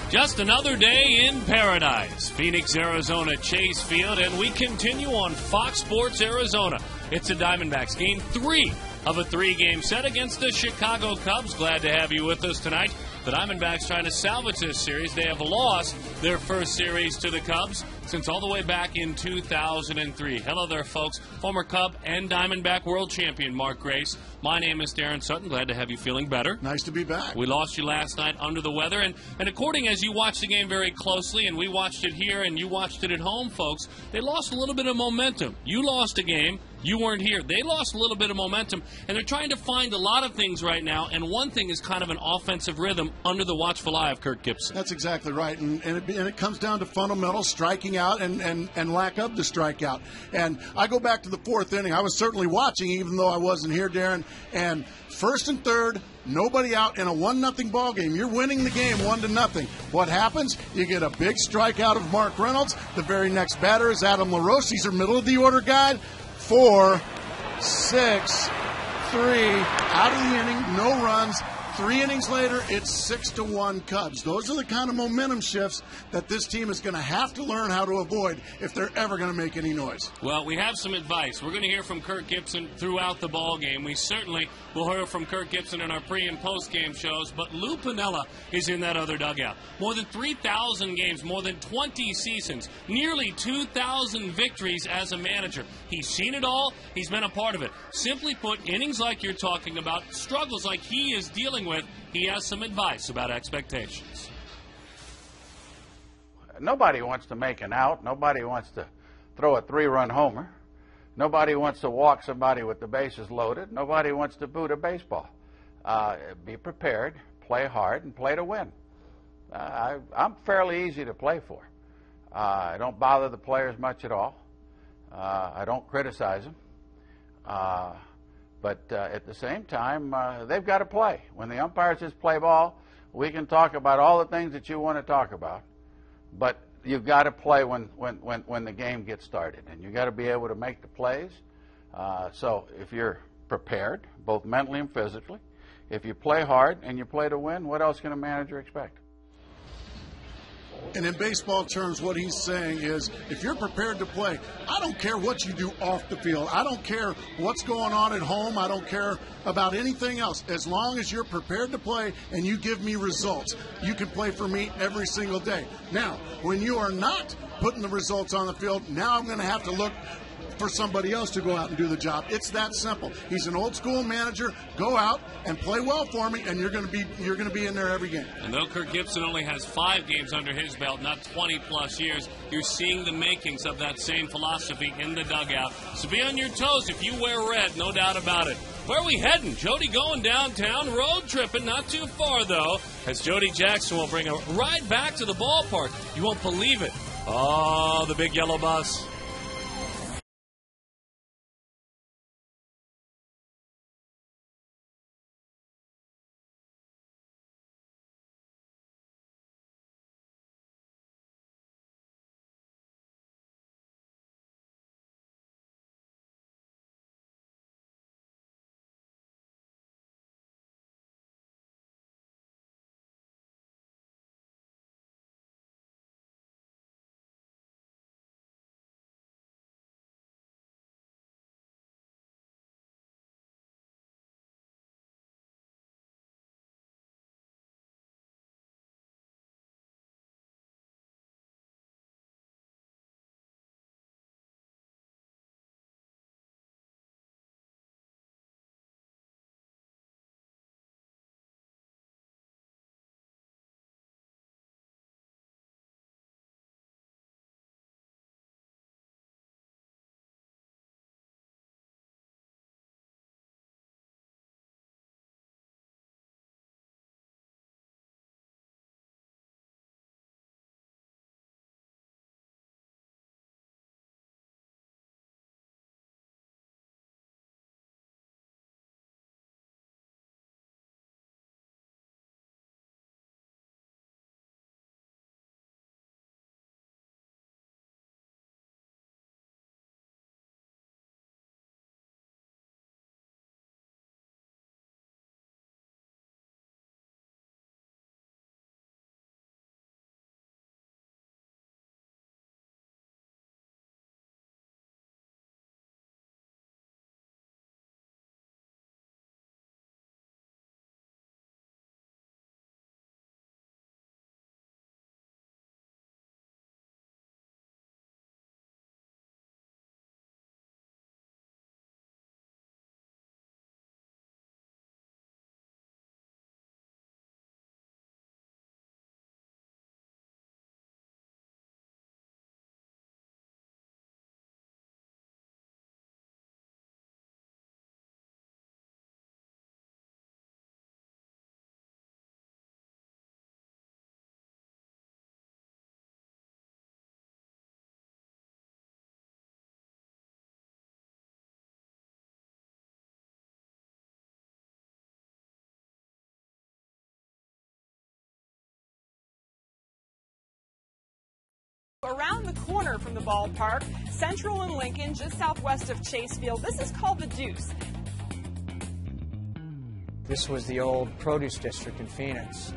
Just another day in paradise. Phoenix, Arizona, Chase Field, and we continue on Fox Sports Arizona. It's the Diamondbacks, Game 3 of a 3-game set against the Chicago Cubs. Glad to have you with us tonight. The Diamondbacks trying to salvage this series. They have lost their first series to the Cubs since all the way back in 2003. Hello there, folks. Former Cub and Diamondback world champion Mark Grace. My name is Darren Sutton. Glad to have you feeling better. Nice to be back. We lost you last night under the weather. And according as you watched the game very closely, and we watched it here and you watched it at home, folks, they lost a little bit of momentum. You lost a game. You weren't here. They lost a little bit of momentum, and they're trying to find a lot of things right now, and one thing is kind of an offensive rhythm under the watchful eye of Kirk Gibson. That's exactly right, and it comes down to fundamentals, striking out, and lack of the strikeout. And I go back to the fourth inning. I was certainly watching, even though I wasn't here, Darren, and first and third, nobody out in a 1-0 ball game. You're winning the game 1-0. What happens? You get a big strikeout of Mark Reynolds. The very next batter is Adam LaRoche. He's our middle of the order guy. 4, 6, 3, out of the inning, no runs. 3 innings later, it's 6-1 Cubs. Those are the kind of momentum shifts that this team is going to have to learn how to avoid if they're ever going to make any noise. Well, we have some advice. We're going to hear from Kirk Gibson throughout the ball game. We certainly will hear from Kirk Gibson in our pre- and post-game shows, but Lou Piniella is in that other dugout. More than 3,000 games, more than 20 seasons, nearly 2,000 victories as a manager. He's seen it all. He's been a part of it. Simply put, innings like you're talking about, struggles like he is dealing with, he has some advice about expectations. Nobody wants to make an out. Nobody wants to throw a 3-run homer. Nobody wants to walk somebody with the bases loaded. Nobody wants to boot a baseball. Be prepared, play hard, and play to win. I'm fairly easy to play for. I don't bother the players much at all. I don't criticize them. But at the same time, they've got to play. When the umpire says play ball, we can talk about all the things that you want to talk about. But you've got to play when the game gets started. And you've got to be able to make the plays. So if you're prepared, both mentally and physically, if you play hard and you play to win, what else can a manager expect? And in baseball terms, what he's saying is, if you're prepared to play, I don't care what you do off the field. I don't care what's going on at home. I don't care about anything else. As long as you're prepared to play and you give me results, you can play for me every single day. Now, when you are not putting the results on the field, now I'm going to have to look for somebody else to go out and do the job. It's that simple. He's an old school manager. Go out and play well for me, and you're going to be in there every game. And though Kirk Gibson only has 5 games under his belt, not 20-plus years, you're seeing the makings of that same philosophy in the dugout. So be on your toes if you wear red, no doubt about it. Where are we heading? Jody going downtown, road tripping, not too far, though, as Jody Jackson will bring a ride back to the ballpark. You won't believe it. Oh, the big yellow bus. Around the corner from the ballpark, Central and Lincoln, just southwest of Chase Field, this is called the Deuce. This was the old produce district in Phoenix,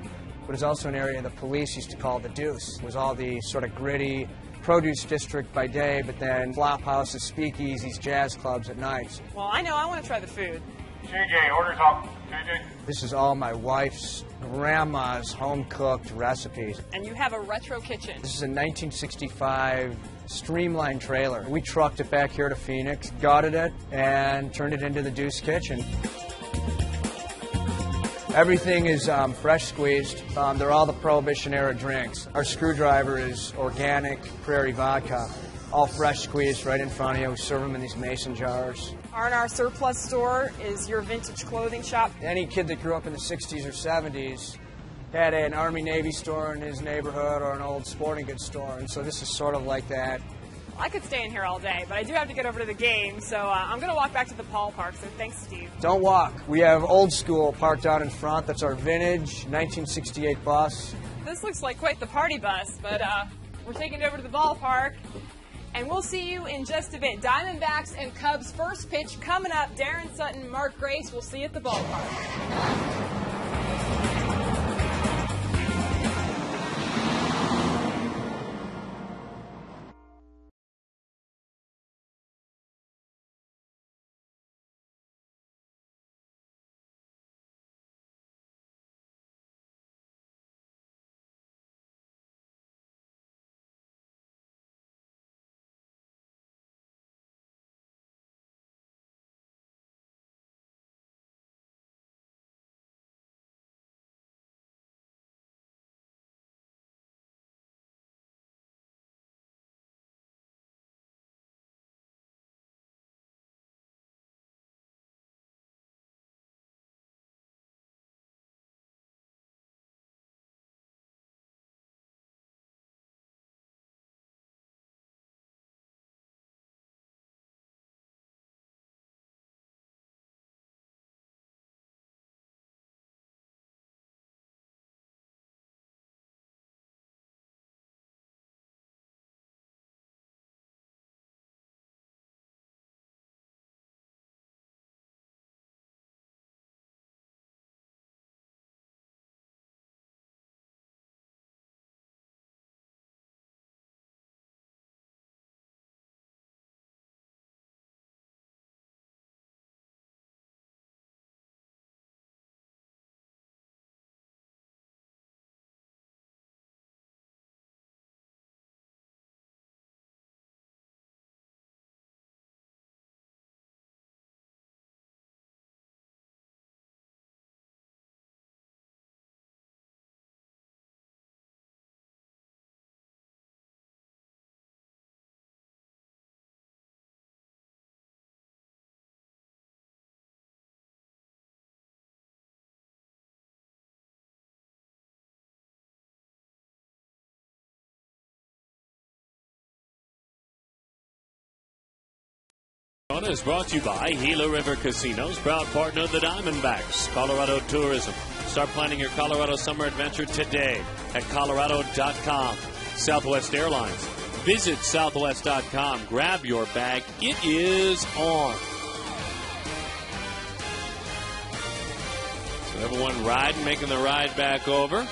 but it's also an area the police used to call the Deuce. It was all the sort of gritty produce district by day, but then flop houses, speakeasies, jazz clubs at night. Well, I know I want to try the food. CJ, orders up. CJ. This is all my wife's grandma's home-cooked recipes. And you have a retro kitchen. This is a 1965 streamlined trailer. We trucked it back here to Phoenix, gutted it, and turned it into the Deuce Kitchen. Everything is fresh squeezed. They're all the Prohibition-era drinks. Our screwdriver is organic prairie vodka, all fresh squeezed right in front of you. We serve them in these mason jars. R&R Surplus Store is your vintage clothing shop. Any kid that grew up in the 60s or 70s had an Army-Navy store in his neighborhood or an old sporting goods store, and so this is sort of like that. I could stay in here all day, but I do have to get over to the game, so I'm going to walk back to the ballpark, so thanks, Steve. Don't walk. We have Old School parked out in front. That's our vintage 1968 bus. This looks like quite the party bus, but we're taking it over to the ballpark, and we'll see you in just a bit. Diamondbacks and Cubs first pitch coming up. Darren Sutton, Mark Grace, we'll see you at the ballpark. Is brought to you by Gila River Casinos, proud partner of the Diamondbacks. Colorado Tourism. Start planning your Colorado summer adventure today at Colorado.com. Southwest Airlines. Visit Southwest.com. Grab your bag. It is on. So everyone riding, making the ride back over.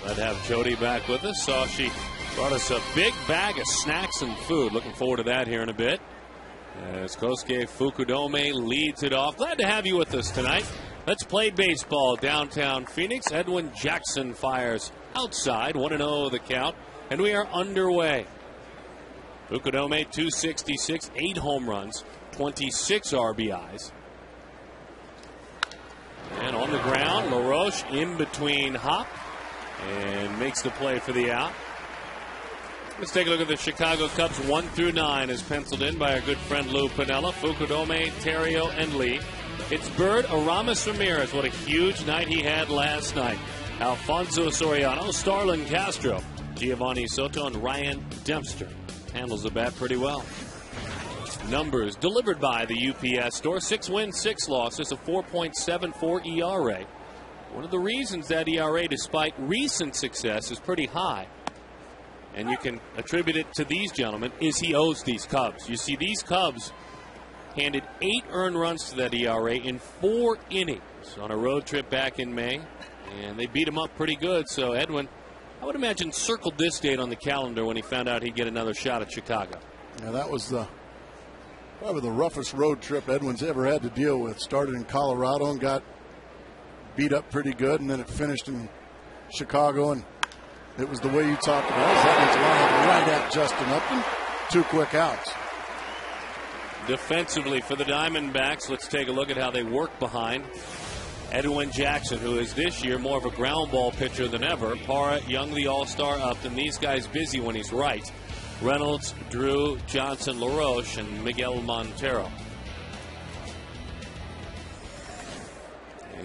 Glad to have Jody back with us. Saw she brought us a big bag of snacks and food. Looking forward to that here in a bit. As Kosuke Fukudome leads it off. Glad to have you with us tonight. Let's play baseball downtown Phoenix. Edwin Jackson fires outside. 1-0 the count. And we are underway. Fukudome 266, 8 home runs, 26 RBIs. And on the ground, LaRoche in between Hop and makes the play for the out. Let's take a look at the Chicago Cubs 1 through 9 as penciled in by our good friend Lou Piniella, Fukudome, Terrio, and Lee. It's Bird, Aramis Ramirez. What a huge night he had last night. Alfonso Soriano, Starlin Castro, Giovanni Soto, and Ryan Dempster. Handles the bat pretty well. Numbers delivered by the UPS store. 6 wins, 6 losses, a 4.74 ERA. One of the reasons that ERA, despite recent success, is pretty high and you can attribute it to these gentlemen, is he owes these Cubs. You see, these Cubs handed 8 earned runs to that ERA in 4 innings on a road trip back in May, and they beat him up pretty good. So Edwin, I would imagine, circled this date on the calendar when he found out he'd get another shot at Chicago. Yeah, that was probably the roughest road trip Edwin's ever had to deal with. Started in Colorado and got beat up pretty good, and then it finished in Chicago, and it was the way you talked about it. Edwin's line right at Justin Upton. 2 quick outs. Defensively for the Diamondbacks, let's take a look at how they work behind Edwin Jackson, who is this year more of a ground ball pitcher than ever. Parra, Young, the all-star, Upton. These guys busy when he's right. Reynolds, Drew, Johnson, LaRoche, and Miguel Montero.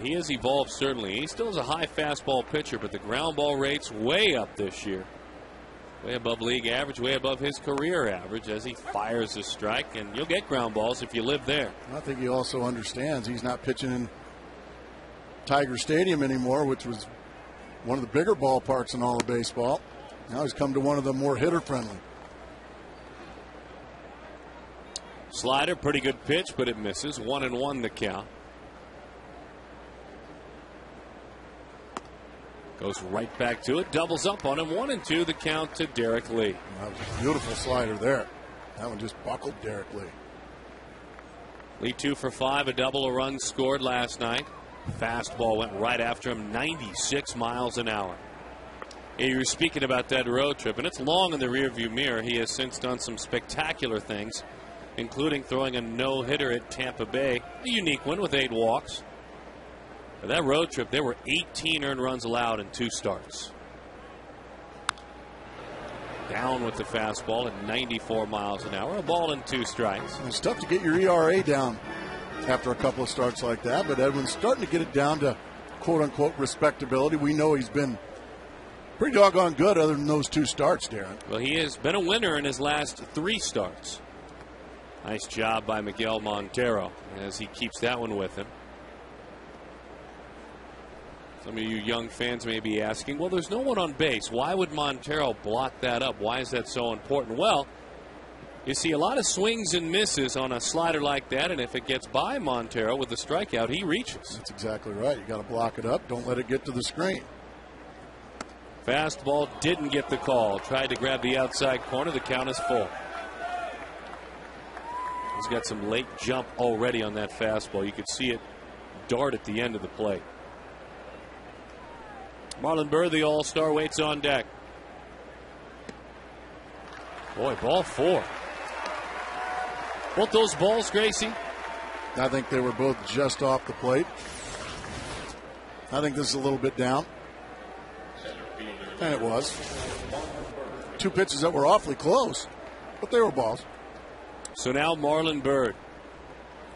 He has evolved, certainly. He still is a high fastball pitcher, but the ground ball rate's way up this year. Way above league average, way above his career average as he fires a strike. And you'll get ground balls if you live there. I think he also understands he's not pitching in Tiger Stadium anymore, which was one of the bigger ballparks in all of baseball. Now he's come to one of the more hitter-friendly. Slider, pretty good pitch, but it misses. 1-1 the count. Goes right back to it, doubles up on him. 1-2 the count to Derek Lee. That was a beautiful slider there. That one just buckled Derek Lee. Lee 2 for 5, a double, a run scored last night. Fastball went right after him, 96 miles an hour. You were speaking about that road trip, and it's long in the rearview mirror. He has since done some spectacular things, including throwing a no-hitter at Tampa Bay, a unique one with 8 walks. For that road trip, there were 18 earned runs allowed in 2 starts. Down with the fastball at 94 miles an hour, a ball and 2 strikes. It's tough to get your ERA down after a couple of starts like that, but Edwin's starting to get it down to quote-unquote respectability. We know he's been pretty doggone good other than those 2 starts, Darren. Well, he has been a winner in his last 3 starts. Nice job by Miguel Montero as he keeps that one with him. Some of you young fans may be asking, well, there's no one on base. Why would Montero block that up? Why is that so important? Well, you see a lot of swings and misses on a slider like that, and if it gets by Montero with the strikeout, he reaches. That's exactly right. You got to block it up. Don't let it get to the screen. Fastball didn't get the call. Tried to grab the outside corner. The count is full. He's got some late jump already on that fastball. You could see it dart at the end of the plate. Marlon Byrd, the all-star, waits on deck. Boy, ball 4. Both those balls, Gracie? I think they were both just off the plate. I think this is a little bit down. And it was. 2 pitches that were awfully close, but they were balls. So now Marlon Byrd.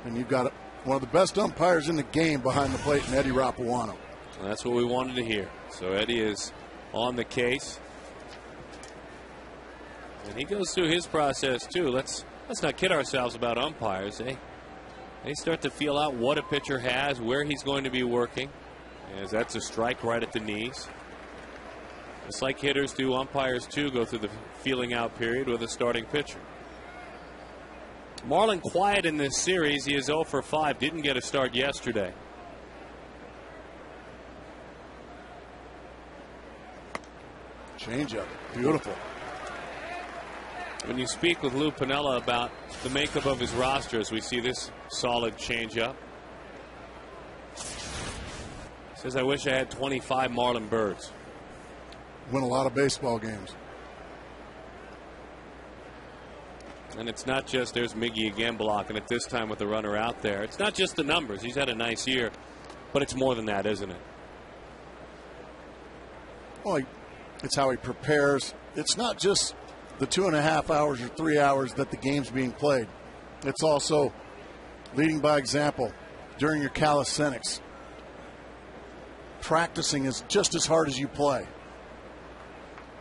And you've got one of the best umpires in the game behind the plate in Eddie Rapuano. Well, that's what we wanted to hear. So Eddie is on the case. And he goes through his process, too. Let's not kid ourselves about umpires. They start to feel out what a pitcher has, where he's going to be working. As that's a strike right at the knees. Just like hitters do, umpires, too, go through the feeling out period with a starting pitcher. Marlon quiet in this series. He is 0 for 5. Didn't get a start yesterday. Changeup. Beautiful. When you speak with Lou Piniella about the makeup of his roster, as we see this solid changeup, says, I wish I had 25 Marlon Byrds. Win a lot of baseball games. And it's not just, there's Miggy again blocking it, this time with the runner out there. It's not just the numbers. He's had a nice year, but it's more than that, isn't it? Well, it's how he prepares. It's not just the 2.5 hours or 3 hours that the game's being played. It's also leading by example during your calisthenics. Practicing is just as hard as you play.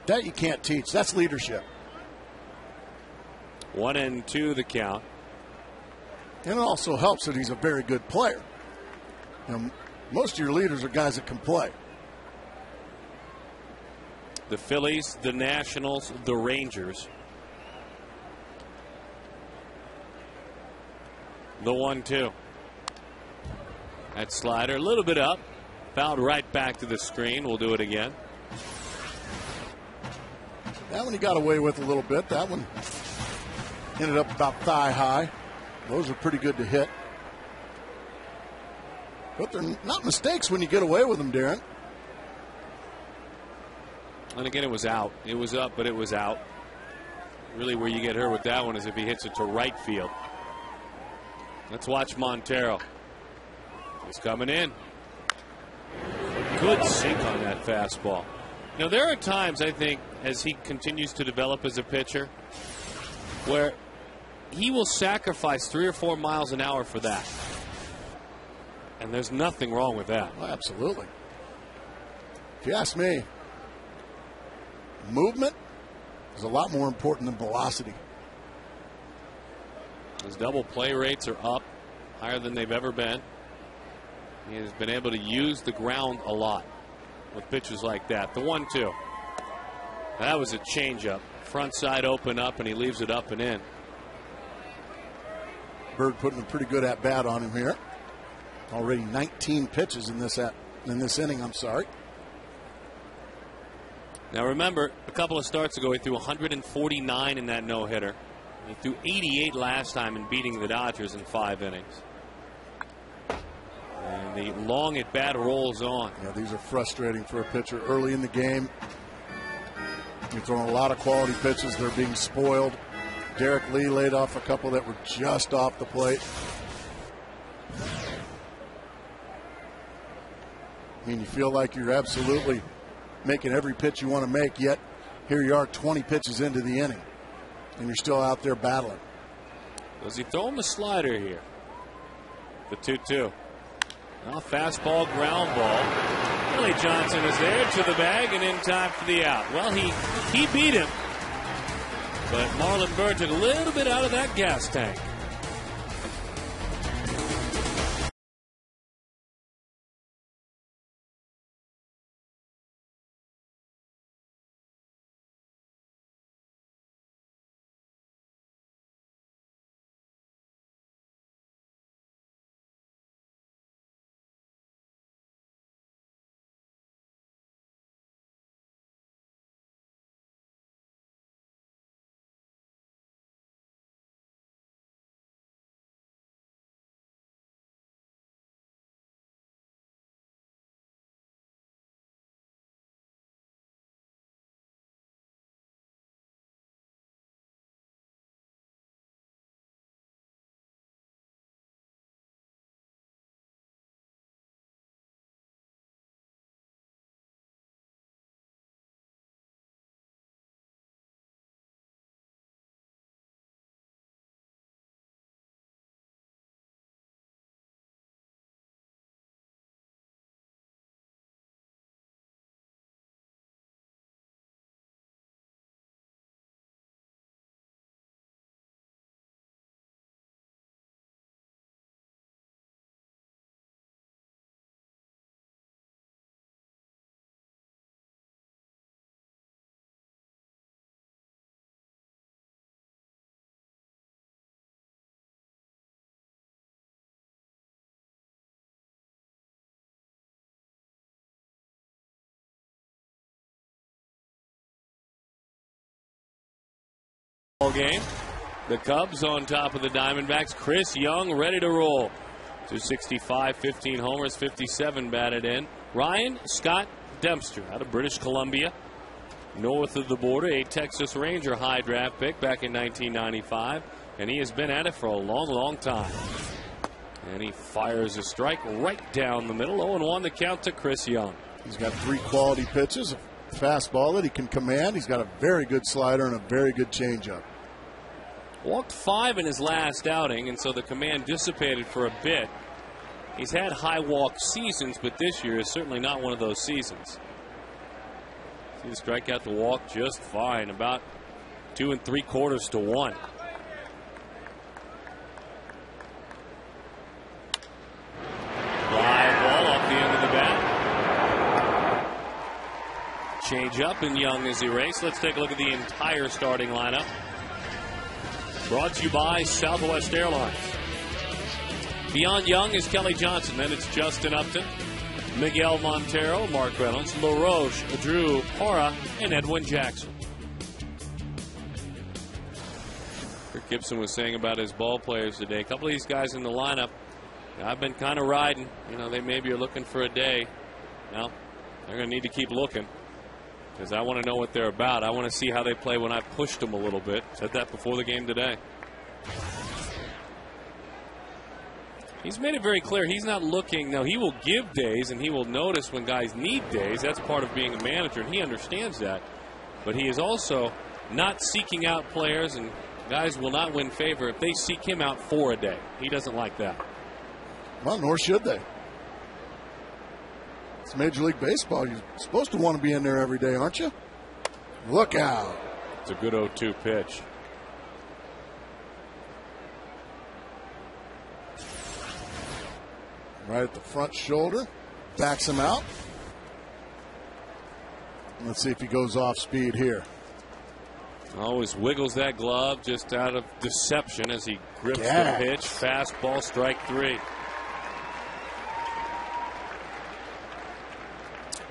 That you can't teach. That's leadership. 1-2 the count. And it also helps that he's a very good player. You know, most of your leaders are guys that can play. The Phillies, the Nationals, the Rangers. The 1-2. That slider, a little bit up. Fouled right back to the screen. We'll do it again. That one he got away with a little bit. That one ended up about thigh high. Those are pretty good to hit. But they're not mistakes when you get away with them, Darren. And again, it was out. It was up, but it was out. Really where you get hurt with that one is if he hits it to right field. Let's watch Montero. He's coming in. Good sink on that fastball. Now, there are times, I think, as he continues to develop as a pitcher, where he will sacrifice 3 or 4 miles an hour for that. And there's nothing wrong with that. Oh, absolutely. If you ask me, movement is a lot more important than velocity. His double play rates are up, higher than they've ever been. He has been able to use the ground a lot with pitches like that. The 1-2. That was a changeup. Front side open up, and he leaves it up and in. Bird putting a pretty good at bat on him here. Already 19 pitches in this inning. I'm sorry. Now remember, a couple of starts ago, he threw 149 in that no-hitter. He threw 88 last time in beating the Dodgers in 5 innings. And the long at bat rolls on. Yeah, these are frustrating for a pitcher early in the game. You're throwing a lot of quality pitches. They're being spoiled. Derek Lee laid off a couple that were just off the plate. I mean, you feel like you're absolutely making every pitch you want to make, yet here you are 20 pitches into the inning, and you're still out there battling. Does he throw him a slider here? The 2-2. Well, fastball, ground ball. Billy Johnson is there to the bag and in time for the out. Well, he beat him, but Marlon Byrd took a little bit out of that gas tank. Game. The Cubs on top of the Diamondbacks. Chris Young ready to roll. 265, 15 homers, 57 batted in. Ryan Scott Dempster out of British Columbia, north of the border, a Texas Ranger high draft pick back in 1995, and he has been at it for a long, long time. And he fires a strike right down the middle. 0-1 the count to Chris Young. He's got 3 quality pitches, a fastball that he can command. He's got a very good slider and a very good changeup. Walked 5 in his last outing, and so the command dissipated for a bit. He's had high walk seasons, but this year is certainly not one of those seasons. See the strikeout to walk just fine, about 2 3/4 to 1. Fly ball off the end of the bat. changeup, and Young is erased. Let's take a look at the entire starting lineup. Brought to you by Southwest Airlines. Beyond Young is Kelly Johnson. Then it's Justin Upton, Miguel Montero, Mark Reynolds, LaRoche, Drew Parra, and Edwin Jackson. Kirk Gibson was saying about his ball players today. A couple of these guys in the lineup, I've been kind of riding. You know, they maybe are looking for a day. Well, they're going to need to keep looking because I want to know what they're about. I want to see how they play when I pushed them a little bit. Said that before the game today. He's made it very clear he's not looking. Now, he will give days and he will notice when guys need days. That's part of being a manager, and he understands that. But he is also not seeking out players, and guys will not win favor if they seek him out for a day. He doesn't like that. Well, nor should they. It's Major League Baseball. You're supposed to want to be in there every day, aren't you? Look out. It's a good 0-2 pitch. Right at the front shoulder. Backs him out. Let's see if he goes off speed here. Always wiggles that glove just out of deception as he grips the pitch. Fastball, strike 3.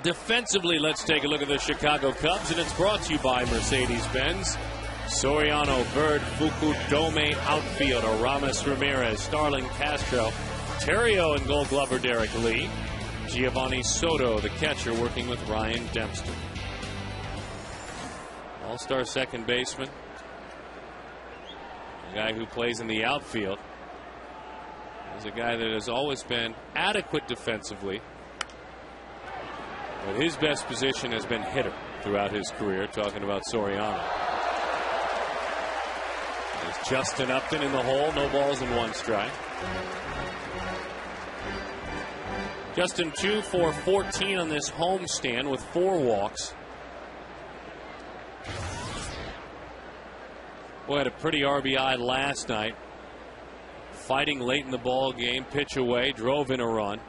Defensively, let's take a look at the Chicago Cubs, and it's brought to you by Mercedes-Benz. Soriano, Bird, Fukudome, outfielder Ramos Ramirez, Starling Castro, Terrio and Gold Glover Derek Lee, Giovanni Soto, the catcher, working with Ryan Dempster. All-star second baseman, a guy who plays in the outfield. He's a guy that has always been adequate defensively, but his best position has been hitter throughout his career, talking about Soriano. There's Justin Upton in the hole, no balls and 1 strike. Justin 2 for 14 on this homestand with 4 walks. Boy, had a pretty RBI last night. Fighting late in the ball game, pitch away, drove in a run.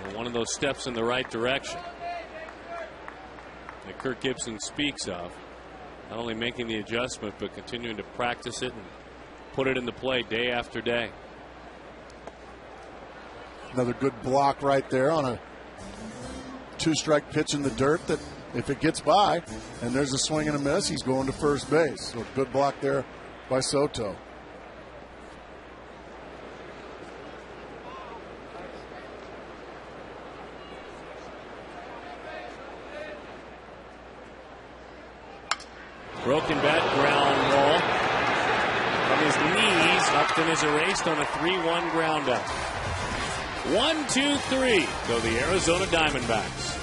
And one of those steps in the right direction that Kirk Gibson speaks of. Not only making the adjustment, but continuing to practice it and put it into play day after day. Another good block right there on a 2-strike pitch in the dirt that if it gets by and there's a swing and a miss, he's going to first base. So good block there by Soto. Broken bat, ground ball. From his knees, Upton is erased on a 3-1 ground out. 1-2-3 go the Arizona Diamondbacks.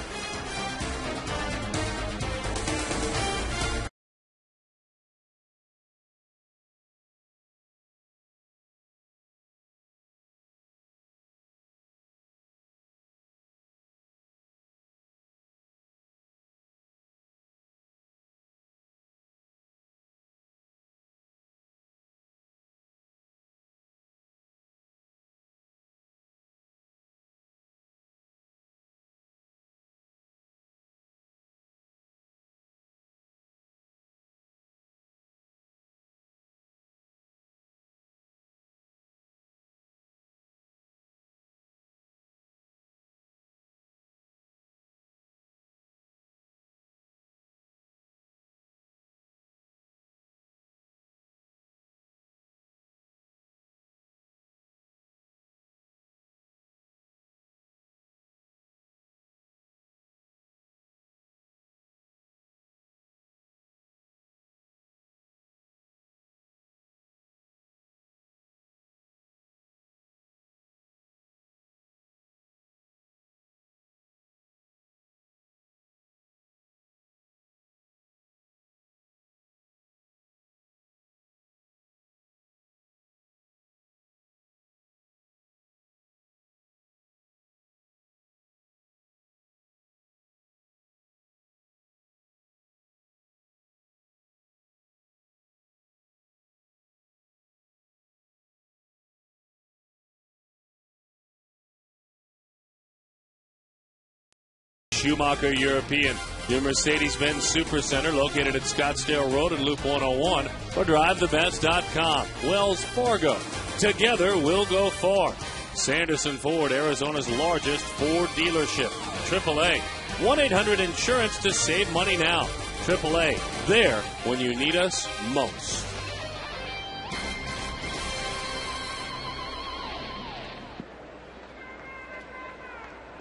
Schumacher European, your Mercedes-Benz Supercenter located at Scottsdale Road and Loop 101, or drivethebest.com. Wells Fargo. Together we'll go far. Sanderson Ford, Arizona's largest Ford dealership. AAA. 1-800-INSURANCE to save money now. AAA, there when you need us most.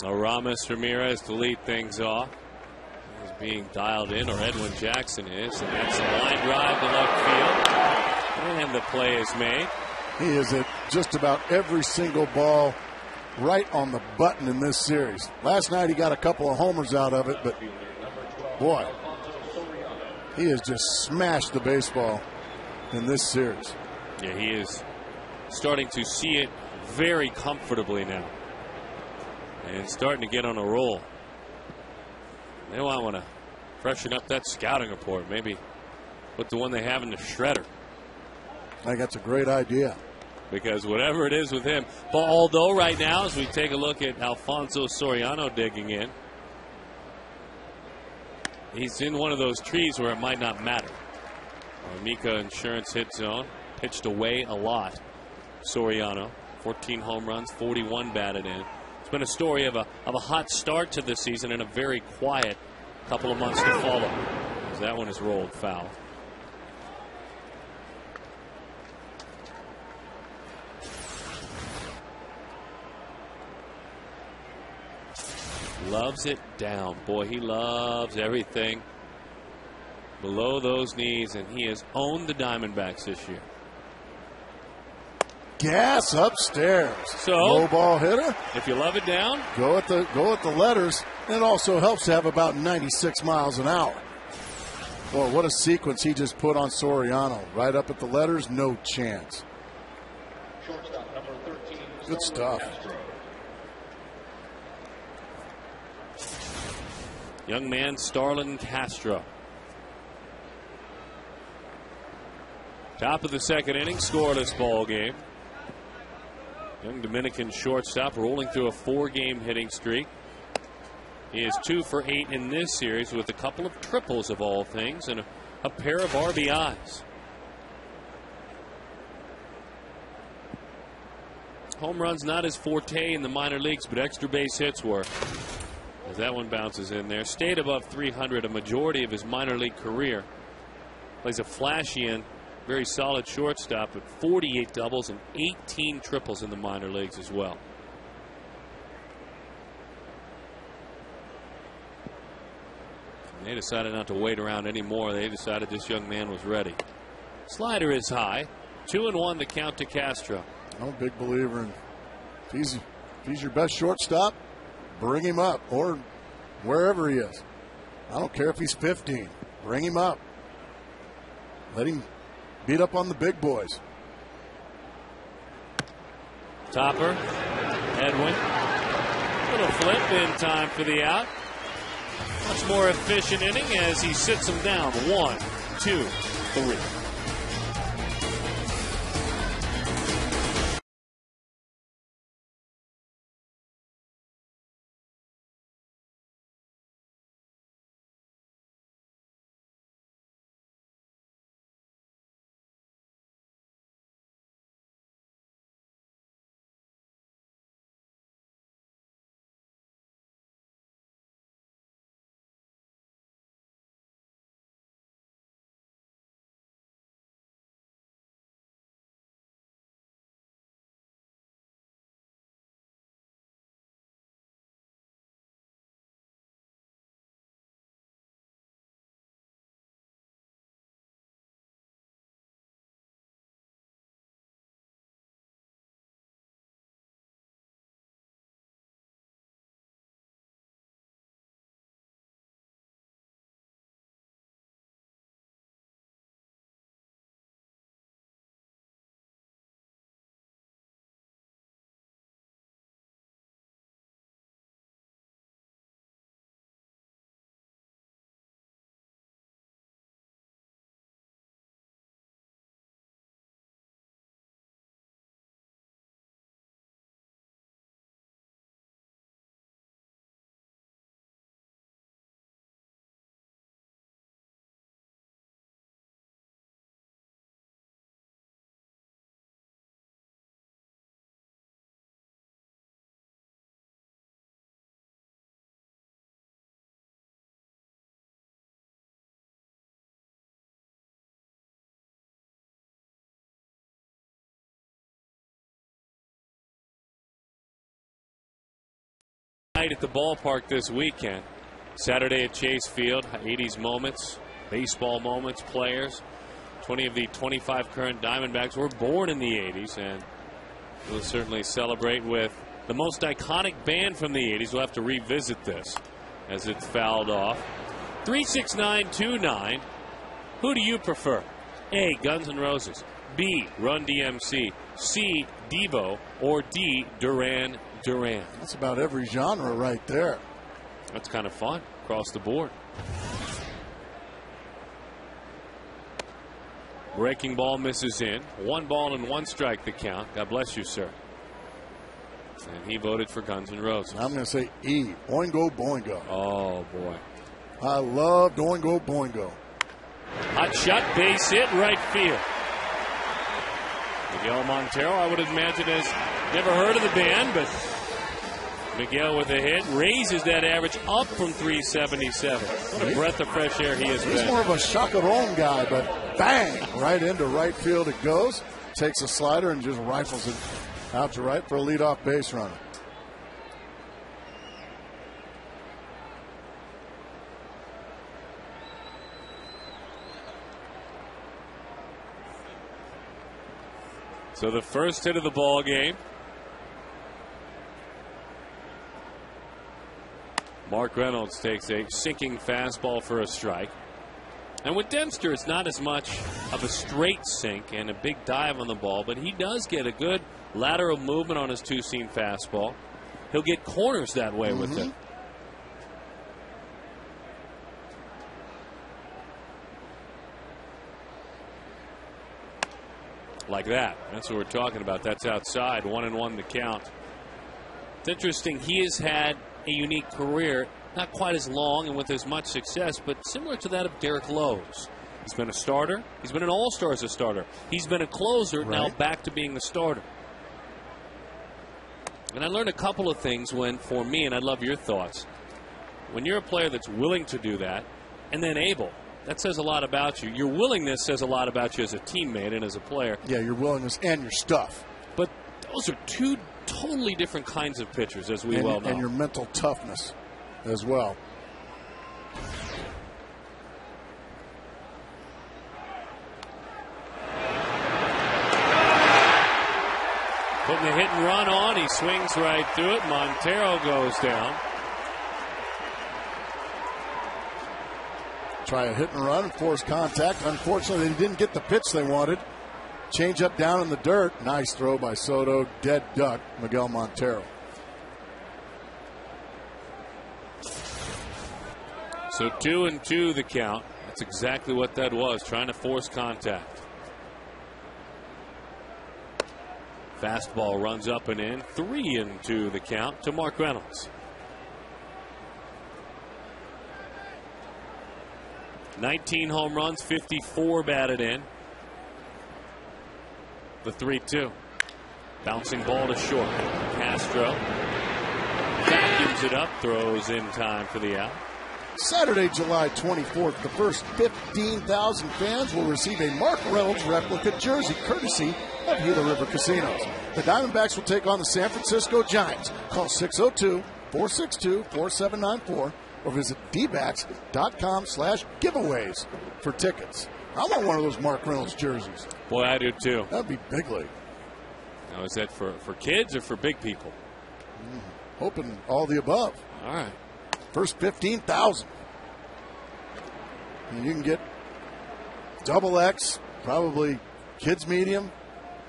Aramis Ramirez to lead things off. He's being dialed in, or Edwin Jackson is. And that's a line drive to left field. And the play is made. He is at just about every single ball right on the button in this series. Last night he got a couple of homers out of it, but boy, he has just smashed the baseball in this series. Yeah, he is starting to see it very comfortably now. And starting to get on a roll. They might want to freshen up that scouting report. Maybe put the one they have in the shredder. I think that's a great idea. Because whatever it is with him. But although right now, as we take a look at Alfonso Soriano digging in, he's in one of those trees where it might not matter. Mika Insurance hit zone. Pitched away a lot. Soriano. 14 home runs, 41 batted in. It's been a story of a hot start to the season and a very quiet couple of months to follow. As that one is rolled foul. Loves it down. Boy, he loves everything below those knees, and he has owned the Diamondbacks this year. Gas upstairs. So, low ball hitter. If you love it down, go at the letters. It also helps to have about 96 miles an hour. Boy, what a sequence he just put on Soriano. Right up at the letters, no chance. Good stuff. Young man Starlin Castro. Top of the second inning, scoreless ball game. Young Dominican shortstop rolling through a 4-game hitting streak. He is 2 for 8 in this series with a couple of triples of all things and a pair of RBIs. Home runs not his forte in the minor leagues, but extra base hits were. As that one bounces in there. Stayed above 300 a majority of his minor league career. Plays a flashy and very solid shortstop with 48 doubles and 18 triples in the minor leagues as well. And they decided not to wait around anymore. They decided this young man was ready. Slider is high. 2-1 the count to Castro. I'm a big believer in if he's your best shortstop, bring him up, or wherever he is. I don't care if he's 15. Bring him up. Let him beat up on the big boys. Topper. Edwin. Little flip in time for the out. Much more efficient inning as he sits him down. 1, 2, 3. Night at the ballpark this weekend. Saturday at Chase Field, 80s moments, baseball moments, players. 20 of the 25 current Diamondbacks were born in the 80s, and we'll certainly celebrate with the most iconic band from the 80s. We'll have to revisit this as it's fouled off. 36929. Who do you prefer? A, Guns N' Roses. B, Run DMC. C, Devo. Or D, Duran Duran. That's about every genre right there. That's kind of fun across the board. Breaking ball misses in. 1 ball and 1 strike the count. God bless you, sir. And he voted for Guns N' Roses. I'm going to say E. Oingo Boingo. Oh, boy. I love Oingo Boingo. Hot shot, base hit, right field. Miguel Montero, I would imagine, has never heard of the band, but Miguel with a hit raises that average up from 377. What a breath of fresh air he has been. He's more of a chacarron guy, but bang, right into right field it goes. Takes a slider and just rifles it out to right for a leadoff base runner. So the first hit of the ball game. Mark Reynolds takes a sinking fastball for a strike. And with Dempster, it's not as much of a straight sink and a big dive on the ball, but he does get a good lateral movement on his 2-seam fastball. He'll get corners that way with it. Like that. That's what we're talking about. That's outside. 1-1 the count. It's interesting. He has had a unique career, not quite as long and with as much success, but similar to that of Derek Lowe's. He's been a starter. He's been an all-star as a starter. He's been a closer, now back to being the starter. And I learned a couple of things for me, and I'd love your thoughts. When you're a player that's willing to do that and then able, that says a lot about you. Your willingness says a lot about you as a teammate and as a player. Yeah, your willingness and your stuff. But those are two totally different kinds of pitchers, as we well know. And your mental toughness as well. Putting the hit and run on. He swings right through it. Montero goes down. Try a hit and run and force contact. Unfortunately, they didn't get the pitch they wanted. Change up down in the dirt. Nice throw by Soto. Dead duck, Miguel Montero. So 2-2 the count. That's exactly what that was, trying to force contact. Fastball runs up and in. 3-2 the count to Mark Reynolds. 19 home runs, 54 batted in. The 3-2. Bouncing ball to short. Castro vacuums it up, throws in time for the out. Saturday, July 24th, the first 15,000 fans will receive a Mark Reynolds replica jersey courtesy of Gila River Casinos. The Diamondbacks will take on the San Francisco Giants. Call 602-462-4794 or visit dbacks.com/giveaways for tickets. I want one of those Mark Reynolds jerseys. Boy, I do too. That'd be big league. Now, is that for kids or for big people? Hoping all the above. All right. First 15,000. And you can get double X, probably kids medium,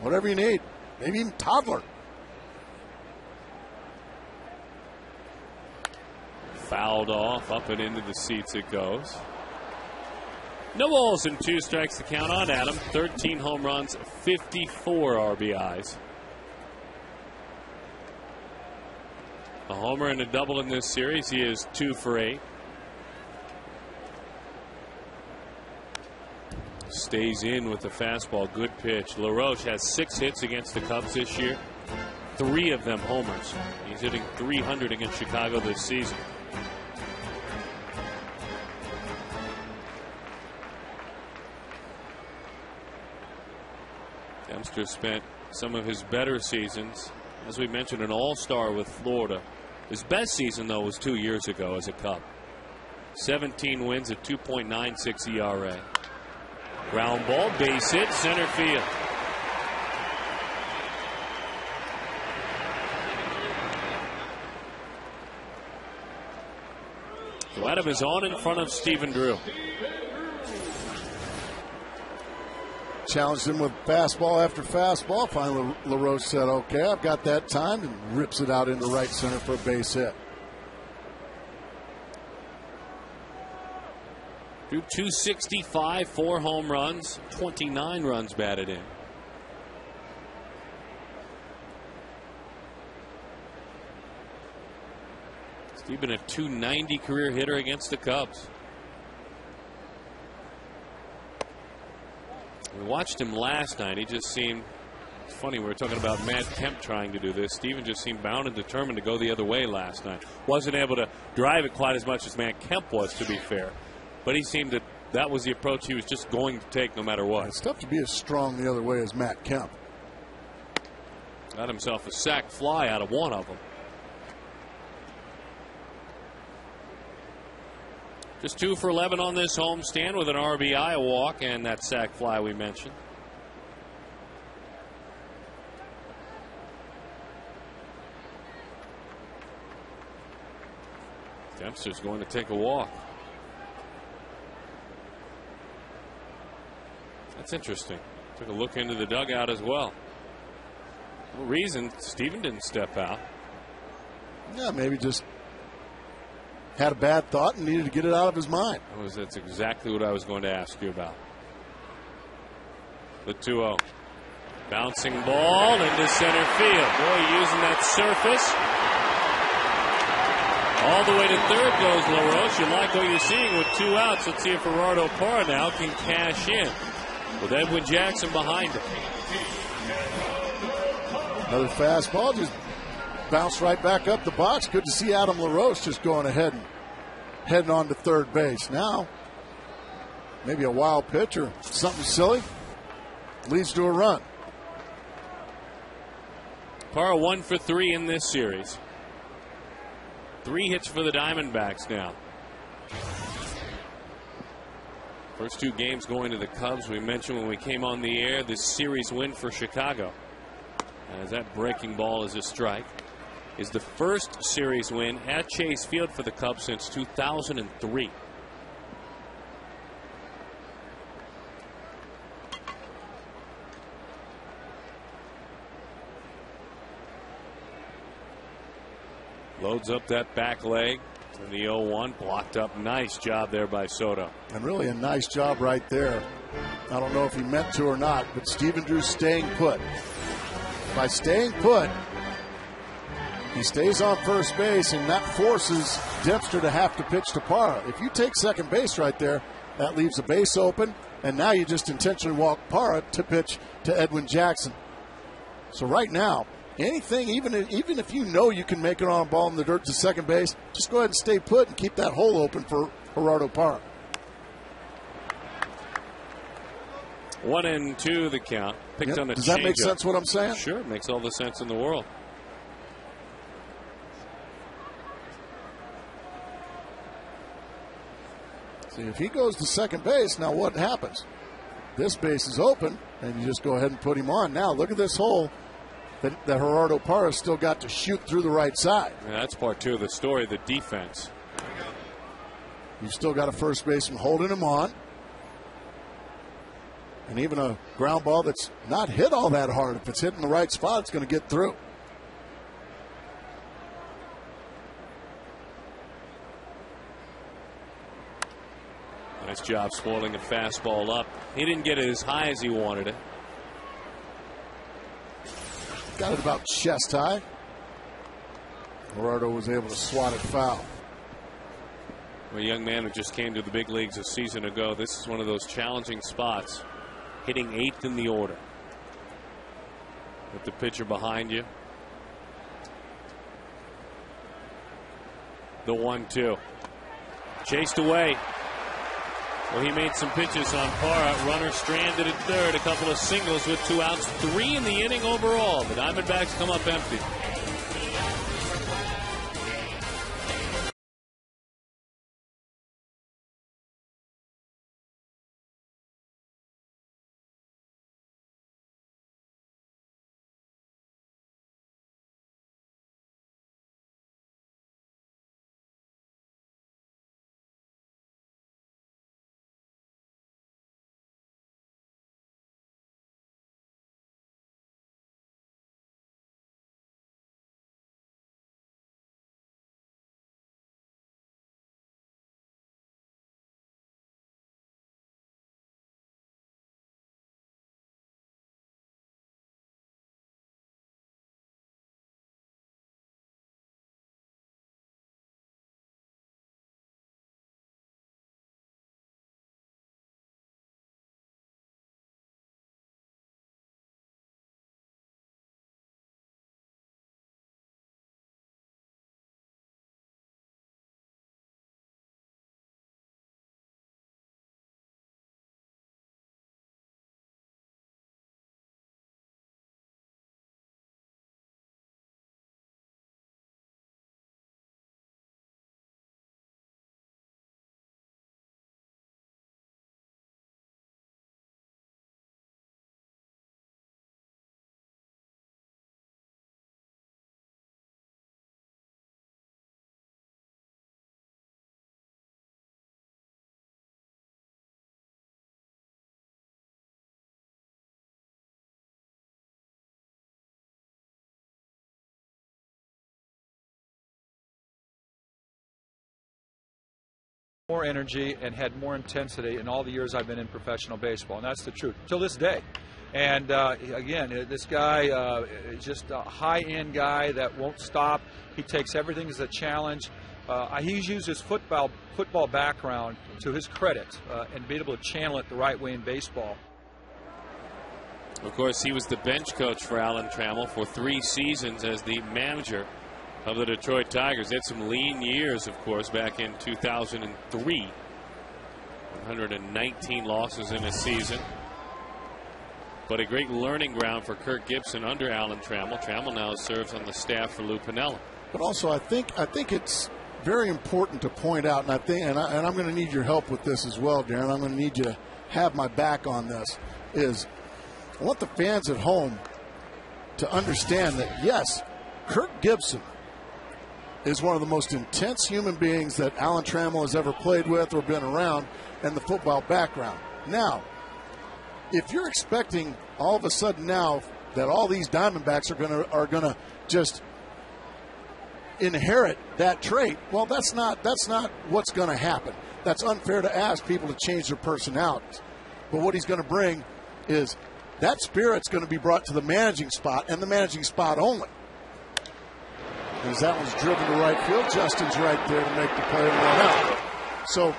whatever you need. Maybe even toddler. Fouled off, up and into the seats it goes. No balls and 2 strikes to count on Adam. 13 home runs, 54 RBIs. A homer and a double in this series. He is 2 for 8. Stays in with the fastball. Good pitch. LaRoche has 6 hits against the Cubs this year. 3 of them homers. He's hitting .300 against Chicago this season. Dempster spent some of his better seasons, as we mentioned, an all-star with Florida. His best season, though, was 2 years ago as a Cub. 17 wins at 2.96 ERA. Ground ball, base hit, center field. So Adam is on in front of Stephen Drew. Challenged him with fastball after fastball. Finally, LaRoche said, okay, I've got that time, and rips it out into right center for a base hit. Drew 265, 4 home runs, 29 runs batted in. Stephen, a 290 career hitter against the Cubs. We watched him last night. He just seemed, it's funny, we were talking about Matt Kemp trying to do this. Stephen just seemed bound and determined to go the other way last night. Wasn't able to drive it quite as much as Matt Kemp was, to be fair. But he seemed that was the approach he was just going to take no matter what. It's tough to be as strong the other way as Matt Kemp. Got himself a sac fly out of one of them. Just 2 for 11 on this homestand with an RBI, a walk, and that sac fly we mentioned. Dempster's going to take a walk. That's interesting. Took a look into the dugout as well. No reason Stephen didn't step out. Yeah, maybe just had a bad thought and needed to get it out of his mind. That's exactly what I was going to ask you about. The 2-0. Bouncing ball into center field. Boy, using that surface. All the way to third goes LaRoche. You like what you're seeing with 2 outs. Let's see if Gerardo Parra now can cash in with Edwin Jackson behind him. Another fastball, just bounced right back up the box. Good to see Adam LaRoche just going ahead and heading on to third base. Now, maybe a wild pitch or something silly leads to a run. Parra 1 for 3 in this series. 3 hits for the Diamondbacks now. First 2 games going to the Cubs. We mentioned when we came on the air this series win for Chicago. As that breaking ball is a strike. Is the first series win at Chase Field for the Cubs since 2003. Loads up that back leg. And the 0-1 blocked up. Nice job there by Soto. And really a nice job right there. I don't know if he meant to or not, but Stephen Drew staying put. By staying put, he stays on first base, and that forces Dempster to have to pitch to Parra. If you take second base right there, that leaves a base open, and now you just intentionally walk Parra to pitch to Edwin Jackson. So right now, anything, even if you know you can make it on a ball in the dirt to second base, just go ahead and stay put and keep that hole open for Gerardo Parra. 1-2 the count. Picked on the Does that make sense what I'm saying? Sure, it makes all the sense in the world. See, if he goes to second base, now what happens? This base is open, and you just go ahead and put him on. Now, look at this hole that Gerardo Parra still got to shoot through the right side. Yeah, that's part 2 of the story, the defense. You've still got a first baseman holding him on. And even a ground ball that's not hit all that hard, if it's hit in the right spot, it's going to get through. Nice job spoiling a fastball up. He didn't get it as high as he wanted it. Got it about chest high. Gerardo was able to swat it foul. A young man who just came to the big leagues a season ago. This is one of those challenging spots. Hitting 8th in the order. With the pitcher behind you. The 1-2. Chased away. Well, he made some pitches on Parra. Runner stranded at third. A couple of singles with 2 outs. 3 in the inning overall. The Diamondbacks come up empty. more energy and had more intensity in all the years I've been in professional baseball, and that's the truth, till this day. And again, this guy is just a high-end guy that won't stop. He takes everything as a challenge. He's used his football background to his credit and be able to channel it the right way in baseball. Of course, he was the bench coach for Alan Trammell for 3 seasons as the manager of the Detroit Tigers. They had some lean years, of course, back in 2003. 119 losses in a season. But a great learning ground for Kirk Gibson under Alan Trammell. Trammell now serves on the staff for Lou Piniella. But also, I think it's very important to point out, and I'm going to need your help with this as well, Darren. I'm going to need you to have my back on this. Is I want the fans at home to understand that yes, Kirk Gibson is one of the most intense human beings that Alan Trammell has ever played with or been around in the football background. Now, if you're expecting all of a sudden now that all these Diamondbacks are gonna just inherit that trait, well, that's not what's going to happen. That's unfair to ask people to change their personalities. But what he's going to bring is that spirit's going to be brought to the managing spot and the managing spot only. As that one's driven to right field, Justin's right there to make the play and run out. So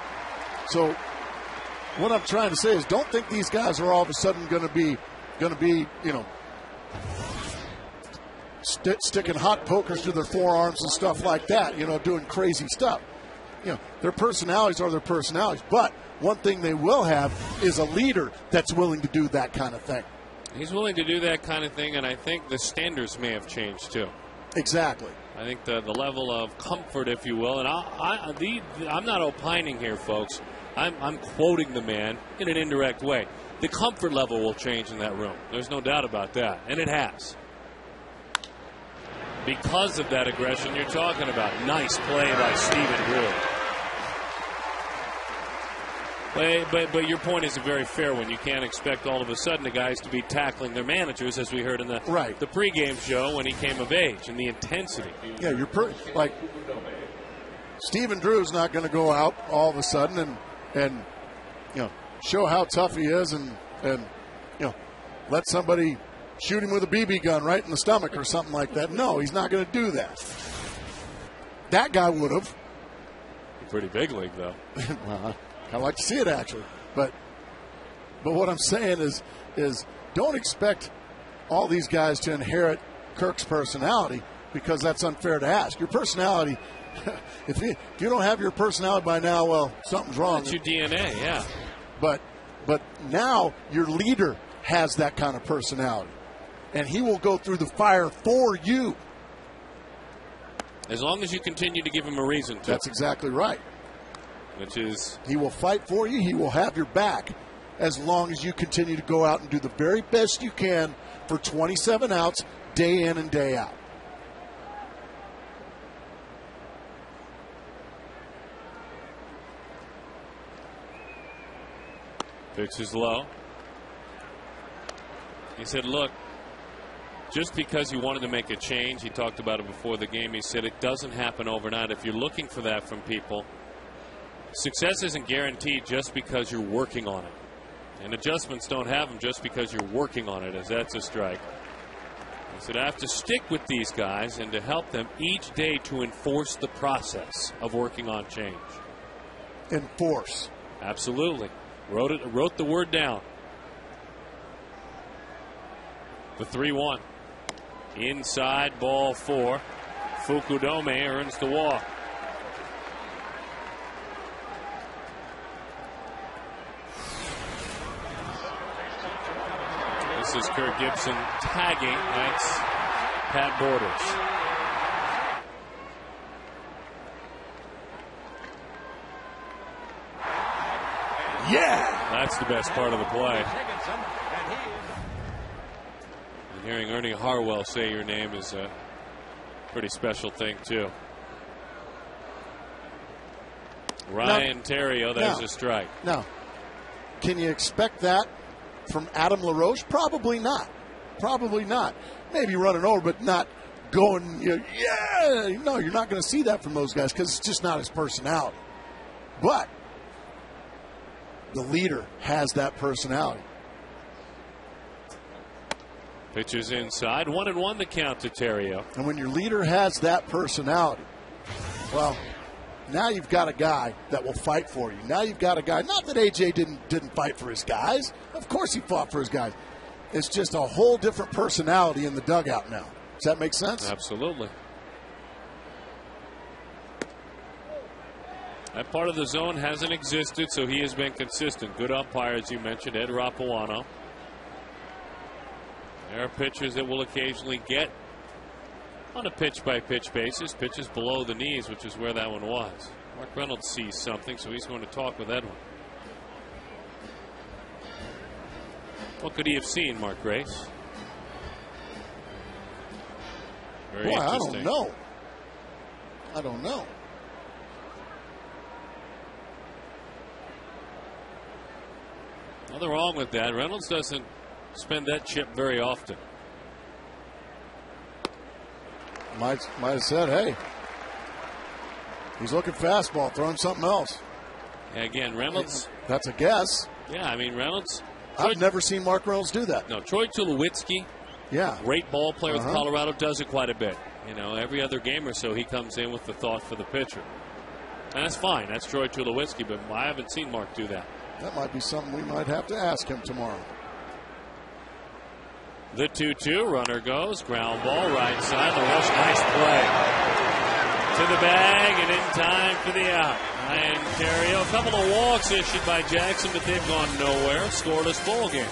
what I'm trying to say is, don't think these guys are all of a sudden going to be, sticking hot pokers to their forearms and stuff like that, doing crazy stuff. Their personalities are their personalities. But one thing they will have is a leader that's willing to do that kind of thing. He's willing to do that kind of thing, and I think the standards may have changed too. Exactly. I think the level of comfort, if you will, and I'm not opining here, folks. I'm quoting the man in an indirect way. The comfort level will change in that room. There's no doubt about that, and it has. Because of that aggression you're talking about. Nice play by Stephen Drew. But your point is a very fair one. You can't expect all of a sudden the guys to be tackling their managers, as we heard in the pregame show when he came of age, and the intensity. Yeah, like Stephen Drew's not going to go out all of a sudden and show how tough he is and let somebody shoot him with a BB gun right in the stomach or something like that. No, he's not going to do that. That guy would have. Pretty big league, though. Well, I like to see it, actually. But what I'm saying is don't expect all these guys to inherit Kirk's personality, because that's unfair to ask. Your personality, if you don't have your personality by now, well, something's wrong. That's your DNA, yeah. But now your leader has that kind of personality, and he will go through the fire for you. As long as you continue to give him a reason to. That's exactly right. Which is, he will fight for you. He will have your back as long as you continue to go out and do the very best you can for 27 outs, day in and day out. Pitch is low. He said, look, just because he wanted to make a change, he talked about it before the game, he said it doesn't happen overnight. If you're looking for that from people, success isn't guaranteed just because you're working on it. And adjustments don't have them just because you're working on it, as that's a strike. He said, I have to stick with these guys and to help them each day to enforce the process of working on change. Enforce. Absolutely. Wrote the word down. The 3-1. Inside, ball 4. Fukudome earns the walk. This is Kirk Gibson tagging. That's Pat Borders. Yeah! That's the best part of the play. And hearing Ernie Harwell say your name is a pretty special thing, too. Ryan Terrio, there's a strike. Now, can you expect that from Adam LaRoche? Probably not. Probably not. Maybe running over, but not going, yeah. No, you're not going to see that from those guys because it's just not his personality. But The leader has that personality. Pitches inside. 1-1 the count to Terrio. And when your leader has that personality, well, now you've got a guy that will fight for you. Now you've got a guy, not that AJ didn't fight for his guys. Of course he fought for his guys. It's just a whole different personality in the dugout now. Does that make sense? Absolutely. That part of the zone hasn't existed, so he has been consistent. Good umpire, as you mentioned, Ed Rapuano. There are pitchers that will occasionally get on a pitch-by-pitch basis, pitches below the knees, which is where that one was. Mark Reynolds sees something, so he's going to talk with Edwin. What could he have seen, Mark Grace? Very interesting. I don't know. I don't know. Nothing wrong with that. Reynolds doesn't spend that chip very often. Might have said, hey, he's looking fastball, throw him something else. Yeah, again, Reynolds. That's a guess. Yeah, I mean, Reynolds. I've never seen Mark Reynolds do that. No, Troy Tulowitzki, great ball player with Colorado, does it quite a bit. You know, every other game or so he comes in with the thought for the pitcher. And that's fine. That's Troy Tulowitzki, but I haven't seen Mark do that. That might be something we might have to ask him tomorrow. The 2-2, runner goes, ground ball, right side, the rush, nice play. To the bag and in time for the out. And Terrio, a couple of walks issued by Jackson, but they've gone nowhere. Scoreless ball game.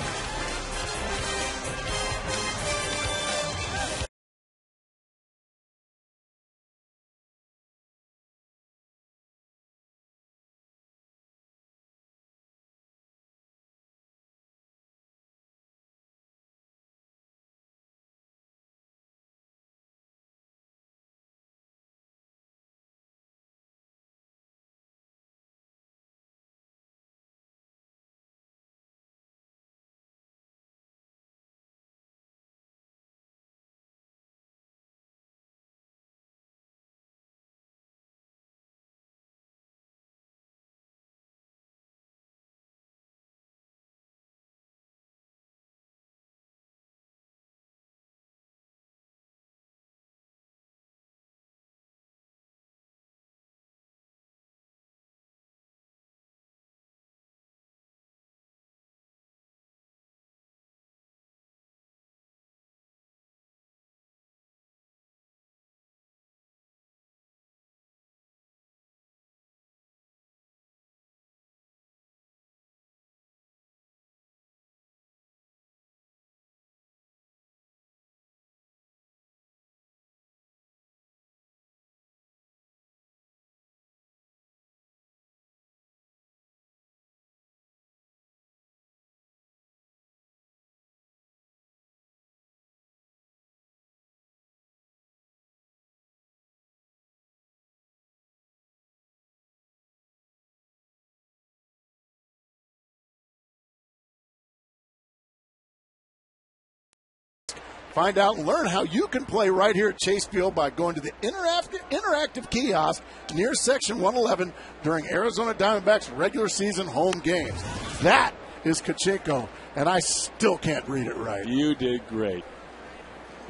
Find out and learn how you can play right here at Chase Field by going to the interactive kiosk near Section 111 during Arizona Diamondbacks regular season home games. That is Kachinko, and I still can't read it right. You did great.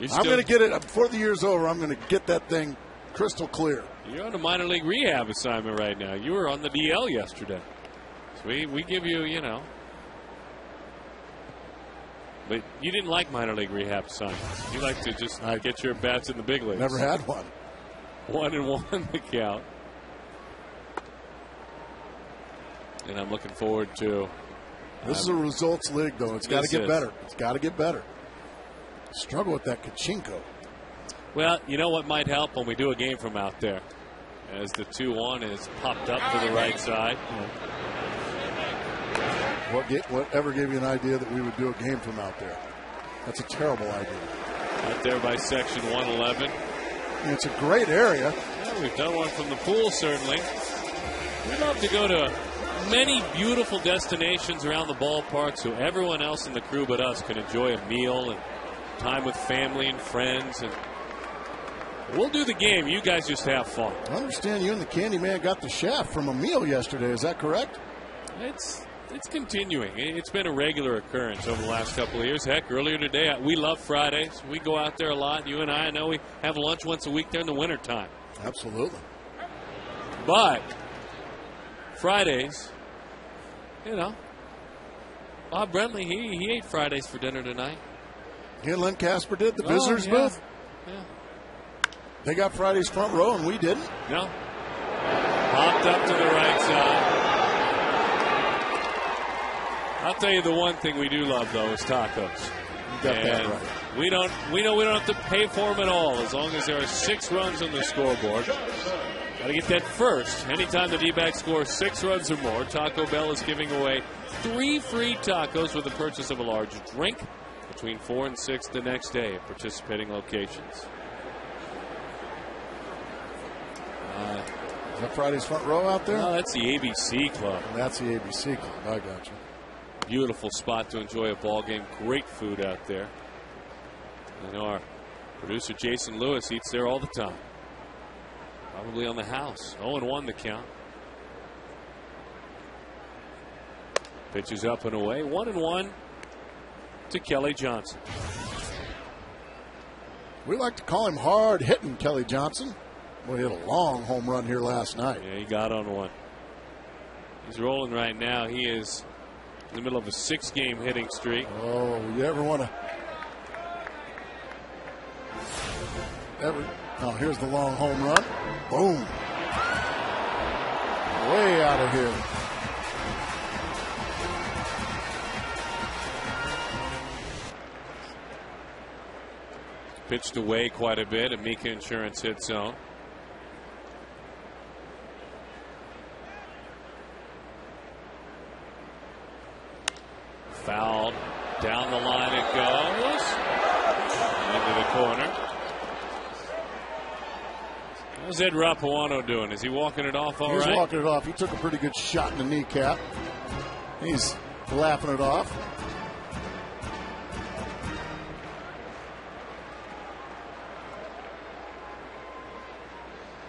I'm going to get it before the year's over. I'm going to get that thing crystal clear. You're on a minor league rehab assignment right now. You were on the DL yesterday. So we give you, you know. But you didn't like minor league rehab assignments. You like to just get your bats in the big leagues. Never had one. 1-1 the count. And I'm looking forward to. This is a results league, though. It's got to get better. It's got to get better. Struggle with that Kachinko. Well, you know what might help when we do a game from out there? As the 2-1 is popped up to the right side. Whatever gave you an idea that we would do a game from out there? That's a terrible idea. Out there by Section 111. It's a great area. Yeah, we've done one from the pool, certainly. We'd love to go to many beautiful destinations around the ballpark so everyone else in the crew but us can enjoy a meal and time with family and friends. And we'll do the game. You guys just have fun. I understand you and the Candyman got the shaft from a meal yesterday. Is that correct? It's continuing. It's been a regular occurrence over the last couple of years. Heck, earlier today, we love Fridays. We go out there a lot. You and I know we have lunch once a week there in the wintertime. Absolutely. But Fridays, you know, Bob Brentley, he ate Fridays for dinner tonight. Yeah, Len Casper did, the visitors booth. Yeah. They got Friday's front row and we didn't. No. Popped up to the right side. I'll tell you the one thing we do love, though, is tacos. You got that right. We know we don't have to pay for them at all as long as there are 6 runs on the scoreboard. Got to get that first. Anytime the D-backs score 6 runs or more, Taco Bell is giving away 3 free tacos with the purchase of a large drink between 4 and 6 the next day at participating locations. Is that Friday's front row out there? No, that's the ABC Club. That's the ABC Club. I got you. Beautiful spot to enjoy a ball game. Great food out there. And our producer Jason Lewis eats there all the time. Probably on the house. 0-1 the count. Pitches up and away. 1-1 to Kelly Johnson. We like to call him hard hitting Kelly Johnson. Well, he hit a long home run here last night. Yeah, he got on one. He's rolling right now. He is in the middle of a 6-game hitting streak. Oh, you ever want to? Oh, here's the long home run. Boom. Way out of here. Pitched away quite a bit. Amica Insurance hit zone. Foul. Down the line it goes. Into the corner. How's Ed Rapuano doing? Is he walking it off all right? He's walking it off. He took a pretty good shot in the kneecap. He's laughing it off.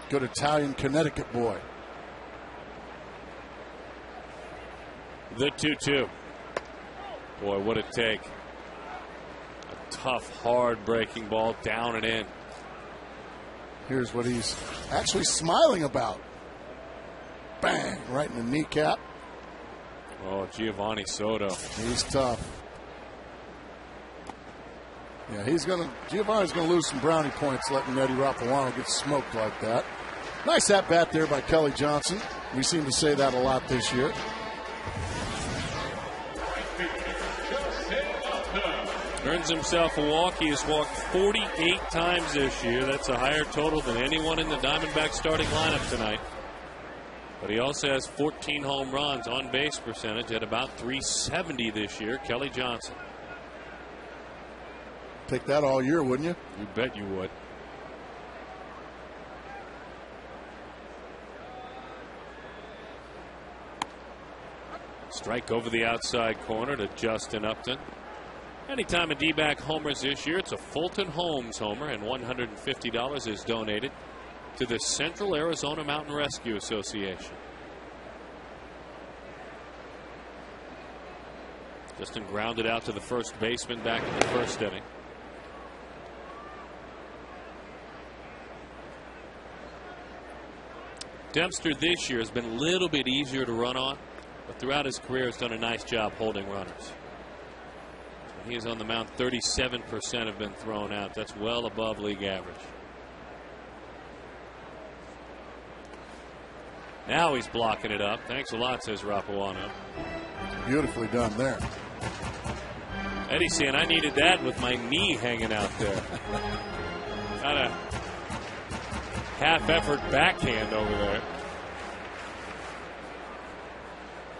Good Italian Connecticut boy. The 2-2. Boy, what a take. A tough, hard breaking ball down and in. Here's what he's actually smiling about. Bang, right in the kneecap. Oh, Giovanni Soto. He's tough. Yeah, Giovanni's gonna lose some brownie points letting Eddie Rapuano get smoked like that. Nice at bat there by Kelly Johnson. We seem to say that a lot this year. Earns himself a walk. He has walked 48 times this year. That's a higher total than anyone in the Diamondbacks starting lineup tonight. But he also has 14 home runs, on base percentage at about .370 this year. Kelly Johnson. Take that all year, wouldn't you? You bet you would. Strike over the outside corner to Justin Upton. Anytime a D-back homers this year, it's a Fulton Holmes homer, and $150 is donated to the Central Arizona Mountain Rescue Association. Justin grounded out to the first baseman back in the first inning. Dempster this year has been a little bit easier to run on, but throughout his career has done a nice job holding runners. He is on the mound. 37% have been thrown out. That's well above league average. Now he's blocking it up. Thanks a lot, says Rapuano. Beautifully done there. Eddie saying I needed that with my knee hanging out there. Got a half-effort backhand over there.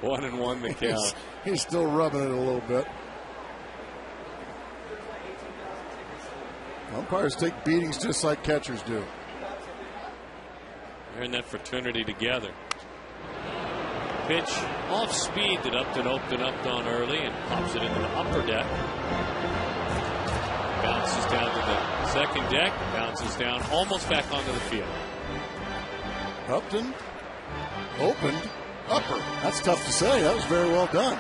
1-1 the count. He's still rubbing it a little bit. Umpires take beatings just like catchers do. They're in that fraternity together. Pitch off speed that Upton opened up on early and pops it into the upper deck. Bounces down to the second deck, bounces down almost back onto the field. Upton opened upper? That's tough to say. That was very well done.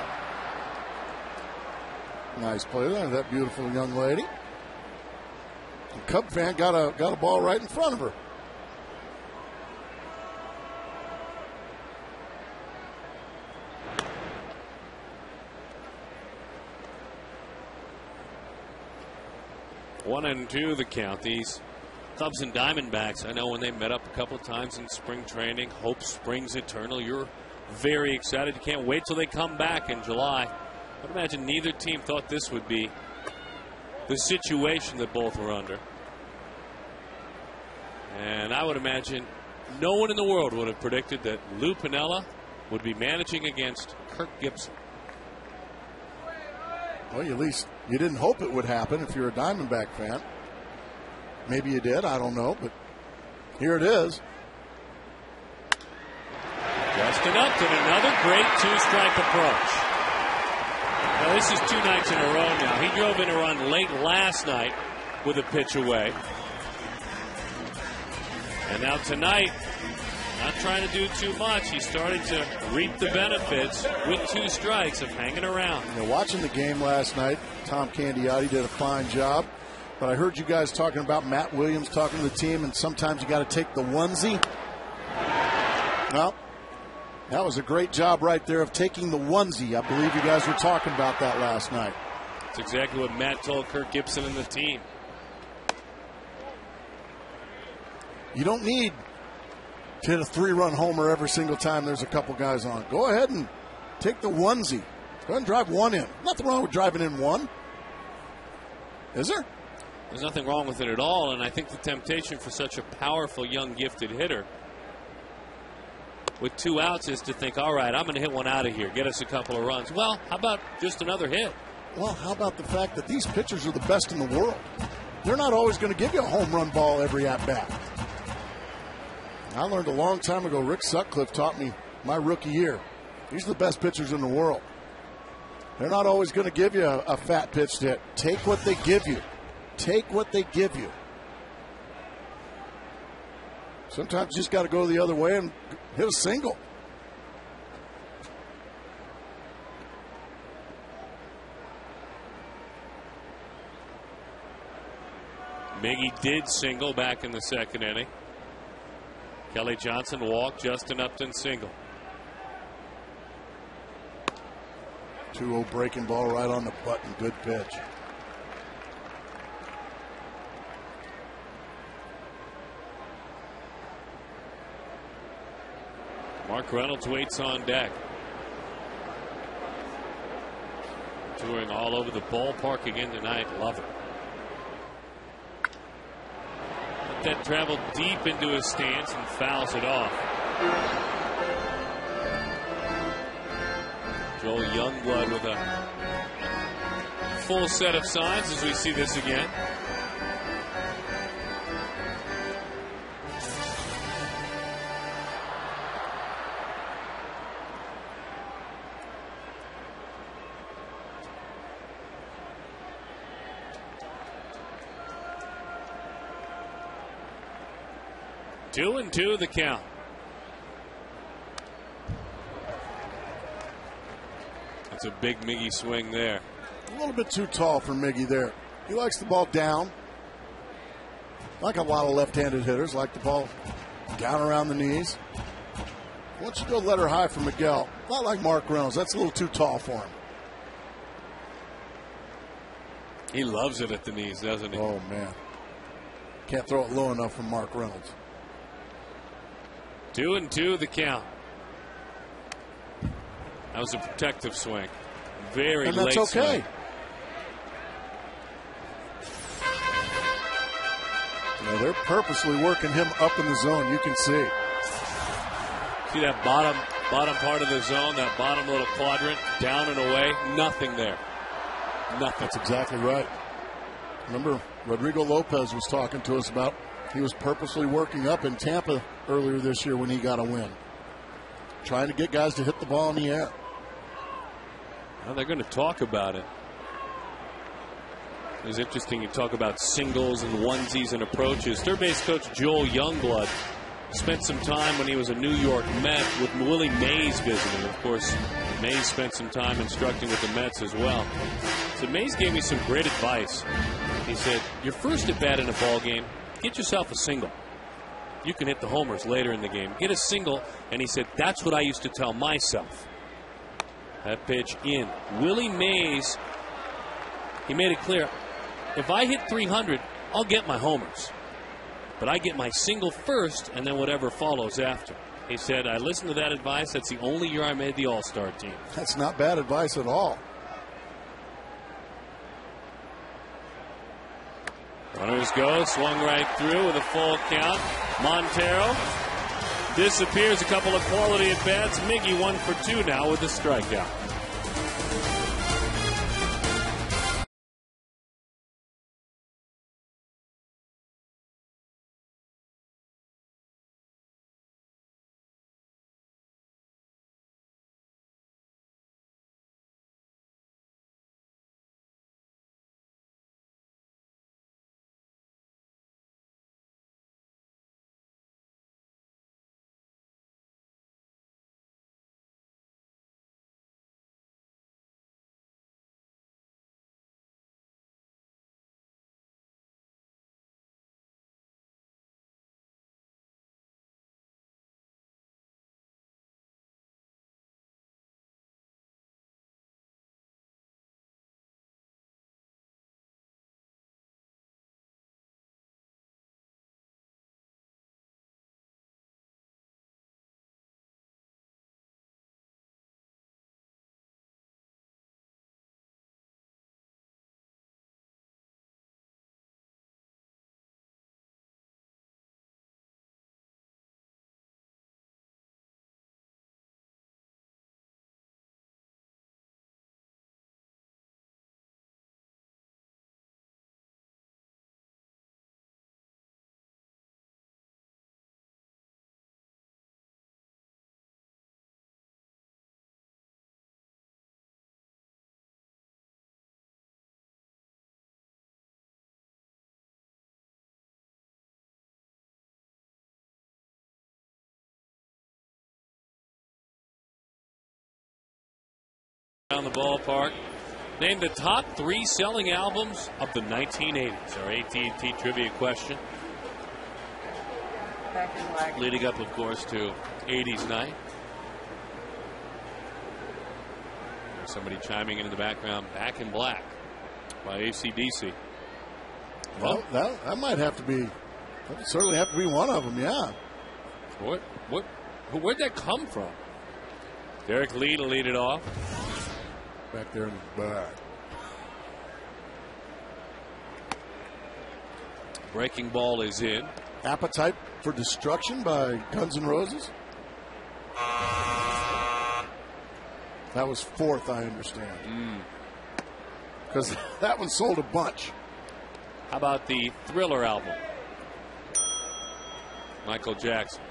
Nice play there, that beautiful young lady. The Cub fan got a ball right in front of her. One and two the count. These Cubs and Diamondbacks, I know when they met up a couple of times in spring training, hope springs eternal. You're very excited. You can't wait till they come back in July. I'd imagine neither team thought this would be the situation that both were under. And I would imagine no one in the world would have predicted that Lou Piniella would be managing against Kirk Gibson. Well, at least you didn't hope it would happen if you're a Diamondback fan. Maybe you did, I don't know, but here it is. Justin Upton, another great two-strike approach. Now, this is 2 nights in a row now. He drove in a run late last night with a pitch away. And now tonight, not trying to do too much. He's starting to reap the benefits with 2 strikes of hanging around. You know, watching the game last night, Tom Candiotti did a fine job. But I heard you guys talking about Matt Williams talking to the team, and sometimes you got to take the onesie. Well, that was a great job right there of taking the onesie. I believe you guys were talking about that last night. That's exactly what Matt told Kirk Gibson and the team. You don't need to hit a 3-run homer every single time there's a couple guys on. Go ahead and take the onesie. Go ahead and drive one in. Nothing wrong with driving in one. Is there? There's nothing wrong with it at all, and I think the temptation for such a powerful, young, gifted hitter with 2 outs is to think, all right, I'm going to hit one out of here, get us a couple of runs. Well, how about just another hit? Well, how about the fact that these pitchers are the best in the world? They're not always going to give you a home run ball every at-bat. I learned a long time ago, Rick Sutcliffe taught me my rookie year. These are the best pitchers in the world. They're not always going to give you a fat pitch to hit. Take what they give you. Take what they give you. Sometimes you just got to go the other way and hit a single. Miggy did single back in the 2nd inning. Kelly Johnson walked, Justin Upton single. 2-0 breaking ball right on the button. Good pitch. Mark Reynolds waits on deck. Touring all over the ballpark again tonight. Love it. But that traveled deep into his stance and fouls it off. Joel Youngblood with a full set of signs as we see this again. Two and two the count. That's a big Miggy swing there. A little bit too tall for Miggy there. He likes the ball down. Like a lot of left-handed hitters, like the ball down around the knees. Why don't you go let her high for Miguel? Not like Mark Reynolds. That's a little too tall for him. He loves it at the knees, doesn't he? Oh, man. Can't throw it low enough for Mark Reynolds. 2 and two the count. That was a protective swing. Very and late that's okay. swing. Now they're purposely working him up in the zone. You can see. See that bottom part of the zone, that bottom little quadrant, down and away. Nothing there. Nothing. That's exactly right. Remember, Rodrigo Lopez was talking to us about he was purposely working up in Tampa earlier this year when he got a win. Trying to get guys to hit the ball in the air. Well, they're going to talk about it. It was interesting you talk about singles and onesies and approaches. Third base coach Joel Youngblood spent some time when he was a New York Met with Willie Mays visiting. Of course, Mays spent some time instructing with the Mets as well. So Mays gave me some great advice. He said, your first at bat in a ball game, get yourself a single. You can hit the homers later in the game. Get a single. And he said, that's what I used to tell myself. That pitch in. Willie Mays, he made it clear, if I hit 300, I'll get my homers. But I get my single first, and then whatever follows after. He said, I listened to that advice. That's the only year I made the All-Star team. That's not bad advice at all. Runners go, swung right through with a full count. Montero disappears, a couple of quality at-bats. Miggy 1 for 2 now with a strikeout. Around the ballpark, named the top 3 selling albums of the 1980s. Our AT&T trivia question. Leading up, of course, to 80s night. There's somebody chiming in the background, Back in Black by AC/DC. Well, that might have to be, that would certainly have to be one of them, yeah. Where'd that come from? Derek Lee to lead it off. Back there in the back. Breaking ball is in. Appetite for Destruction by Guns N' Roses. That was 4th, I understand. Because that one sold a bunch. How about the Thriller album? Michael Jackson.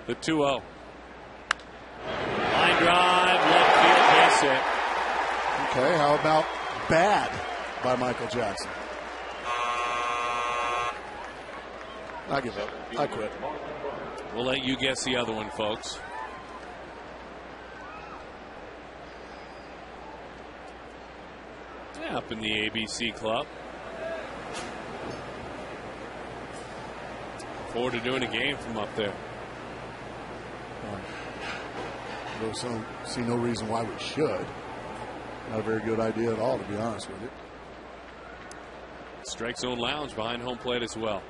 The 2-0. Line drive, left field, base hit. Okay, how about Bad by Michael Jackson? I give up. I quit. We'll let you guess the other one, folks. Yeah, up in the ABC club. Look forward to doing a game from up there. See no reason why we should. Not a very good idea at all, to be honest with you. Strike Zone Lounge behind home plate as well.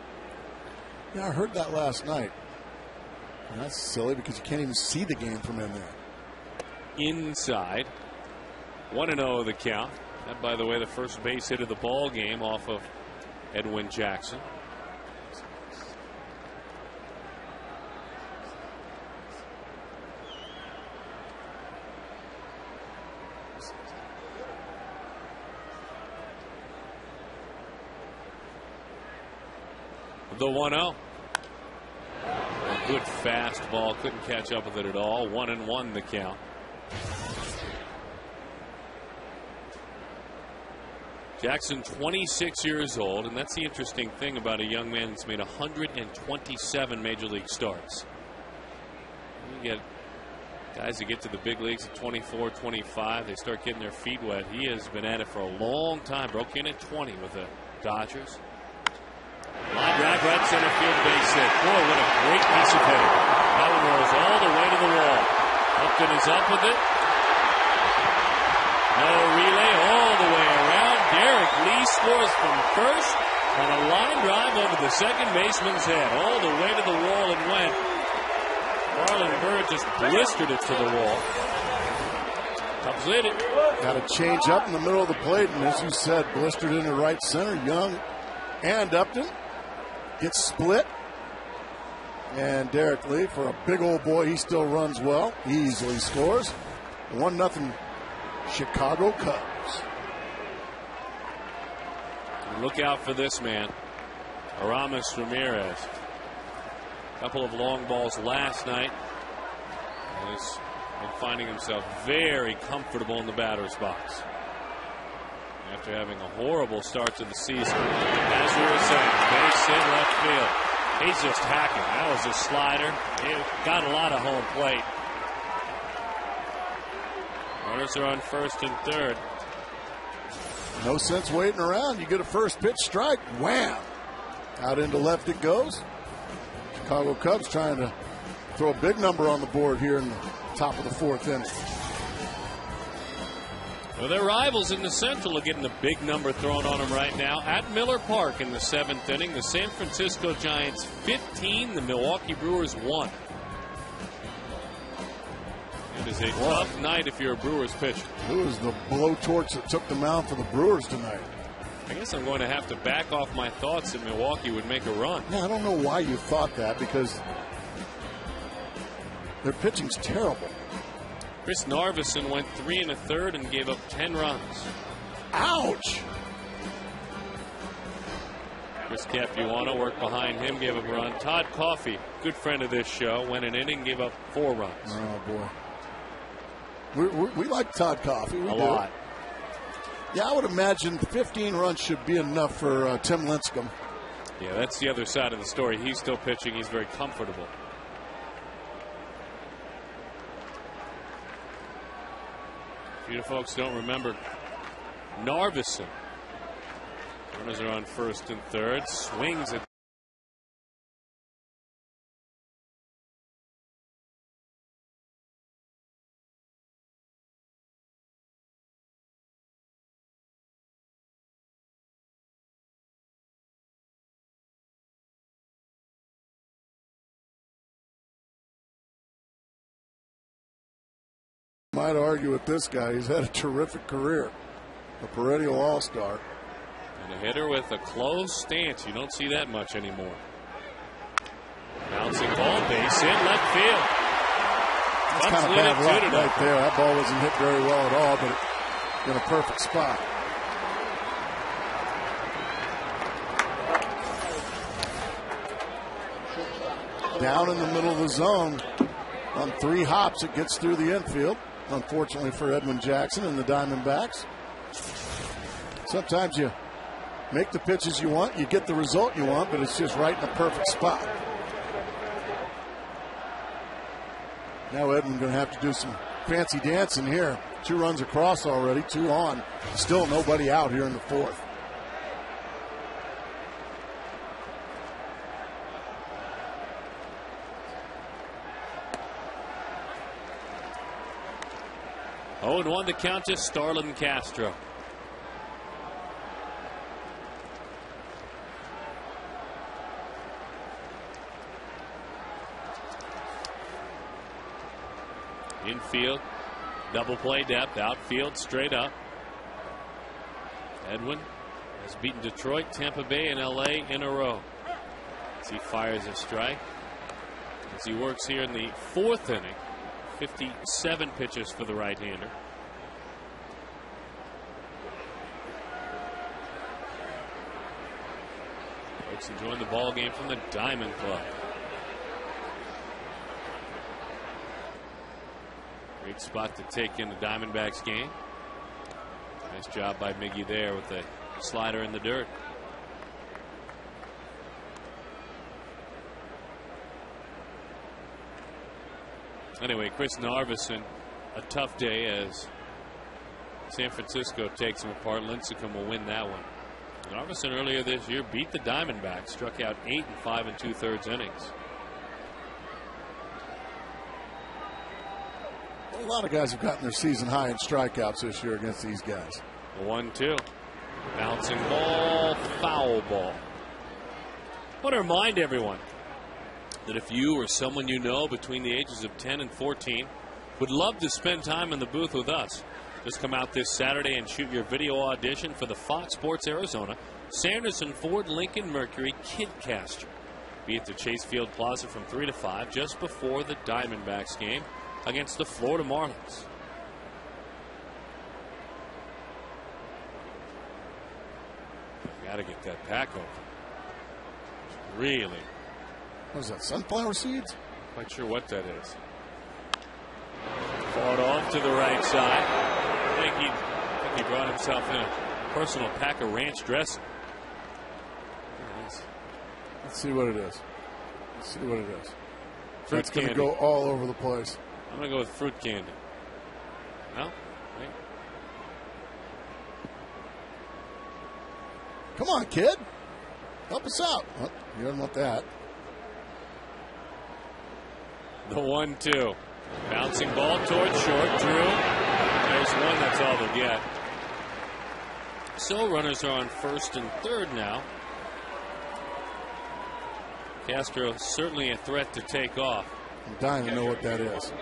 Yeah, I heard that last night. And that's silly because you can't even see the game from in there. Inside. 1-0 the count. That, by the way, the first base hit of the ball game off of Edwin Jackson. The 1-0. A good fastball. Couldn't catch up with it at all. 1-1 the count. Jackson, 26 years old, and that's the interesting thing about a young man that's made 127 major league starts. You get guys that get to the big leagues at 24, 25, they start getting their feet wet. He has been at it for a long time. Broke in at 20 with the Dodgers. Line drive, right center field, base hit. Boy, what a great piece of hitting. That one rolls all the way to the wall. Upton is up with it. No relay all the way around. Derek Lee scores from first on a line drive over the second baseman's head. All the way to the wall and went. Marlon Byrd just blistered it to the wall. Cubs lead it. Got a change up in the middle of the plate, and as you said, blistered into right center. Young and Upton gets split. And Derek Lee, for a big old boy, he still runs well. He easily scores. 1-0 Chicago Cubs. Look out for this man, Aramis Ramirez. A couple of long balls last night. He's been finding himself very comfortable in the batter's box after having a horrible start to the season. As we were saying, base hit left field. He's just hacking. That was a slider. He got a lot of home plate. Runners are on first and third. No sense waiting around. You get a first pitch strike. Wham! Out into left it goes. Chicago Cubs trying to throw a big number on the board here in the top of the fourth inning. Well, their rivals in the Central are getting a big number thrown on them right now. At Miller Park in the seventh inning, the San Francisco Giants 15, the Milwaukee Brewers 1. It is a tough night if you're a Brewers pitcher. Who is the blowtorch that took the mound for the Brewers tonight? I guess I'm going to have to back off my thoughts that Milwaukee would make a run. Yeah, I don't know why you thought that, because their pitching's terrible. Chris Narveson went 3 1/3 and gave up 10 runs. Ouch! Chris Capuano worked behind him, gave up a run. Todd Coffey, good friend of this show, went an inning, gave up 4 runs. Oh, boy. We like Todd Coffey. We a do. lot. Yeah, I would imagine 15 runs should be enough for Tim Lincecum. Yeah, that's the other side of the story. He's still pitching. He's very comfortable. If you folks don't remember, Narveson. Runners are on first and third. Swings at Might argue with this guy. He's had a terrific career. A perennial all-star. and a hitter with a closed stance. You don't see that much anymore. Bouncing ball, base hit, left field. That's kind of bad luck right there. That ball wasn't hit very well at all, but in a perfect spot. Down in the middle of the zone. On 3 hops, it gets through the infield. Unfortunately for Edwin Jackson and the Diamondbacks. Sometimes you make the pitches you want, you get the result you want, but it's just right in the perfect spot. Now Edwin going to have to do some fancy dancing here. 2 runs across already, 2 on. Still nobody out here in the fourth. Oh, and 1 to count to Starlin Castro. Infield, double play depth, outfield, straight up. Edwin has beaten Detroit, Tampa Bay, and LA in a row. As he fires a strike. As he works here in the 4th inning. 57 pitches for the right-hander. Folks enjoying the ball game from the Diamond Club. Great spot to take in the Diamondbacks game. Nice job by Miggy there with a Slider in the dirt. Anyway, Chris Narveson, a tough day as San Francisco takes him apart. Lincecum will win that one. Narveson earlier this year beat the Diamondbacks, struck out 8 in 5 2/3 innings. A lot of guys have gotten their season high in strikeouts this year against these guys. 1-2. Bouncing ball, foul ball. I want to remind everyone that if you or someone you know between the ages of 10 and 14 would love to spend time in the booth with us, just come out this Saturday and shoot your video audition for the Fox Sports Arizona Sanderson Ford Lincoln Mercury Kidcaster. Be at the Chase Field Plaza from 3 to 5 just before the Diamondbacks game against the Florida Marlins. Got to get that pack open. Really. What is that, sunflower seeds? Quite sure what that is. Fought off to the right side. I think he brought himself in a personal pack of ranch dressing. Let's see what it is. Let's see what it is. Fruit It's going to candy. go all over the place. I'm going to go with fruit candy. No? Wait. Come on, kid. Help us out. Oh, you don't want that. The 1-2. Bouncing ball towards short. Drew. There's one. That's all they'll get. So runners are on first and third now. Castro certainly a threat to take off. I'm dying to know what that is.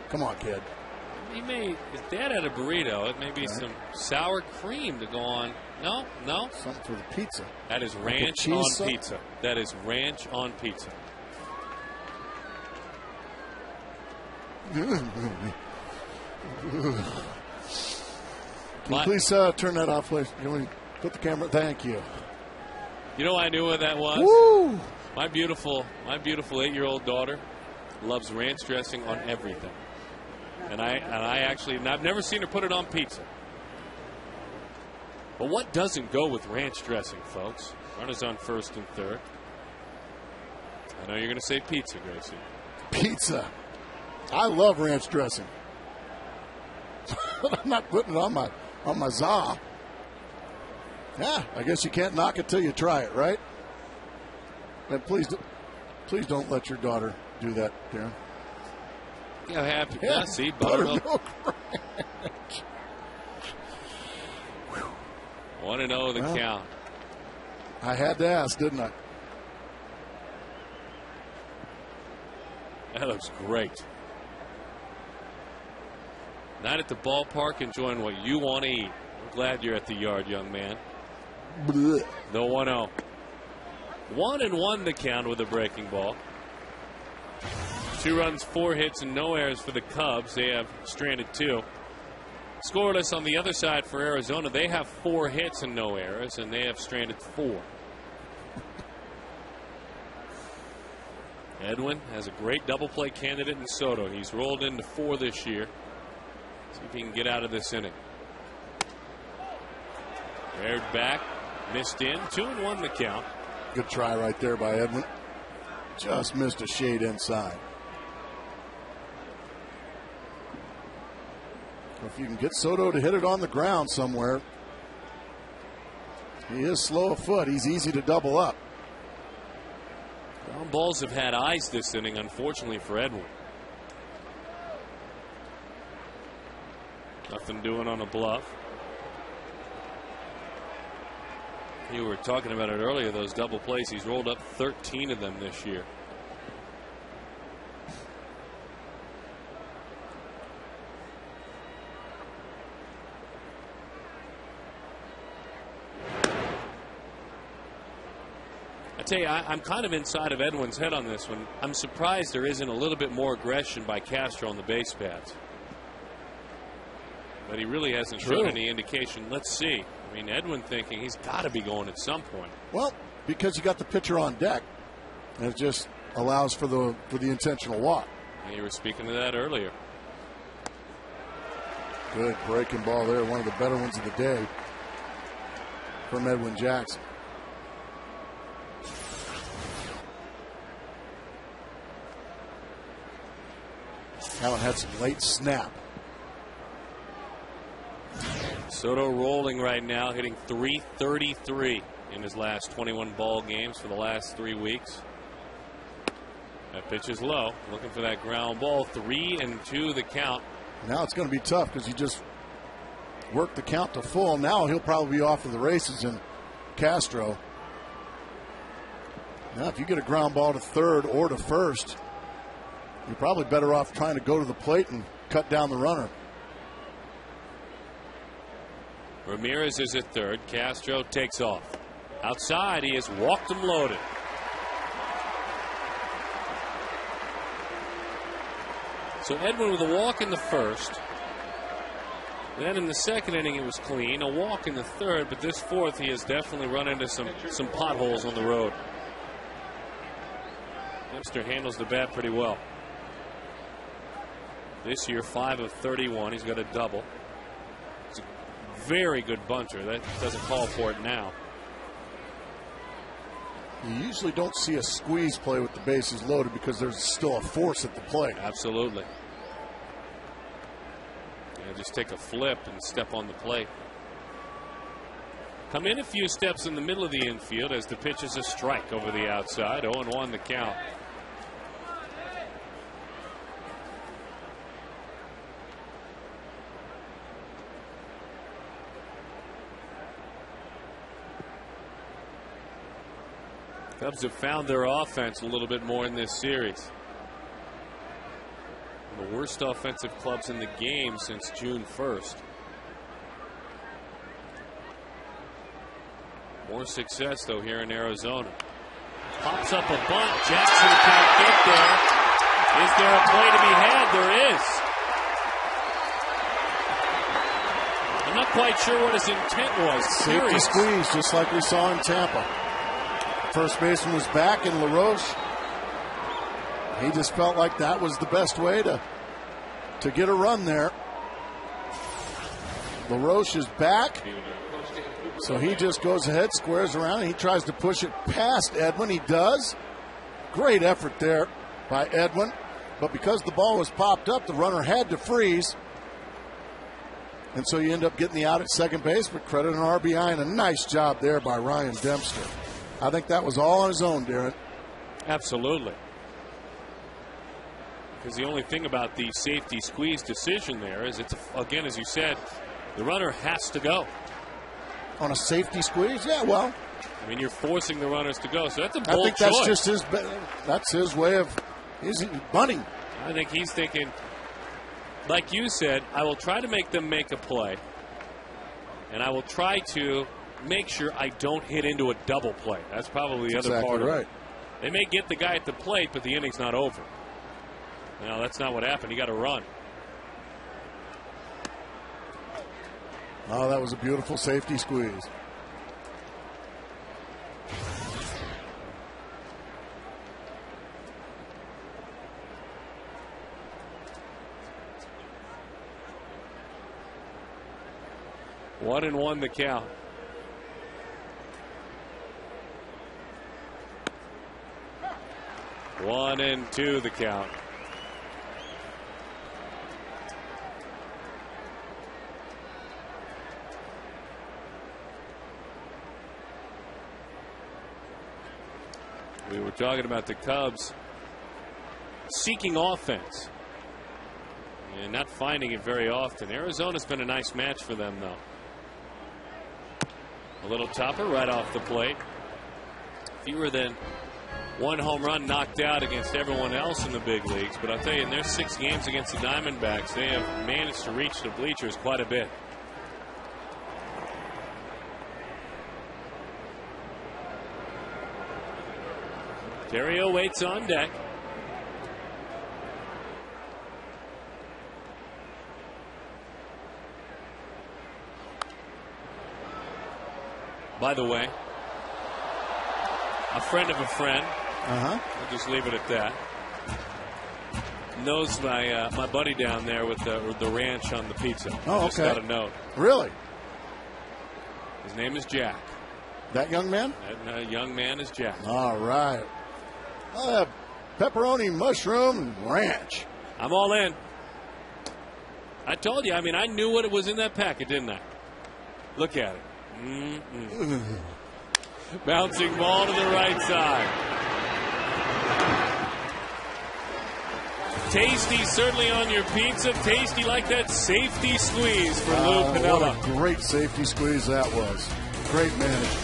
Come on, kid. He may, his dad had a burrito. It may be some sour cream to go on. No, no. Something for the pizza. That is Like ranch a on cheese pizza. That is ranch on pizza. Can you please turn that off, please? Can we put the camera? Thank you. You know, I knew what that was. Woo! My beautiful 8-year-old daughter loves ranch dressing on everything, and I've never seen her put it on pizza. But what doesn't go with ranch dressing, folks? Runners on first and third. I know you're going to say pizza, Gracie. Pizza. I love ranch dressing. But I'm not putting it on my za. Yeah, I guess you can't knock it till you try it, right? And please don't let your daughter do that, Darren. Yeah, happy. Yeah, See, buttermilk. 1-0 the count. I had to ask, didn't I? That looks great. Not at the ballpark enjoying what you want to eat. I'm glad you're at the yard, young man. Blech. The 1-0. 1-1 the count with a breaking ball. 2 runs, 4 hits, and no errors for the Cubs. They have stranded 2. Scoreless on the other side for Arizona. They have 4 hits and no errors, and they have stranded 4. Edwin has a great double play candidate in Soto. He's rolled into 4 this year. See if he can get out of this inning. Aired back, missed in. 2-1 the count. Good try right there by Edwin. Just missed a shade inside. If you can get Soto to hit it on the ground somewhere. He is slow of foot. He's easy to double up. Ground balls have had eyes this inning, unfortunately for Edwin. Nothing doing on a bluff. You were talking about it earlier, those double plays. He's rolled up 13 of them this year. I tell you, I'm kind of inside of Edwin's head on this one. I'm surprised there isn't a little bit more aggression by Castro on the base paths. But he really hasn't shown any indication. Let's see. I mean, Edwin thinking he's got to be going at some point. Well, because you got the pitcher on deck, and it just allows for the intentional walk. And you were speaking to that earlier. Good breaking ball there, one of the better ones of the day. from Edwin Jackson. Allen had some late snap. Soto rolling right now, hitting .333 in his last 21 ball games for the last 3 weeks. That pitch is low, looking for that ground ball. 3-2 the count. Now it's going to be tough because he just worked the count to full. Now he'll probably be off of the races in Castro. Now if you get a ground ball to third or to first, you're probably better off trying to go to the plate and cut down the runner. Ramirez is at third. Castro takes off. Outside, he has walked him loaded. So Edwin with a walk in the first. Then in the second inning, it was clean. A walk in the third, but this fourth, he has definitely run into some potholes on the road. Dempster handles the bat pretty well. This year, 5 of 31. He's got a double. It's a very good bunter. That doesn't call for it now. You usually don't see a squeeze play with the bases loaded because there's still a force at the plate. Absolutely. Yeah, just take a flip and step on the plate. Come in a few steps in the middle of the infield as the pitch is a strike over the outside. 0-1 the count. Cubs have found their offense a little bit more in this series. The worst offensive clubs in the game since June 1st. More success, though, here in Arizona. Pops up a bunt. Jackson can't get there. Is there a play to be had? There is. I'm not quite sure what his intent was. Safety squeeze, just like we saw in Tampa. First baseman was back, and LaRoche, he just felt like that was the best way to get a run there. LaRoche is back, so he just goes ahead, squares around, and he tries to push it past Edwin. He does. Great effort there by Edwin, but because the ball was popped up, the runner had to freeze, and so you end up getting the out at second base, but credit an RBI, and a nice job there by Ryan Dempster. I think that was all on his own, Darren. Absolutely. Because the only thing about the safety squeeze decision there is it's, again, as you said, the runner has to go. On a safety squeeze? Yeah, well. I mean, you're forcing the runners to go, so that's a bold choice. I think that's just that's his way of bunting. I think he's thinking, like you said, I will try to make them make a play, and I will try to make sure I don't hit into a double play. That's probably the other part of it. They may get the guy at the plate, but the inning's not over. No, that's not what happened. He got a run. Oh, that was a beautiful safety squeeze. One and one the count. One and two the count. We were talking about the Cubs seeking offense and not finding it very often. Arizona's been a nice match for them, though. A little topper right off the plate. Fewer than one home run knocked out against everyone else in the big leagues. But I'll tell you, in their 6 games against the Diamondbacks, they have managed to reach the bleachers quite a bit. Terrio waits on deck. By the way, a friend of a friend, I'll just leave it at that, knows my buddy down there with the ranch on the pizza. Oh, just got a note. Really? His name is Jack. That young man? That young man is Jack. All right. I'll have pepperoni, mushroom, and ranch. I'm all in. I told you. I mean, I knew what was in that packet, didn't I? Look at it. Bouncing ball to the right side. Tasty, certainly on your pizza. Tasty like that safety squeeze for Lou Piniella. What a great safety squeeze that was. Great management.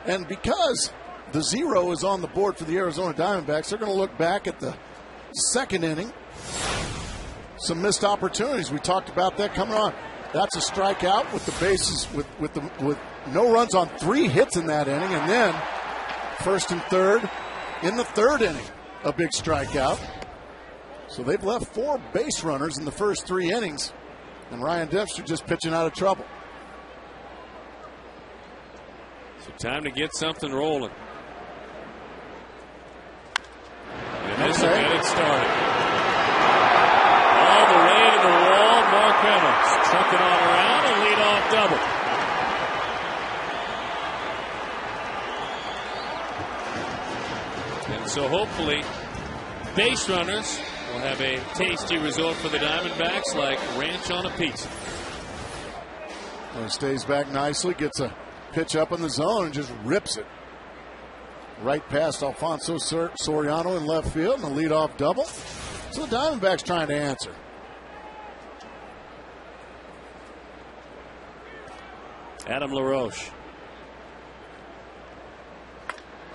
And because the 0 is on the board for the Arizona Diamondbacks, they're going to look back at the second inning. Some missed opportunities. We talked about that coming on. That's a strikeout with the bases, with no runs on 3 hits in that inning. And then first and third in the third inning, a big strikeout. So they've left 4 base runners in the first 3 innings. And Ryan Dempster just pitching out of trouble. So time to get something rolling. And this will get it started. All the way to the wall, Mark Reynolds. Trucking on around, a leadoff double. And so hopefully, base runners will have a tasty result for the Diamondbacks, like ranch on a pizza. Well, he stays back nicely, gets a pitch up in the zone and just rips it right past Alfonso Soriano in left field, and a leadoff double. So the Diamondbacks trying to answer. Adam LaRoche.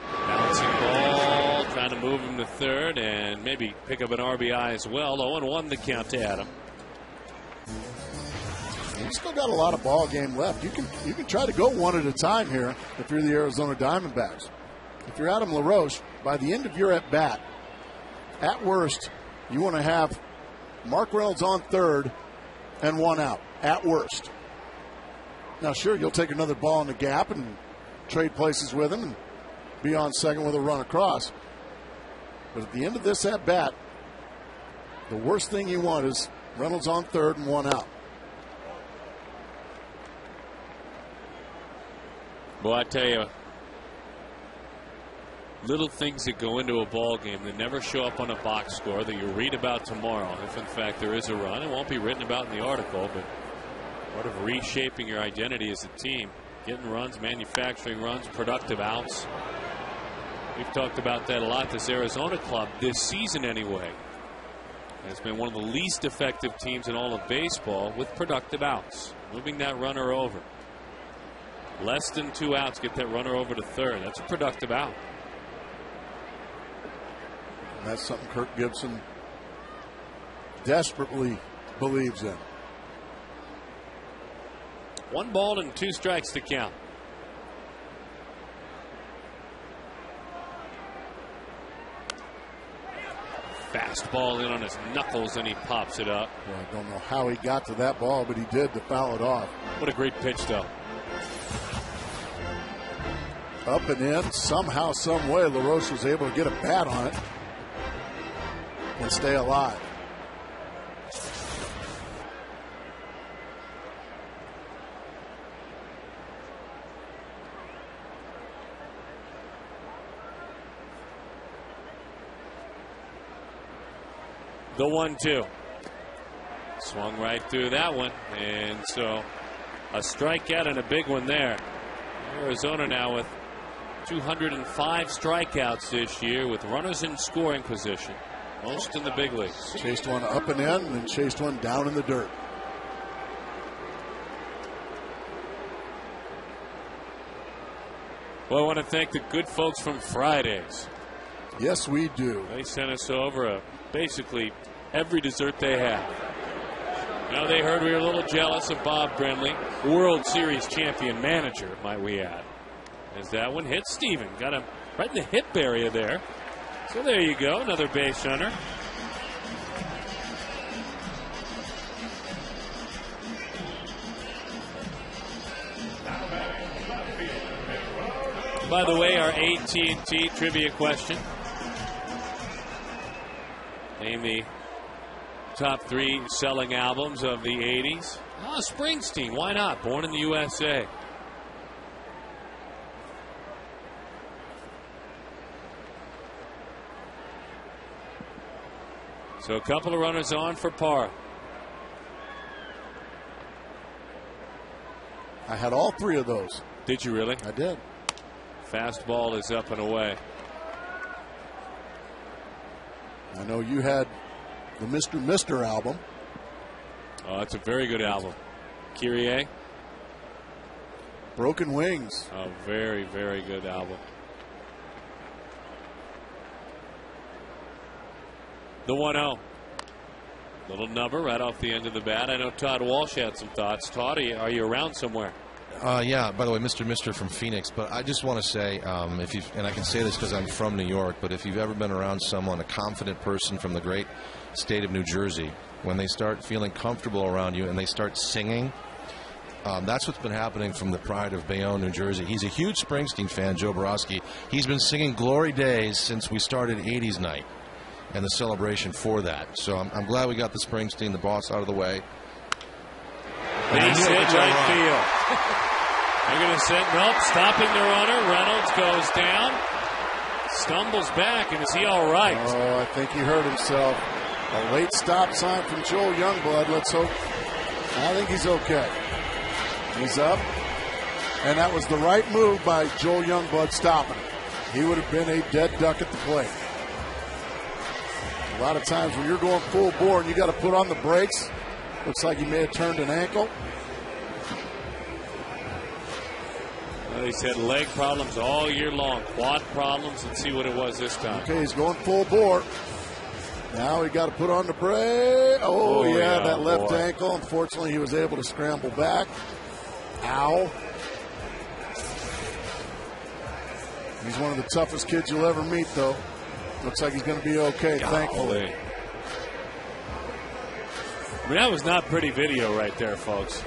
Bouncing ball, trying to move him to third and maybe pick up an RBI as well. 0-1 the count to Adam. You still got a lot of ball game left. You can try to go one at a time here if you're the Arizona Diamondbacks. If you're Adam LaRoche, by the end of your at bat, at worst, you want to have Mark Reynolds on third and 1 out. At worst. Now, sure, you'll take another ball in the gap and trade places with him and be on second with a run across. But at the end of this at bat, the worst thing you want is Reynolds on third and 1 out. Well, I tell you, little things that go into a ball game that never show up on a box score that you'll read about tomorrow, if in fact there is a run. It won't be written about in the article, but part of reshaping your identity as a team, getting runs, manufacturing runs, productive outs. We've talked about that a lot. This Arizona club, this season anyway, has been one of the least effective teams in all of baseball with productive outs, moving that runner over. Less than 2 outs, get that runner over to third. That's a productive out. And that's something Kirk Gibson desperately believes in. 1 ball and 2 strikes to count. Fastball in on his knuckles, and he pops it up. Well, I don't know how he got to that ball, but he did to foul it off. What a great pitch, though. Up and in. Somehow, some way, LaRoche was able to get a bat on it and stay alive. The 1-2. Swung right through that one. And so a strikeout and a big one there. Arizona now with 205 strikeouts this year with runners in scoring position. Most in the big leagues. Chased one up and in, and then chased one down in the dirt. Well, I want to thank the good folks from Fridays. Yes, we do. They sent us over basically every dessert they have. Now they heard we were a little jealous of Bob Brenly, World Series champion manager, might we add. As that one hits Steven. Got him right in the hip area there. So there you go, another base runner. By the way, our AT&T trivia question. Name the top 3 selling albums of the 80s. Oh, Springsteen, why not? Born in the USA. So a couple of runners on for par. I had all 3 of those. Did you really? I did. Fastball is up and away. I know you had the Mr. album. Oh, that's a very good album. Kyrie. Broken Wings. A very, very good album. The 1-0. Little number right off the end of the bat. I know Todd Walsh had some thoughts. Todd, are you around somewhere? Yeah, by the way, Mr. from Phoenix, but I just want to say, if you've, and I can say this because I'm from New York, but if you've ever been around someone, a confident person from the great state of New Jersey, when they start feeling comfortable around you and they start singing, that's what's been happening from the pride of Bayonne, New Jersey. He's a huge Springsteen fan, Joe Borowski. He's been singing Glory Days since we started 80s Night and the celebration for that. So I'm glad we got the Springsteen, the boss, out of the way. Base hit right field. They're going to set, nope, stopping the runner. Reynolds goes down, stumbles back, and is he all right? Oh, I think he hurt himself. A late stop sign from Joel Youngblood. Let's hope. I think he's okay. He's up, and that was the right move by Joel Youngblood stopping him. He would have been a dead duck at the plate. A lot of times when you're going full bore and you got to put on the brakes, looks like he may have turned an ankle. Well, he's had leg problems all year long, quad problems. Let's see what it was this time. Okay, he's going full bore. Now he got to put on the brake. Oh yeah, that left ankle. Unfortunately, he was able to scramble back. Ow. He's one of the toughest kids you'll ever meet, though. Looks like he's going to be okay, thankfully. I mean, that was not pretty video right there, folks.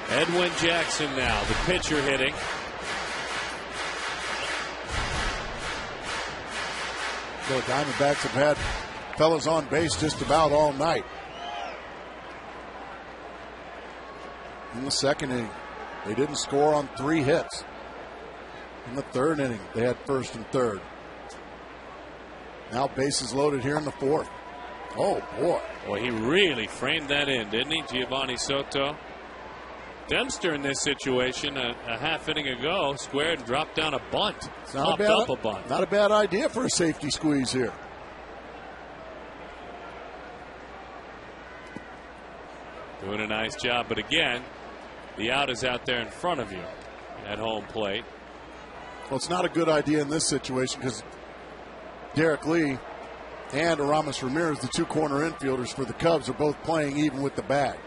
Edwin Jackson now, the pitcher hitting. The Diamondbacks have had fellas on base just about all night. In the second inning, they didn't score on 3 hits. In the third inning, they had first and third. Now bases loaded here in the fourth. Oh, boy. Well, he really framed that in, didn't he, Giovanni Soto? Dempster in this situation a half inning ago squared and dropped down a bunt. Popped up a bunt. Not a bad idea for a safety squeeze here. Doing a nice job, but again, the out is out there in front of you at home plate. Well, it's not a good idea in this situation because Derek Lee and Aramis Ramirez, the two corner infielders for the Cubs, are both playing even with the bag.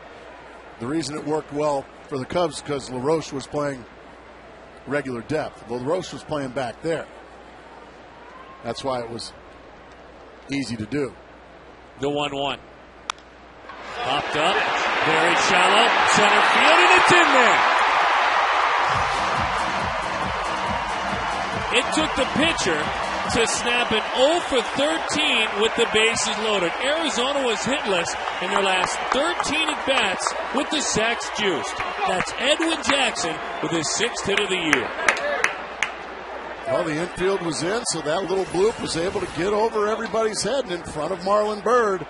The reason it worked well for the Cubs is because LaRoche was playing regular depth. LaRoche was playing back there. That's why it was easy to do. The 1-1. Popped up, very shallow, center field, and it's in there. It took the pitcher to snap an 0 for 13 with the bases loaded. Arizona was hitless in their last 13 at-bats with the sacks juiced. That's Edwin Jackson with his 6th hit of the year. Well, the infield was in, so that little bloop was able to get over everybody's head and in front of Marlon Byrd.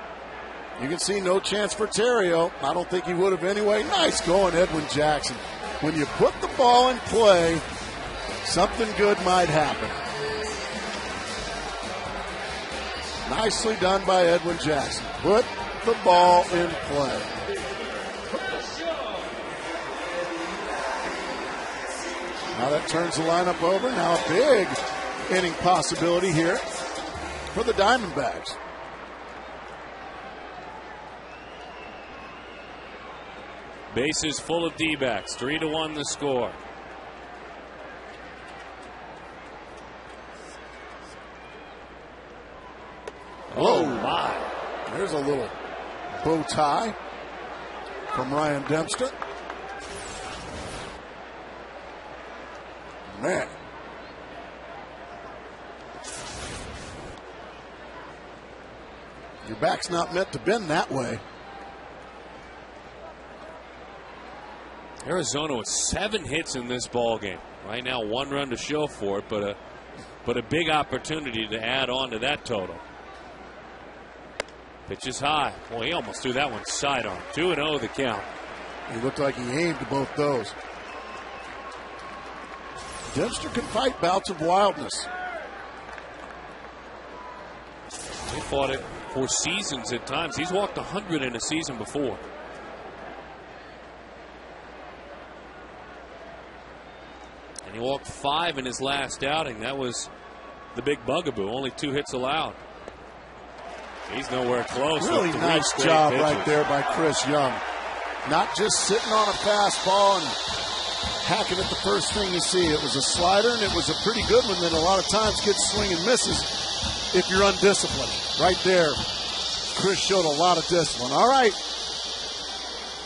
You can see no chance for Terrio. I don't think he would have anyway. Nice going, Edwin Jackson. When you put the ball in play, something good might happen. Nicely done by Edwin Jackson. Put the ball in play. Now that turns the lineup over. Now a big inning possibility here for the Diamondbacks. Bases full of D-backs. 3-1 the score. Oh, my. There's a little bow tie from Ryan Dempster. Man. Your back's not meant to bend that way. Arizona with 7 hits in this ball game. Right now, 1 run to show for it, but a big opportunity to add on to that total. Pitch is high. Boy, he almost threw that one sidearm. 2-0 the count. He looked like he aimed both those. Dempster can fight bouts of wildness. He fought it for seasons at times. He's walked 100 in a season before. And he walked 5 in his last outing. That was the big bugaboo. Only 2 hits allowed. He's nowhere close. Really nice job right there by Chris Young. Not just sitting on a fastball and hacking at the first thing you see. It was a slider, and it was a pretty good one that a lot of times gets swing and misses if you're undisciplined. Right there, Chris showed a lot of discipline. All right,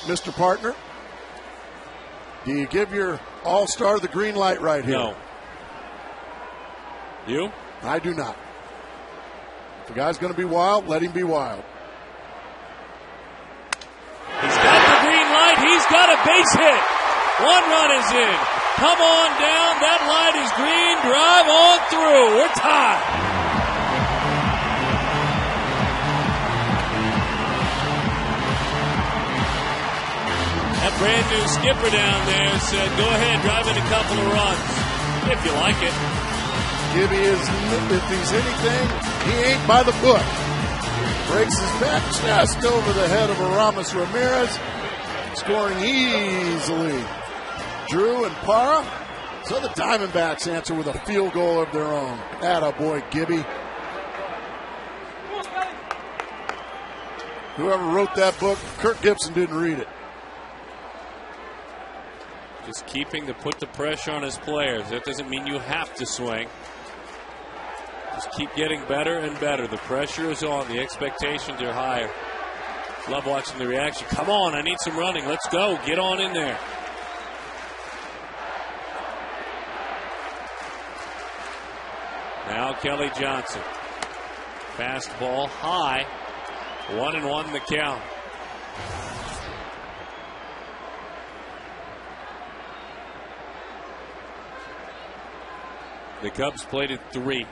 Mr. Partner, do you give your all-star the green light right here? No. You? I do not. If the guy's going to be wild, let him be wild. He's got the green light. He's got a base hit. 1 run is in. Come on down. That light is green. Drive on through. We're tied. That brand new skipper down there said, go ahead, drive in a couple of runs, if you like it. Gibby is, if he's anything, he ain't by the book. Breaks his back just over the head of Aramis Ramirez. Scoring easily. Drew and Parra. So the Diamondbacks answer with a field goal of their own. Attaboy, Gibby. Whoever wrote that book, Kirk Gibson didn't read it. Just keeping to put the pressure on his players. That doesn't mean you have to swing. Just keep getting better and better. The pressure is on. The expectations are higher. Love watching the reaction. Come on, I need some running. Let's go. Get on in there. Now Kelly Johnson. Fastball high. 1-1 the count. The Cubs played at 3.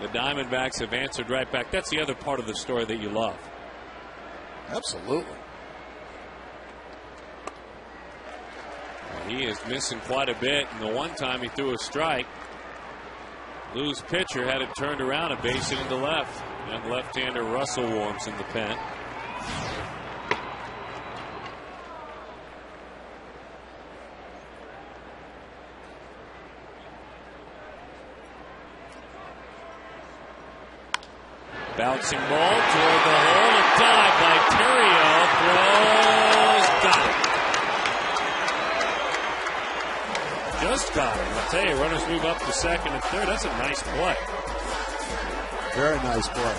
The Diamondbacks have answered right back. That's the other part of the story that you love. Absolutely. He is missing quite a bit. And the one time he threw a strike, Lou's pitcher had it turned around and base it into left. And left-hander Russell Warms in the pen. Bouncing ball toward the hole. A dive by Terrio. Throws. Got it. Just got it. I'll tell you, runners move up to second and third. That's a nice play. Very nice play.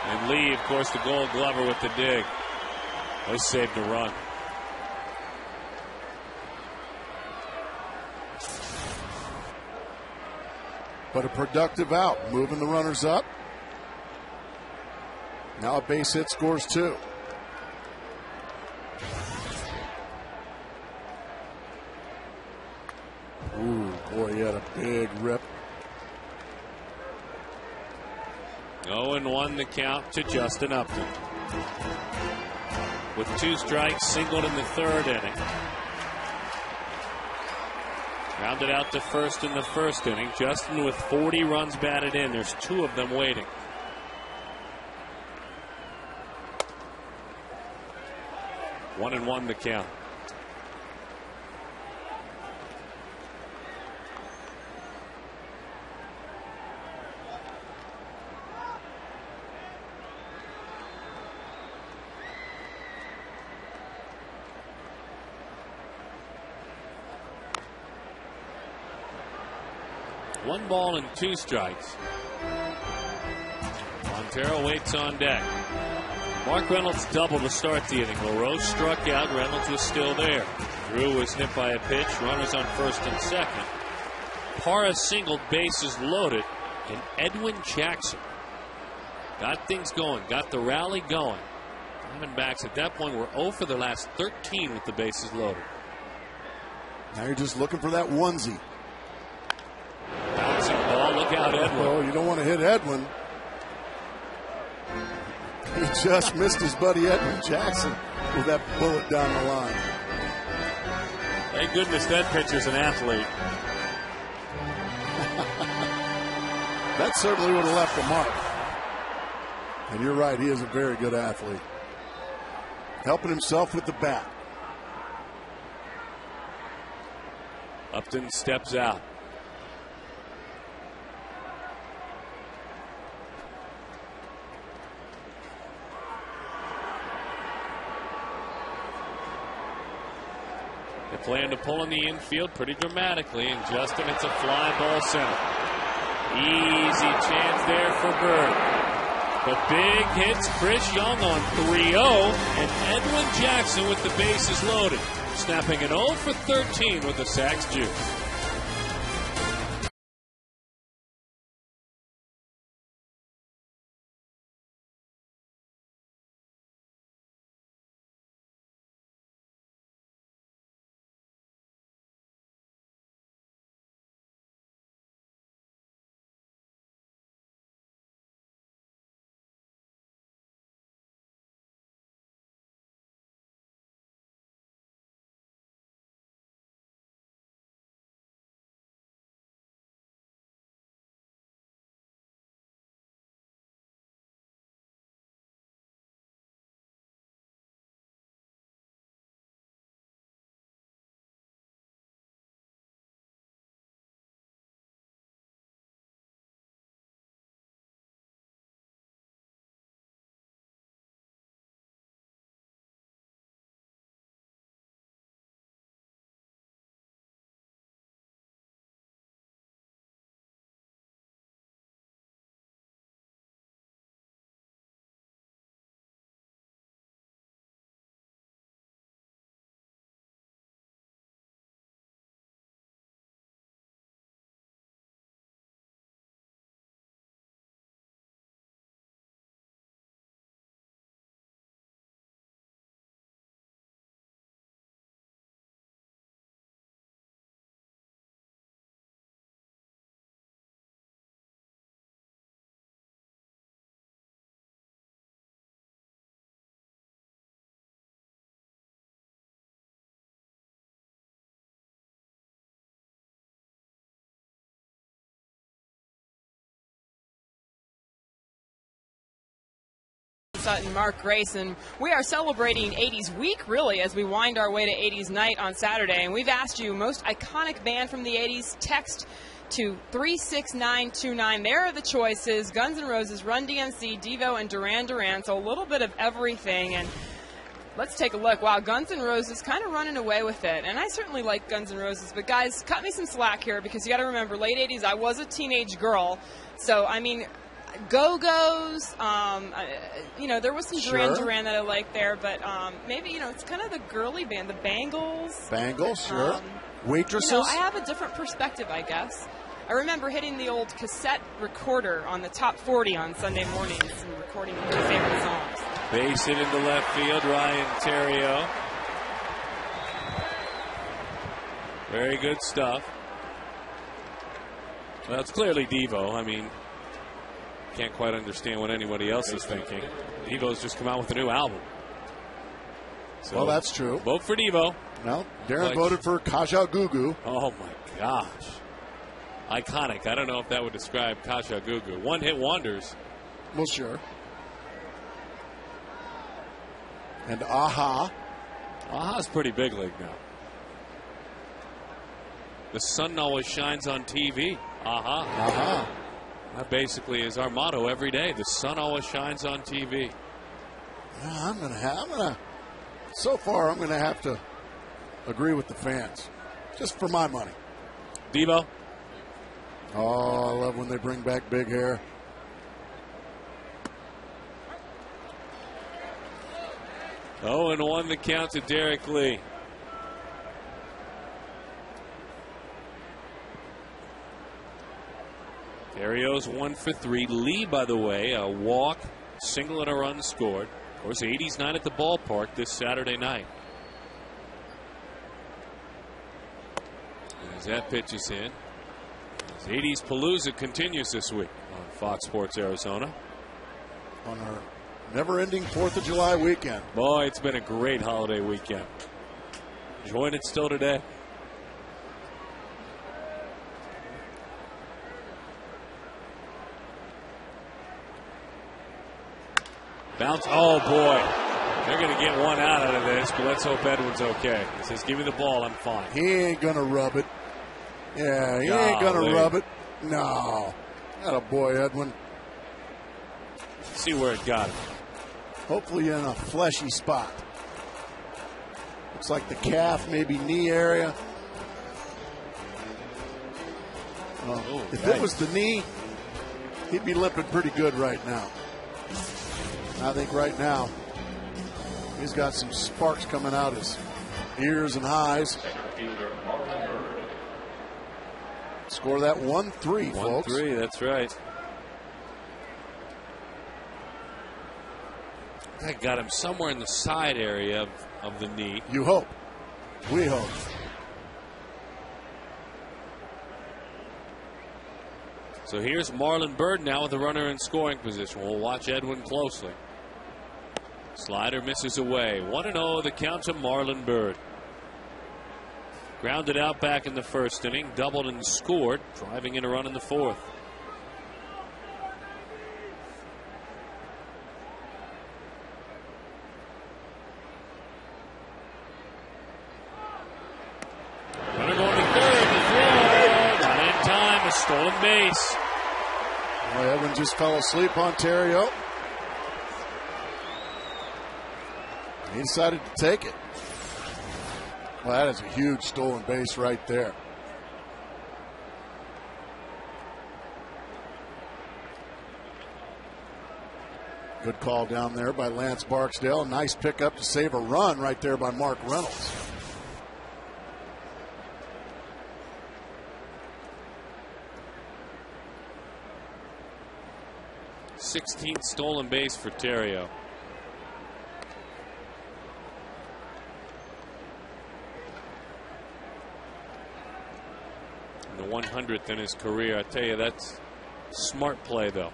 And Lee, of course, the Gold Glover with the dig. They saved a run. But a productive out, moving the runners up. Now a base hit scores 2. Ooh, boy, he had a big rip. 0-1 the count to Justin Upton. With 2 strikes, singled in the 3rd inning. Rounded out to first in the 1st inning. Justin with 40 runs batted in. There's 2 of them waiting. One and one the count. One ball and 2 strikes. Montero waits on deck. Mark Reynolds doubled to start the inning. LaRoche struck out. Reynolds was still there. Drew was hit by a pitch. Runners on first and second. Parra singled, bases loaded. And Edwin Jackson got things going, got the rally going. Diamondbacks at that point were 0 for the last 13 with the bases loaded. Now you're just looking for that onesie. Bouncing ball, look out, Edwin. Oh, you don't want to hit Edwin. He just missed his buddy Edwin Jackson with that bullet down the line. Thank goodness that pitcher's an athlete. That certainly would have left a mark. And you're right, he is a very good athlete. Helping himself with the bat. Upton steps out. They plan to pull in the infield pretty dramatically, and Justin hits a fly ball center. Easy chance there for Bird. But big hits Chris Young on 3-0, and Edwin Jackson with the bases loaded, snapping an 0 for 13 with the Sox juice. Sutton, Mark Grace, and we are celebrating 80s week, really, as we wind our way to 80s night on Saturday. And we've asked you most iconic band from the 80s. Text to 36929. There are the choices: Guns N' Roses, Run DMC, Devo, and Duran Duran. So a little bit of everything. And let's take a look. Wow, Guns N' Roses kind of running away with it. And I certainly like Guns N' Roses. But guys, cut me some slack here, because you got to remember, late 80s, I was a teenage girl. So, I mean, Go-Go's, there was some Duran Duran that I liked there. But maybe, it's kind of the girly band, the Bangles. Bangles, sure. Waitresses. I have a different perspective, I guess. I remember hitting the old cassette recorder on the top 40 on Sunday mornings and recording my favorite songs. Base hit into left field, Ryan Theriot. Very good stuff. Well, it's clearly Devo. I mean, can't quite understand what anybody else is thinking. Devo's just come out with a new album. So, well, that's true. Vote for Devo. No, Darren voted for Kaja Gugu. Oh, my gosh. Iconic. I don't know if that would describe Kaja Gugu. One-hit wonders. Well, sure. And Aha. Aha's pretty big league now. The sun always shines on TV. Aha. Aha. That basically is our motto every day. The sun always shines on TV. So far, I'm going to have to agree with the fans. Just for my money. Devo. Oh, I love when they bring back big hair. Oh, and 1 the count to Derek Lee. Theriot's 1 for 3. Lee, by the way, a walk, single, and a run scored. Of course, 80s night at the ballpark this Saturday night. As that pitch is in. 80s Palooza continues this week on Fox Sports Arizona. On our never-ending 4th of July weekend. Boy, it's been a great holiday weekend. Enjoying it still today. Bounce. Oh, boy. They're going to get one out of this, but let's hope Edwin's okay. He says, give me the ball, I'm fine. He ain't going to rub it. Yeah, he ain't going to rub it. No. Not a boy, Edwin. See where it got him. Hopefully in a fleshy spot. Looks like the calf, maybe knee area. If it was the knee, he'd be limping pretty good right now. I think right now he's got some sparks coming out his ears and eyes. Score that 1-3, folks. 1-3, that's right. That got him somewhere in the side area of the knee. You hope. We hope. So here's Marlon Byrd now with the runner in scoring position. We'll watch Edwin closely. Slider misses away. 1-0 the count to Marlon Byrd. Grounded out back in the first inning, doubled and scored, driving in a run in the fourth. Runner going to third, the throw, not in time, a stolen base. Well, Edwin just fell asleep on Theriot. He decided to take it. Well, that is a huge stolen base right there. Good call down there by Lance Barksdale. Nice pickup to save a run right there by Mark Reynolds. th stolen base for Theriot. The 100th in his career. I tell you, that's smart play, though.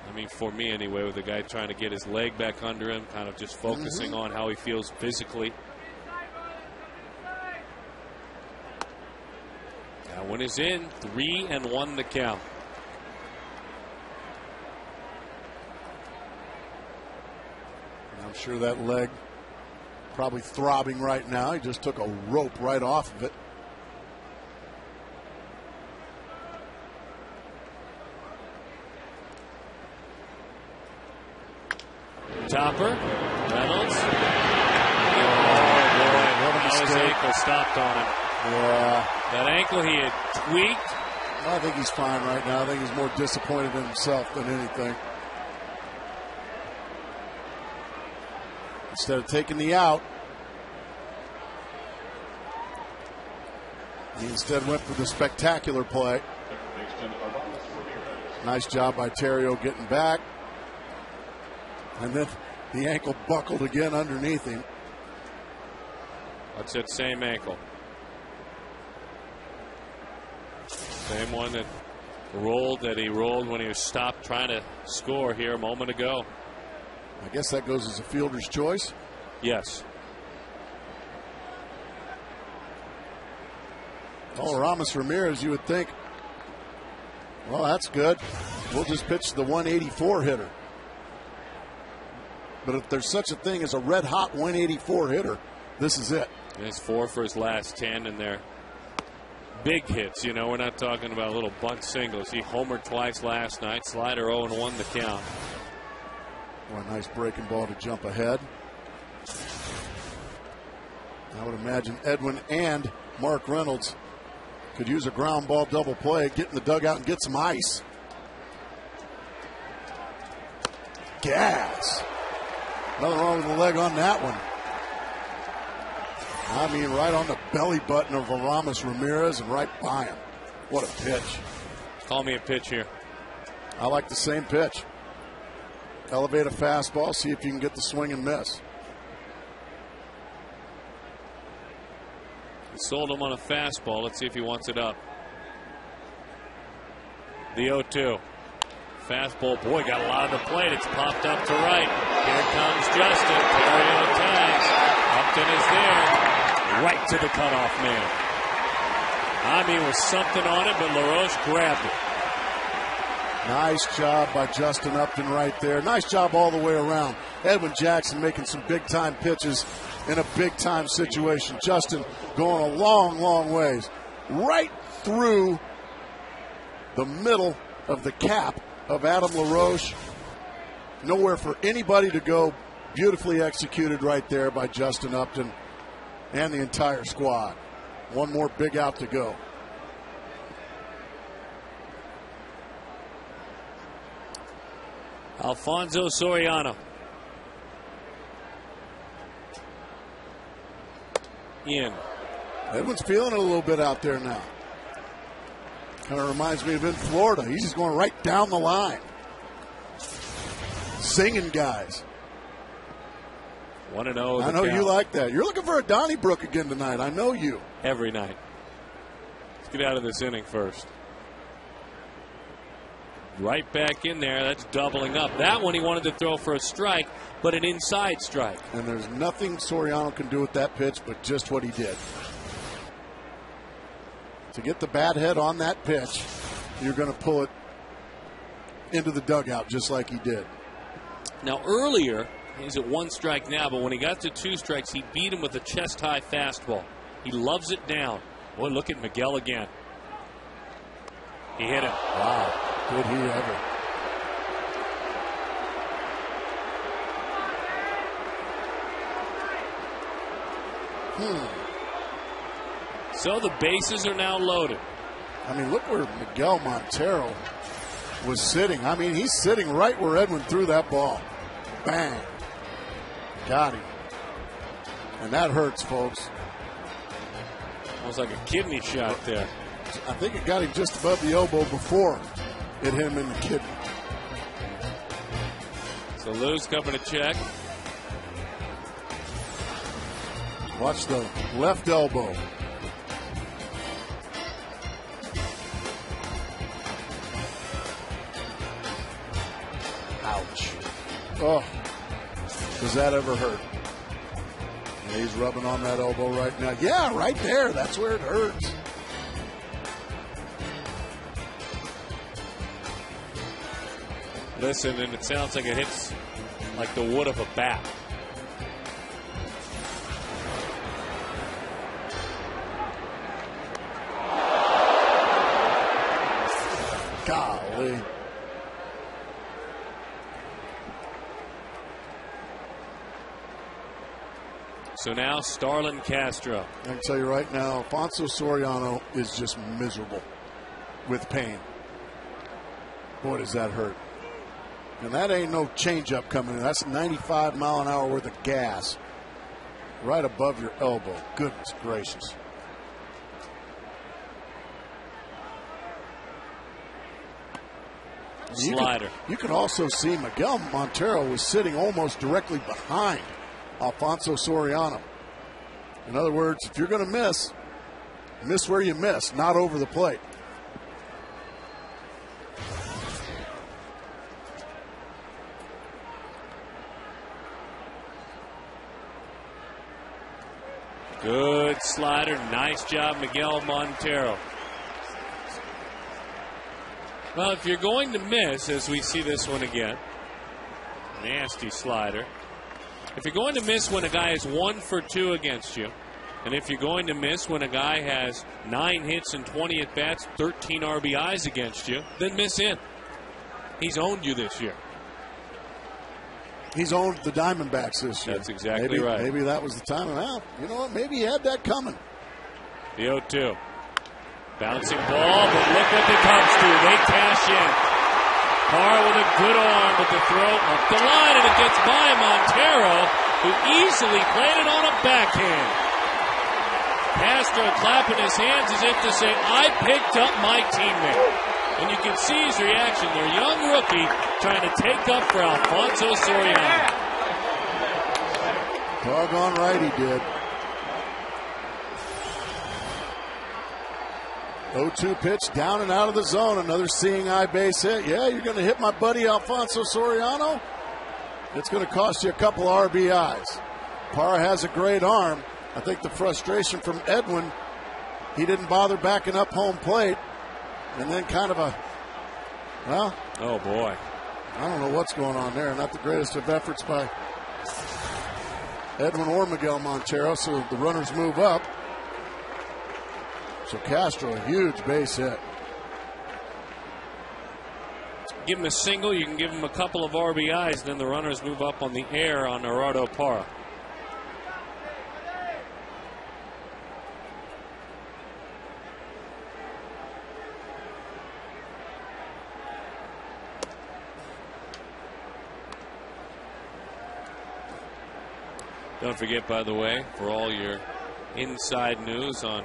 I mean, for me anyway, with the guy trying to get his leg back under him, kind of just focusing on how he feels physically. That one is in. 3-1 the count. I'm sure that leg probably throbbing right now. He just took a rope right off of it. Topper, Reynolds. Oh boy, how his ankle stopped on him. Yeah. That ankle he had tweaked. I think he's fine right now. I think he's more disappointed in himself than anything. Instead of taking the out, he instead went for the spectacular play. Nice job by Terrio getting back. And then the ankle buckled again underneath him. That's that same ankle. Same one that he rolled when he was stopped trying to score here a moment ago. I guess that goes as a fielder's choice. Yes. Oh, Ramos Ramirez, you would think, well, that's good. We'll just pitch the 184 hitter. But if there's such a thing as a red-hot 184 hitter, this is it. And it's 4 for his last 10, and they're big hits. You know, we're not talking about little bunt singles. He homered twice last night. Slider 0-1 the count. Well, a nice breaking ball to jump ahead. I would imagine Edwin and Mark Reynolds could use a ground ball double play, get in the dugout and get some ice. Gas. Nothing wrong with the leg on that one. I mean, right on the belly button of Ramos Ramirez and right by him. What a pitch. Call me a pitch here. I like the same pitch. Elevate a fastball, see if you can get the swing and miss. He sold him on a fastball. Let's see if he wants it up. The 0-2. Fastball, boy, got a lot of the plate. It's popped up to right. Here comes Justin. Terrio tags. Upton is there. Right to the cutoff man. I mean, with something on it, but LaRoche grabbed it. Nice job by Justin Upton right there. Nice job all the way around. Edwin Jackson making some big-time pitches in a big-time situation. Justin going a long, long ways. Right through the middle of the cap of Adam LaRoche. Nowhere for anybody to go. Beautifully executed right there by Justin Upton and the entire squad. One more big out to go. Alfonso Soriano. In. Edwin's feeling it a little bit out there now. Kind of reminds me of in Florida. He's just going right down the line. Singing guys. 1-0. I know you like that. You're looking for a Donnybrook again tonight. I know you. Every night. Let's get out of this inning first. Right back in there. That's doubling up. That one he wanted to throw for a strike, but an inside strike. And there's nothing Soriano can do with that pitch but just what he did. To get the bat head on that pitch, you're going to pull it into the dugout just like he did. Now, earlier, he's at 1 strike now, but when he got to 2 strikes, he beat him with a chest-high fastball. He loves it down. Boy, look at Miguel again. He hit it. Wow. Did he ever. So the bases are now loaded. I mean, look where Miguel Montero was sitting. I mean, he's sitting right where Edwin threw that ball. Bang. Got him. And that hurts, folks. Almost like a kidney shot there. I think it got him just above the elbow before it hit him in the kidney. So Lou's coming to check. Watch the left elbow. Ouch. Oh, does that ever hurt? And he's rubbing on that elbow right now. Yeah, right there. That's where it hurts. Listen, and it sounds like it hits like the wood of a bat. Golly. So now Starlin Castro. I can tell you right now, Alfonso Soriano is just miserable with pain. Boy, does that hurt. And that ain't no changeup coming in. That's 95 mile an hour worth of gas right above your elbow. Goodness gracious. Slider. You can also see Miguel Montero was sitting almost directly behind Alfonso Soriano. In other words, if you're going to miss where you miss, not over the plate. Good slider. Nice job, Miguel Montero. Well, if you're going to miss, as we see this one again, nasty slider. If you're going to miss when a guy is 1 for 2 against you, and if you're going to miss when a guy has 9 hits and 20 at-bats, 13 RBIs against you, then miss in. He's owned you this year. He's owned the Diamondbacks this year. That's exactly right. Maybe that was the time. Well, you know what? Maybe he had that coming. The 0-2. Bouncing ball, but look what the Cubs do. They cash in. Parr with a good arm with the throw up the line, and it gets by Montero, who easily played it on a backhand. Castro clapping his hands as if to say, I picked up my teammate. And you can see his reaction. Their young rookie trying to take up for Alfonso Soriano. Doggone right he did. 0-2 pitch, down and out of the zone. Another seeing eye base hit. Yeah, you're going to hit my buddy Alfonso Soriano? It's going to cost you a couple RBIs. Parr has a great arm. I think the frustration from Edwin, he didn't bother backing up home plate. And then kind of well. Oh, boy. I don't know what's going on there. Not the greatest of efforts by Edwin or Miguel Montero, so the runners move up. So Castro, a huge base hit. Give him a single, you can give him a couple of RBIs, then the runners move up on the air on Gerardo Parra. Don't forget, by the way, for all your inside news on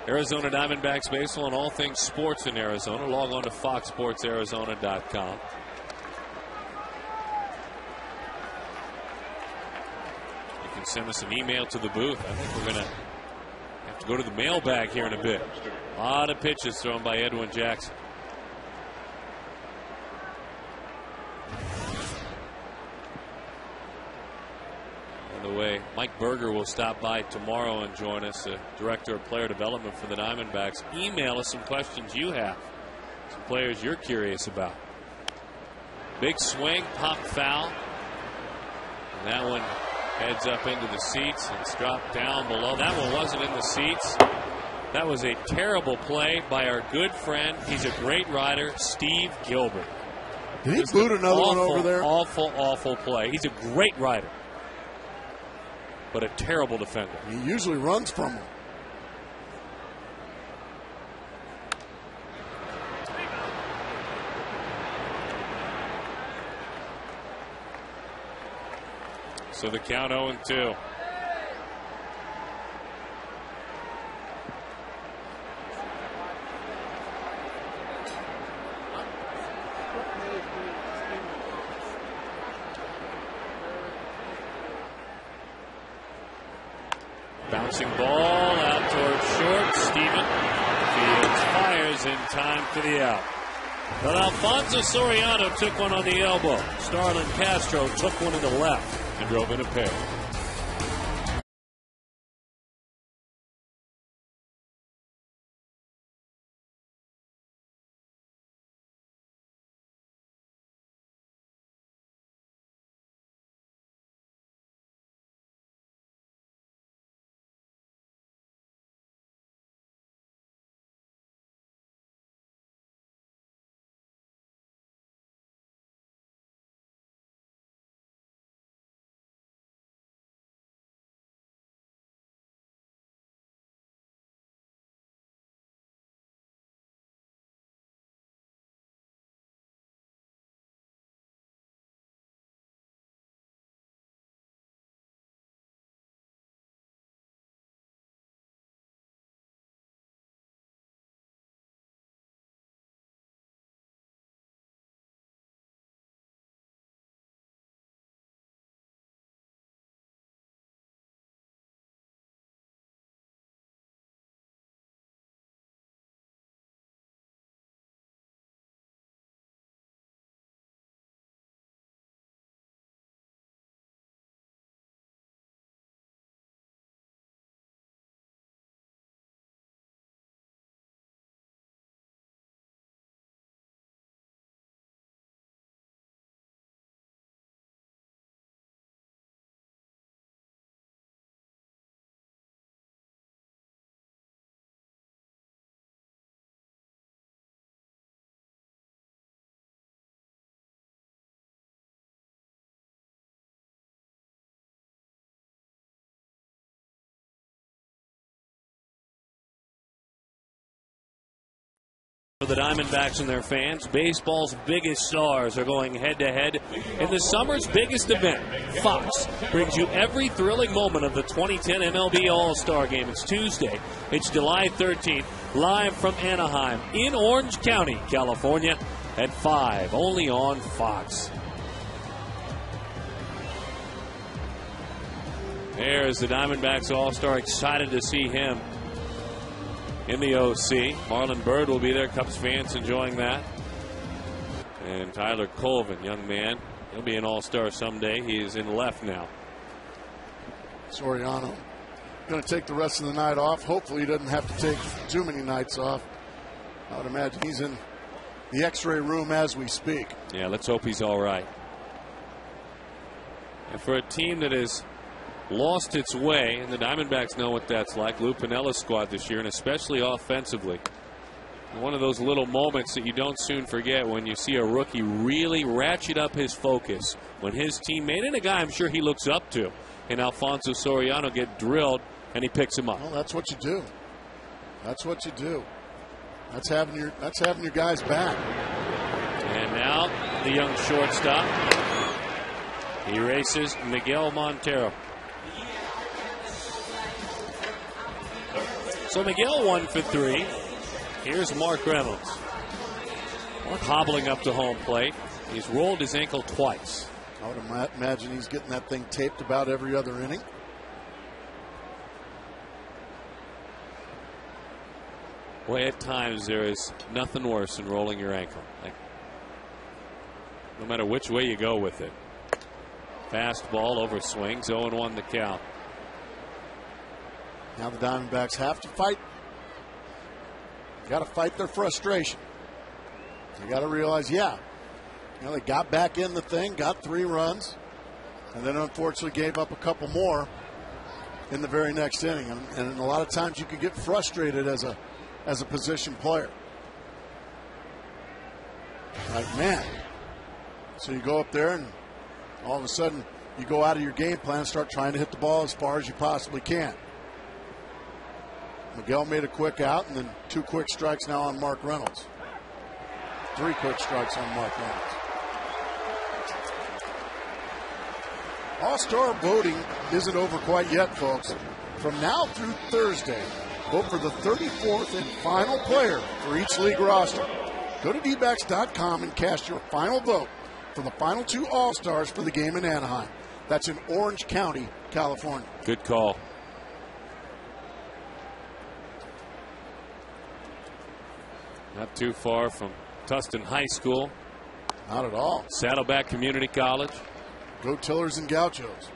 Arizona Diamondbacks baseball and all things sports in Arizona, log on to foxsportsarizona.com. You can send us an email to the booth. I think we're going to have to go to the mailbag here in a bit. A lot of pitches thrown by Edwin Jackson. The way Mike Berger will stop by tomorrow and join us, Director of Player Development for the Diamondbacks. Email us some questions you have, some players you're curious about. Big swing, pop foul. And that one heads up into the seats and it's dropped down below. That one wasn't in the seats. That was a terrible play by our good friend. He's a great rider, Steve Gilbert. Did he boot another one over there? Awful play. He's a great rider, but a terrible defender. He usually runs from him. So the count 0-2. Bouncing ball out towards short. Steven Fields fires in time for the out. But Alfonso Soriano took one on the elbow. Starlin Castro took one in the left and drove in a pair. For the Diamondbacks and their fans, baseball's biggest stars are going head-to-head in the summer's biggest event. Fox brings you every thrilling moment of the 2010 MLB All-Star Game. It's Tuesday. It's July 13th, live from Anaheim in Orange County, California at 5, only on Fox. There's the Diamondbacks All-Star. Excited to see him in the OC. Marlon Byrd will be there. Cubs fans enjoying that. And Tyler Colvin, young man, he'll be an All-Star someday. He is in left now. Soriano going to take the rest of the night off. Hopefully he doesn't have to take too many nights off. I would imagine he's in the X-ray room as we speak. Yeah, let's hope he's all right. And for a team that has lost its way, and the Diamondbacks know what that's like. Lou Pinella's squad this year, and especially offensively. One of those little moments that you don't soon forget when you see a rookie really ratchet up his focus when his teammate, and a guy I'm sure he looks up to, and Alfonso Soriano, get drilled, and he picks him up. Well, that's what you do. That's what you do. That's having your guys back. And now the young shortstop. He races Miguel Montero. So Miguel 1 for 3. Here's Mark Reynolds. Mark hobbling up to home plate. He's rolled his ankle twice. I would imagine he's getting that thing taped about every other inning. Well, at times there is nothing worse than rolling your ankle. No matter which way you go with it. Fastball over swings, 0-1 the count. Now the Diamondbacks have to fight. Got to fight their frustration. You got to realize, they got back in the thing, got 3 runs, and then unfortunately gave up a couple more in the very next inning. And a lot of times you can get frustrated as a position player. Like, man. So you go up there and all of a sudden you go out of your game plan and start trying to hit the ball as far as you possibly can. Miguel made a quick out, and then 2 quick strikes now on Mark Reynolds. 3 quick strikes on Mark Reynolds. All-Star voting isn't over quite yet, folks. From now through Thursday, vote for the 34th and final player for each league roster. Go to dbacks.com and cast your final vote for the final 2 All-Stars for the game in Anaheim. That's in Orange County, California. Good call. Not too far from Tustin High School. Not at all. Saddleback Community College. Go Tillers and Gauchos.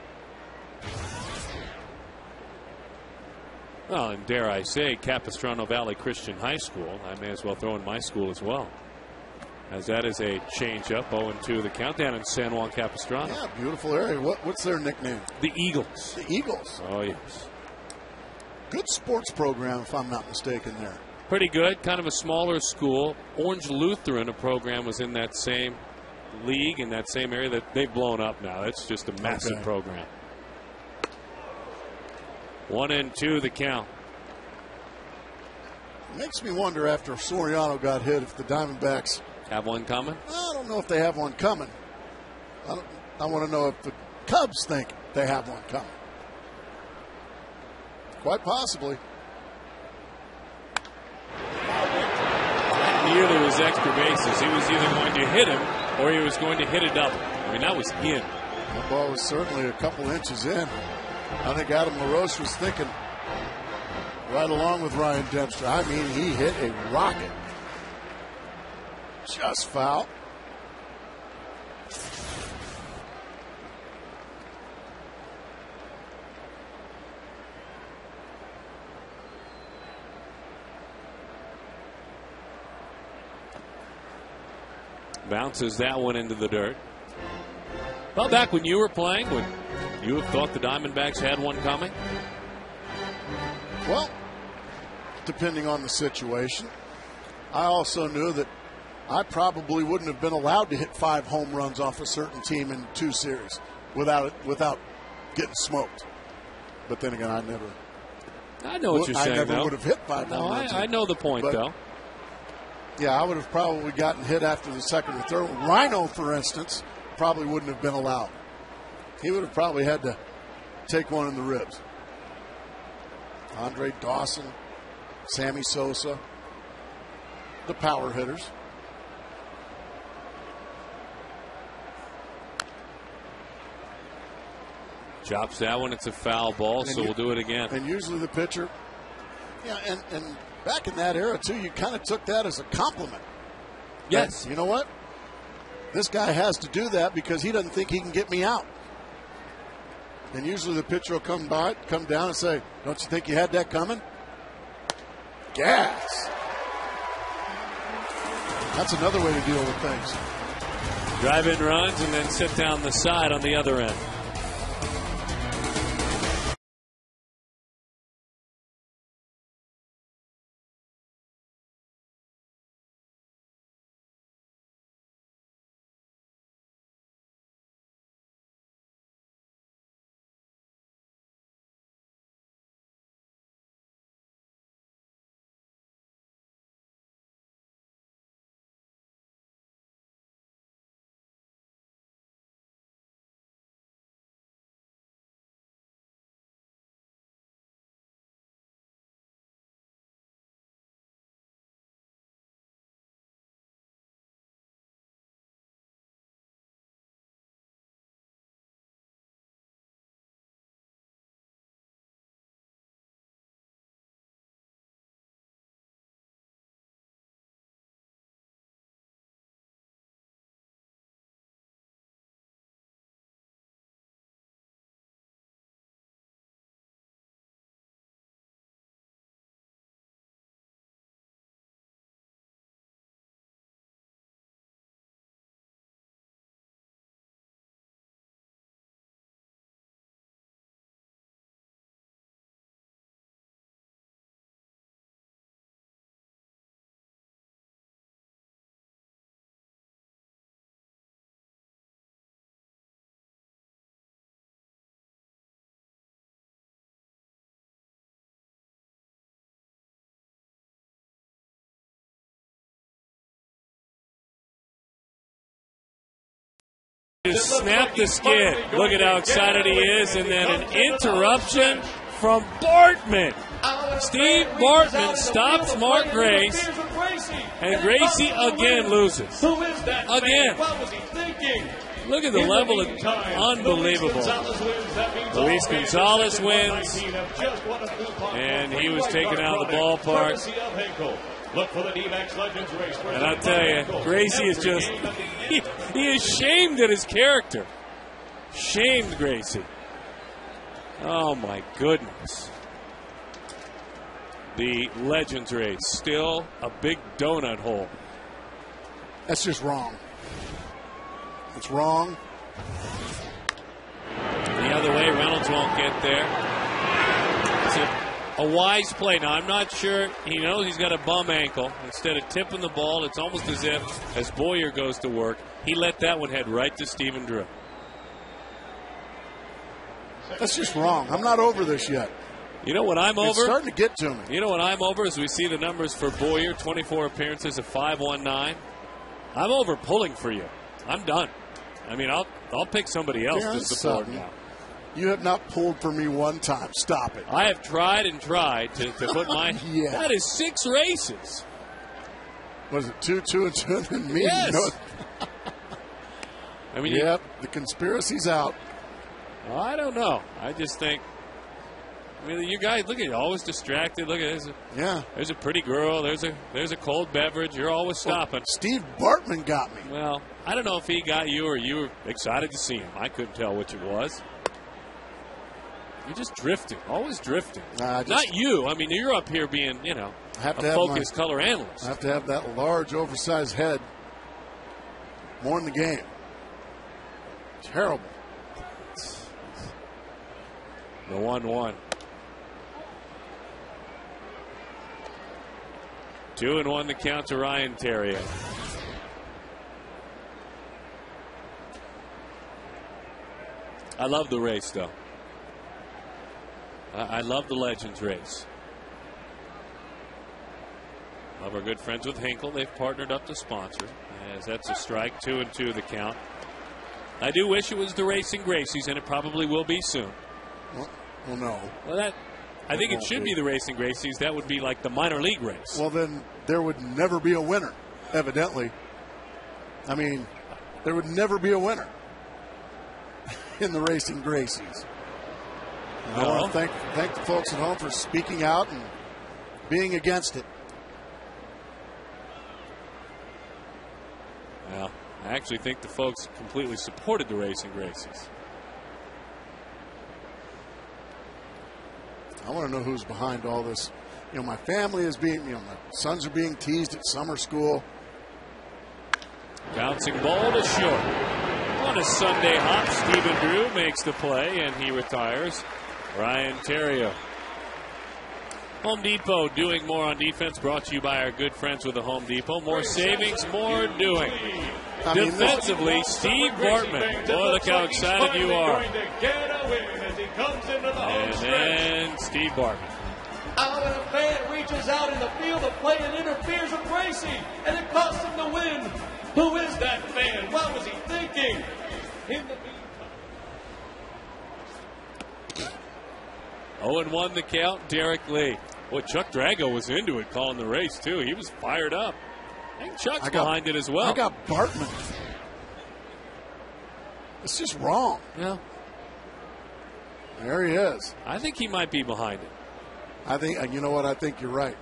Well, and dare I say, Capistrano Valley Christian High School. I may as well throw in my school as well, as that is a change-up. 0-2 the count down in San Juan Capistrano. Yeah, beautiful area. What's their nickname? The Eagles. The Eagles. Oh, yes. Good sports program, if I'm not mistaken, there. Pretty good. Kind of a smaller school. Orange Lutheran, a program, was in that same league, in that same area. That they've blown up now. It's just a massive program. 1-2 the count. It makes me wonder, after Soriano got hit, if the Diamondbacks have one coming. I don't know if they have one coming. I want to know if the Cubs think they have one coming. Quite possibly. Nearly was extra bases. He was either going to hit him or he was going to hit a double. I mean, that was in. That ball was certainly a couple inches in. I think Adam LaRoche was thinking right along with Ryan Dempster. I mean, he hit a rocket. Just foul. Bounces that one into the dirt. Well, back when you were playing, would you have thought the Diamondbacks had one coming? Well, depending on the situation. I also knew that I probably wouldn't have been allowed to hit 5 home runs off a certain team in 2 series without getting smoked. But then again, I know what you're saying. I never would have hit 5 home runs. I know the point, though. Yeah, I would have probably gotten hit after the second or third. Rhino, for instance, probably wouldn't have been allowed. He would have probably had to take one in the ribs. Andre Dawson, Sammy Sosa, the power hitters. Chops that one. It's a foul ball, so we'll do it again. And usually the pitcher, yeah, and back in that era, too, you kind of took that as a compliment. Yes. And you know what? This guy has to do that because he doesn't think he can get me out. And usually the pitcher will come down and say, don't you think you had that coming? Gas. That's another way to deal with things. Drive in runs and then sit down the side on the other end. Just snap the skid. Look at how excited he is. And then an interruption from Bartman. Steve Bartman stops Mark Grace. And Gracie again loses. Again. Look at the level of unbelievable. Luis Gonzalez wins. And he was taken out of the ballpark. Look for the D-Max Legends race. And I'll tell you, Gracie is just, he is shamed at his character. Shamed Gracie. Oh, my goodness. The Legends race, still a big donut hole. That's just wrong. It's wrong. The other way, Reynolds won't get there. It's a wise play. Now, I'm not sure. He knows he's got a bum ankle. Instead of tipping the ball, it's almost as if, as Boyer goes to work, he let that one head right to Stephen Drew. That's just wrong. I'm not over this yet. You know what I'm over? It's starting to get to me. You know what I'm over as we see the numbers for Boyer, 24 appearances of 519. I'm over pulling for you. I'm done. I mean, I'll pick somebody else to support now. You have not pulled for me one time. Stop it. I have tried and tried to put my... Yeah. That is 6 races. Was it 2, 2, and 2, and me? Yes. No. I mean, yep, the conspiracy's out. I don't know. I just think... I mean, you guys, look at you, always distracted. Look at this. There's a pretty girl. There's a cold beverage. You're always stopping. Steve Bartman got me. Well, I don't know if he got you or you were excited to see him. I couldn't tell which it was. You're just drifting, always drifting. Not you. I mean, you're up here being, a focused color analyst. I have to have that large, oversized head more in the game. Terrible. The 1-1. 2-1 the count to Ryan Terrier. I love the race, though. I love the Legends race. of our good friends with Hinkle. They've partnered up to sponsor, as that's a strike. 2-2 the count. I do wish it was the Racing Gracies, and it probably will be soon. Well, no. Well, I think it should be the Racing Gracies. That would be like the minor league race. Well, then there would never be a winner, evidently. I mean, there would never be a winner in the Racing Gracies. I want to thank the folks at home for speaking out and being against it. Well, I actually think the folks completely supported the Racing Gracies. I want to know who's behind all this. You know, my family is being, my sons are being teased at summer school. Bouncing ball to short. On a Sunday hop, Stephen Drew makes the play, and he retires. Ryan Terrio. Home Depot doing more on defense, brought to you by our good friends with the Home Depot. More savings, more doing. Defensively, Steve Bartman. Boy, look how excited you are. And then Steve Bartman. Out and a fan reaches out in the field of play and interferes with Gracie, and it costs him the win. Who is that fan? What was he thinking? In the 0-1 the count, Derek Lee. Boy, Chuck Drago was into it, calling the race, too. He was fired up. I think Chuck's behind it as well. I got Bartman. It's just wrong. Yeah. There he is. I think he might be behind it. I think, and you know what? I think you're right.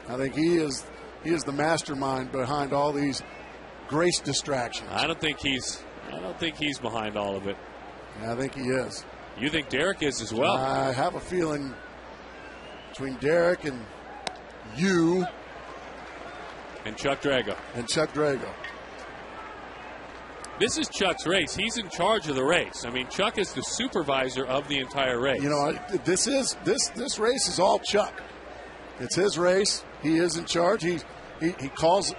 I think he is the mastermind behind all these grace distractions. I don't think he's behind all of it. Yeah, I think he is. You think Derek is as well? I have a feeling between Derek and you and Chuck Drago. This is Chuck's race. He's in charge of the race. I mean, Chuck is the supervisor of the entire race. You know, this race is all Chuck. It's his race. He is in charge. He calls.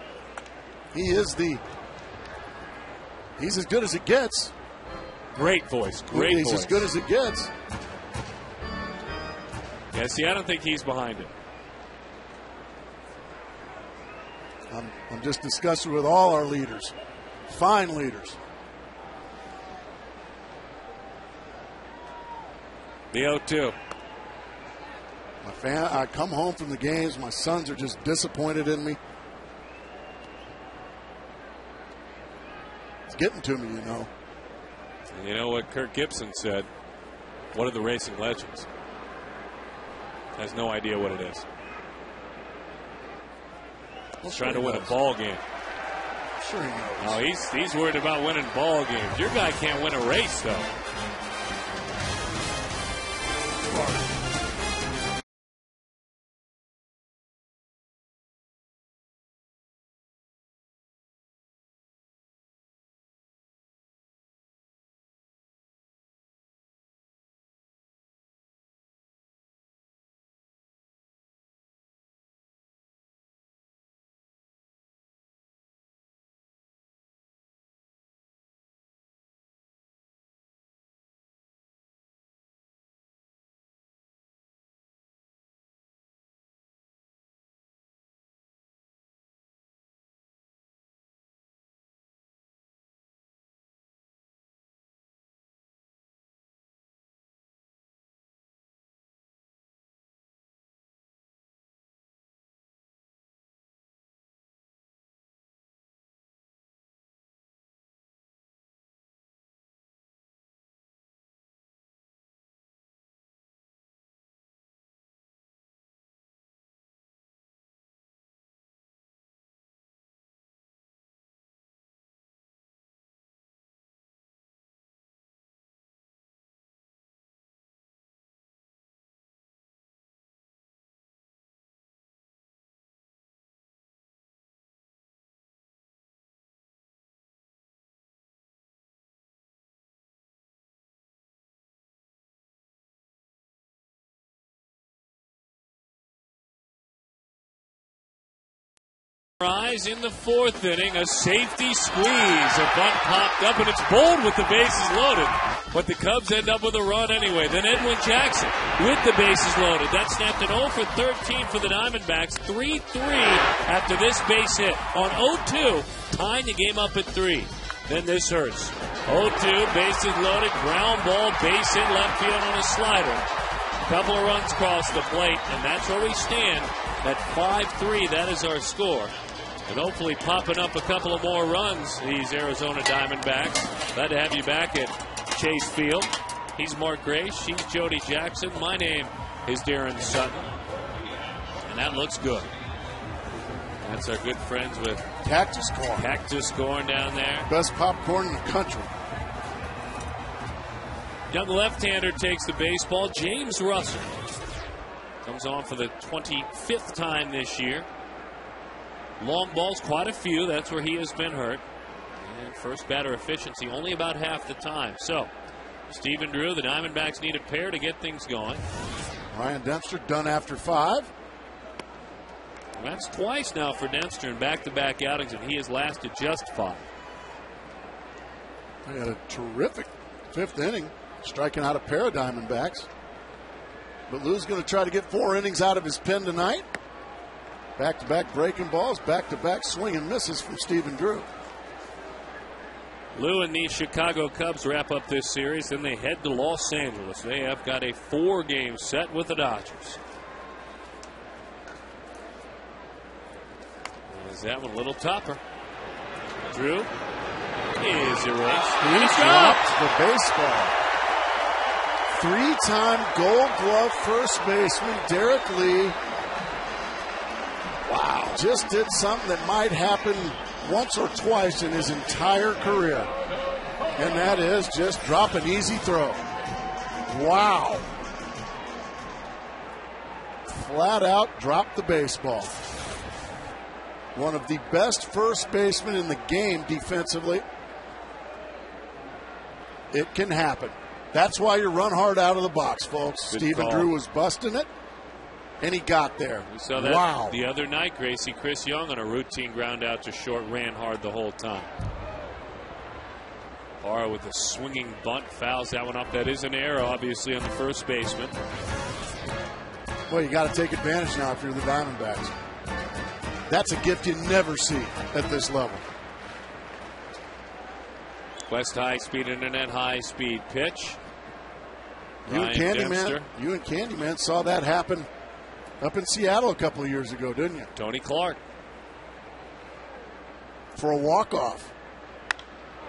He's as good as it gets. Great voice. He's as good as it gets. Yeah, see, I don't think he's behind it. I'm just discussing with all our leaders. Fine leaders. The 0-2. I come home from the games. My sons are just disappointed in me. It's getting to me, you know. And you know what Kirk Gibson said? What are the racing legends? Has no idea what it is. He's trying to win a ball game. Sure he knows. Oh, he's worried about winning ball games. Your guy can't win a race, though. Rise in the fourth inning, a safety squeeze. A bunt popped up, and it's Bold with the bases loaded. But the Cubs end up with a run anyway. Then Edwin Jackson with the bases loaded. That snapped an 0 for 13 for the Diamondbacks. 3-3 after this base hit. On 0-2, tying the game up at 3. Then this hurts. 0-2, bases loaded, ground ball, base hit left field on a slider. Couple of runs across the plate, and that's where we stand at 5-3. That is our score. And hopefully popping up a couple of more runs, these Arizona Diamondbacks. Glad to have you back at Chase Field. He's Mark Grace. She's Jody Jackson. My name is Darren Sutton. And that looks good. That's our good friends with Cactus corn. Cactus corn down there. Best popcorn in the country. Young left-hander takes the baseball. James Russell comes on for the 25th time this year. Long balls, quite a few. That's where he has been hurt. And first batter efficiency, only about half the time. So, Stephen Drew, the Diamondbacks need a pair to get things going. Ryan Dempster done after 5. That's twice now for Dempster in back-to-back outings, and he has lasted just 5. He had a terrific 5th inning, striking out a pair of Diamondbacks. But Lou's going to try to get 4 innings out of his pen tonight. Back-to-back breaking balls, back-to-back swing and misses from Stephen Drew. Lou and the Chicago Cubs wrap up this series, then they head to Los Angeles. They have got a 4-game set with the Dodgers. Is that one a little tougher? Drew is erased. He dropped the baseball. 3-time Gold Glove first baseman Derek Lee. Wow. Just did something that might happen once or twice in his entire career. And that is just drop an easy throw. Wow. Flat out dropped the baseball. One of the best first basemen in the game defensively. It can happen. That's why you run hard out of the box, folks. Good Stephen call. Drew was busting it, and he got there. We saw that wow. the other night, Gracie. Chris Young on a routine ground out to short, ran hard the whole time. Barr with a swinging bunt, fouls that one up. That is an error, obviously, on the first baseman. Well, you got to take advantage now if you're the Diamondbacks. That's a gift you never see at this level. West high speed, internet high speed pitch. You and Candyman saw that happen up in Seattle a couple of years ago, didn't you? Tony Clark. For a walk-off.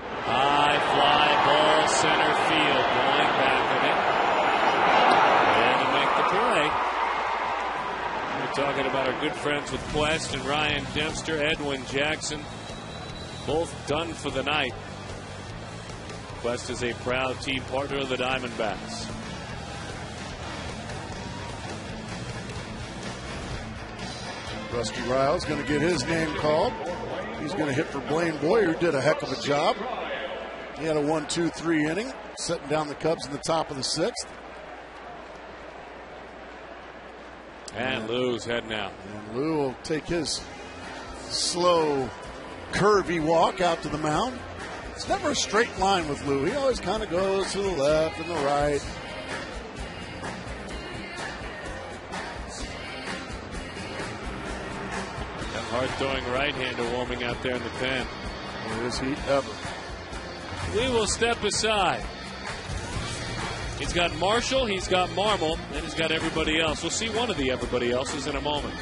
High fly ball center field. Going back of it. And to make the play. We're talking about our good friends with Quest and Ryan Dempster, Edwin Jackson. Both done for the night. Quest is a proud team partner of the Diamondbacks. Rusty Riles going to get his name called. He's going to hit for Blaine Boyer, who did a heck of a job. He had a 1-2-3 inning, setting down the Cubs in the top of the 6th. And Lou's heading out. And Lou will take his slow, curvy walk out to the mound. It's never a straight line with Lou. He always kind of goes to the left and the right. That hard-throwing right-hander warming out there in the pen. Is he ever? Lee will step aside. He's got Marshall, he's got Marmol, and he's got everybody else. We'll see one of the everybody else's in a moment.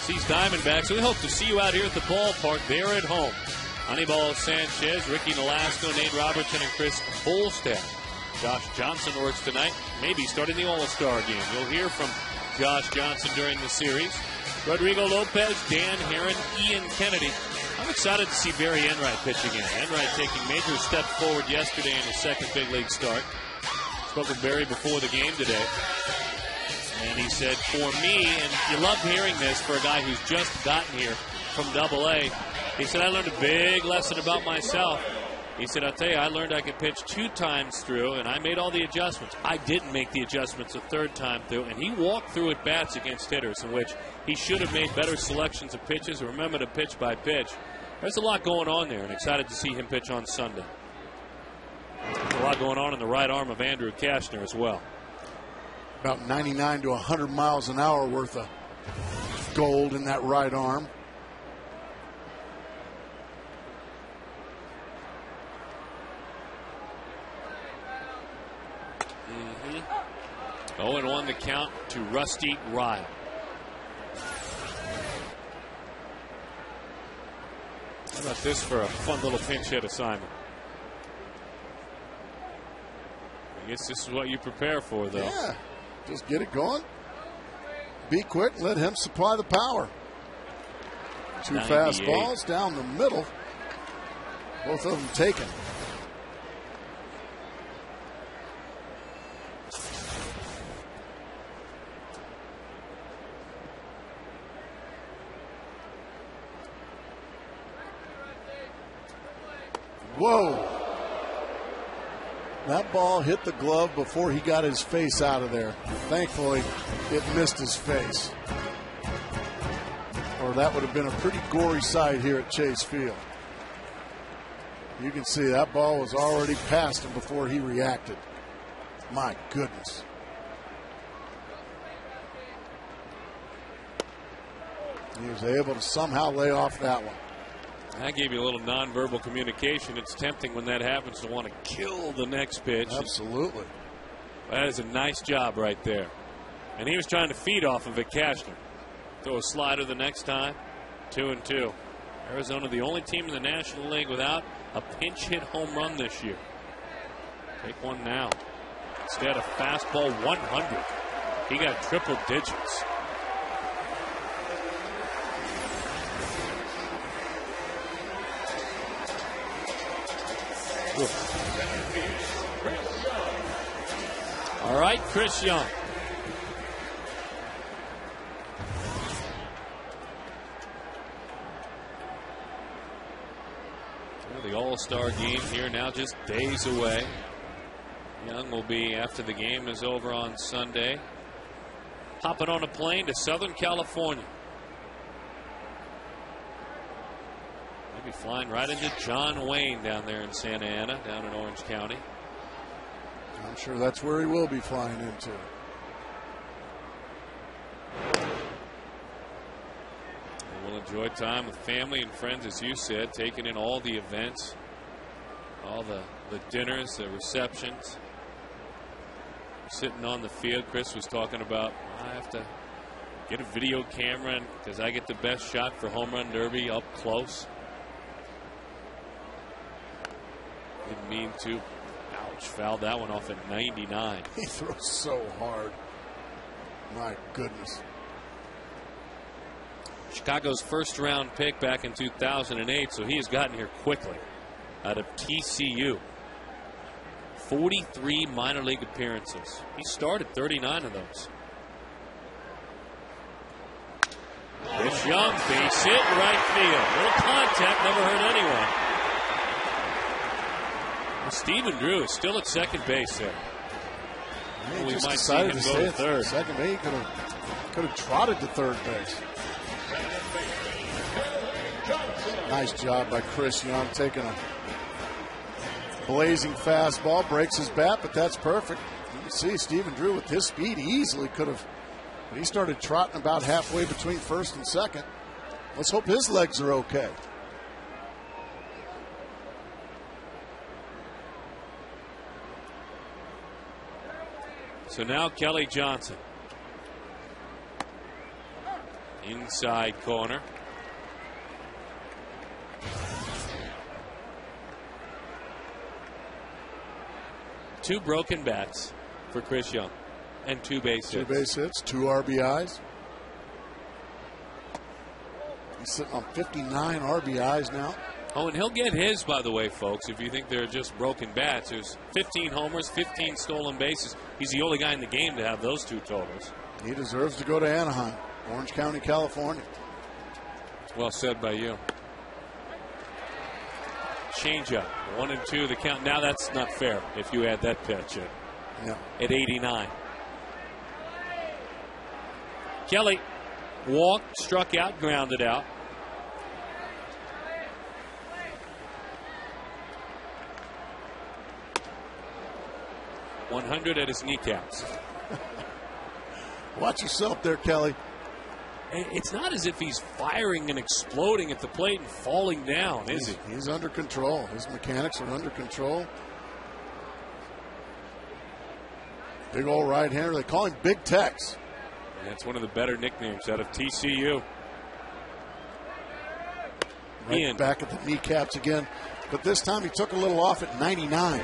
These Diamondbacks, we hope to see you out here at the ballpark. They're at home. Honeyball Sanchez, Ricky Nolasco, Nate Robertson, and Chris Bolstad. Josh Johnson works tonight, maybe starting the All-Star game. You'll hear from Josh Johnson during the series. Rodrigo Lopez, Dan Herron, Ian Kennedy. I'm excited to see Barry Enright pitch again. Enright taking major steps forward yesterday in his second big league start. Spoke with Barry before the game today. And he said, for me, and you love hearing this for a guy who's just gotten here from Double-A, he said, I learned a big lesson about myself. He said, I'll tell you, I learned I could pitch 2 times through, and I made all the adjustments. I didn't make the adjustments a 3rd time through, and he walked through at bats against hitters in which he should have made better selections of pitches. Remember to pitch by pitch. There's a lot going on there, and excited to see him pitch on Sunday. There's a lot going on in the right arm of Andrew Kashner as well. About 99 to 100 miles an hour worth of gold in that right arm. Mm-hmm. 0-1 the count to Rusty Ryle. How about this for a fun little pinch hit assignment? I guess this is what you prepare for, though. Yeah, just get it going. Be quick, let him supply the power. 2 fastballs down the middle. Both of them taken. Whoa. That ball hit the glove before he got his face out of there. Thankfully, it missed his face. Or that would have been a pretty gory sight here at Chase Field. You can see that ball was already past him before he reacted. My goodness. He was able to somehow lay off that one. I gave you a little nonverbal communication. It's tempting when that happens to want to kill the next pitch. Absolutely. That is a nice job right there. And he was trying to feed off of it, Kashner. Throw a slider the next time. 2-2. Arizona, the only team in the National League without a pinch hit home run this year. Take one now. Instead, a fastball 100. He got triple digits. All right, Chris Young. Well, the All-Star game here now just days away. Young will be, after the game is over on Sunday, hopping on a plane to Southern California. Maybe flying right into John Wayne down there in Santa Ana, down in Orange County. I'm sure that's where he will be flying into. We'll enjoy time with family and friends, as you said, taking in all the events, all the dinners, the receptions. Sitting on the field, Chris was talking about, I have to get a video camera because I get the best shot for home run derby up close. Didn't mean to. Ouch, fouled that one off at 99. He throws so hard. My goodness. Chicago's first round pick back in 2008, so he has gotten here quickly out of TCU. 43 minor league appearances. He started 39 of those. Chris Young, base hit, right field. Little contact, never hurt anyone. Well, Stephen Drew is still at second base there. He we just might see him decided to go stay to at third. second base. He could have trotted to third base. Nice job by Chris Young, taking a blazing fastball, breaks his bat, but that's perfect. You can see Stephen Drew with his speed, he easily could have. He started trotting about halfway between first and second. Let's hope his legs are okay. So now Kelly Johnson. Inside corner. Two broken bats for Chris Young and 2 base hits. 2 base hits, 2 RBIs. He's sitting on 59 RBIs now. Oh, and he'll get his, by the way, folks, if you think they're just broken bats. There's 15 homers, 15 stolen bases. He's the only guy in the game to have those 2 totals. He deserves to go to Anaheim, Orange County, California. Well said by you. Changeup, 1-2 the count. Now that's not fair if you add that pitch at 89. Kelly walked, struck out, grounded out. .100 at his kneecaps. Watch yourself there, Kelly. It's not as if he's firing and exploding at the plate and falling down, is he? He's under control. His mechanics are under control. Big old right-hander. They call him Big Tex. That's one of the better nicknames out of TCU. Right back at the kneecaps again. But this time he took a little off at 99.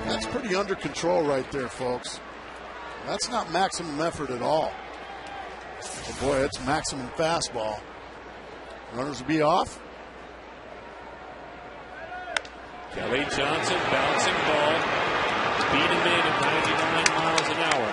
That's pretty under control right there, folks. That's not maximum effort at all. Oh boy, it's maximum fastball. Runners will be off. Kelly Johnson, bouncing ball. Beat him in at 99 miles an hour.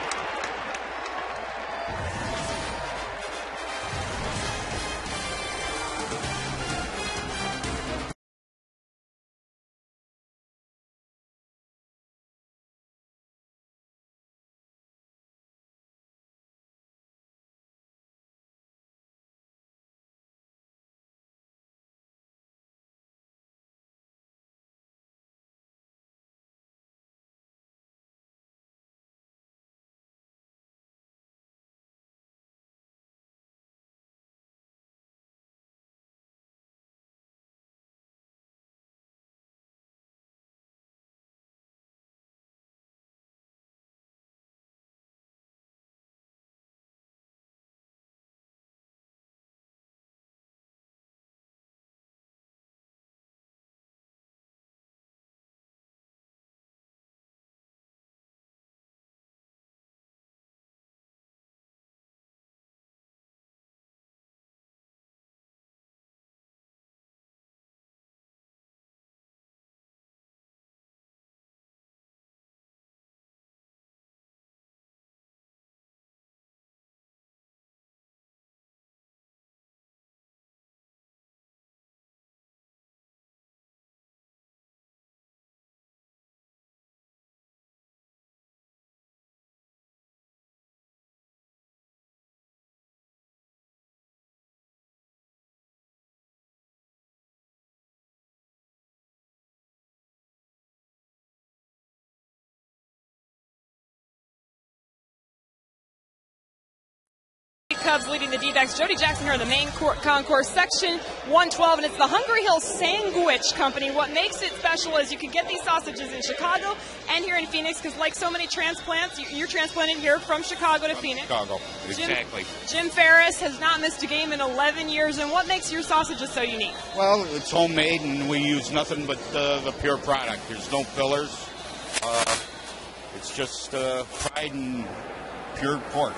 Cubs leading the D-backs. Jody Jackson here in the main concourse, section 112, and it's the Hungry Hill Sandwich Company. What makes it special is you can get these sausages in Chicago and here in Phoenix, because like so many transplants, you're transplanted here from Chicago to Phoenix. Chicago, exactly. Jim Ferris has not missed a game in 11 years, and what makes your sausages so unique? Well, it's homemade, and we use nothing but the pure product. There's no fillers. It's just fried and pure pork.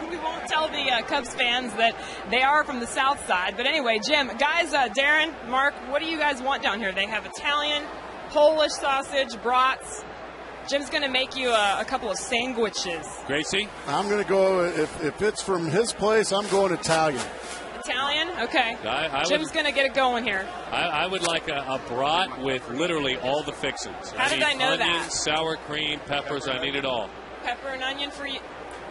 We won't tell the Cubs fans that they are from the south side. But anyway, Jim, guys, Darren, Mark, what do you guys want down here? They have Italian, Polish sausage, brats. Jim's going to make you a couple of sandwiches. Gracie? I'm going to go, if it's from his place, I'm going Italian. Italian? Okay. Jim's going to get it going here. I would like a brat with literally all the fixings. How did I know onions, that? Sour cream, peppers, I need it all. Pepper and onion for you.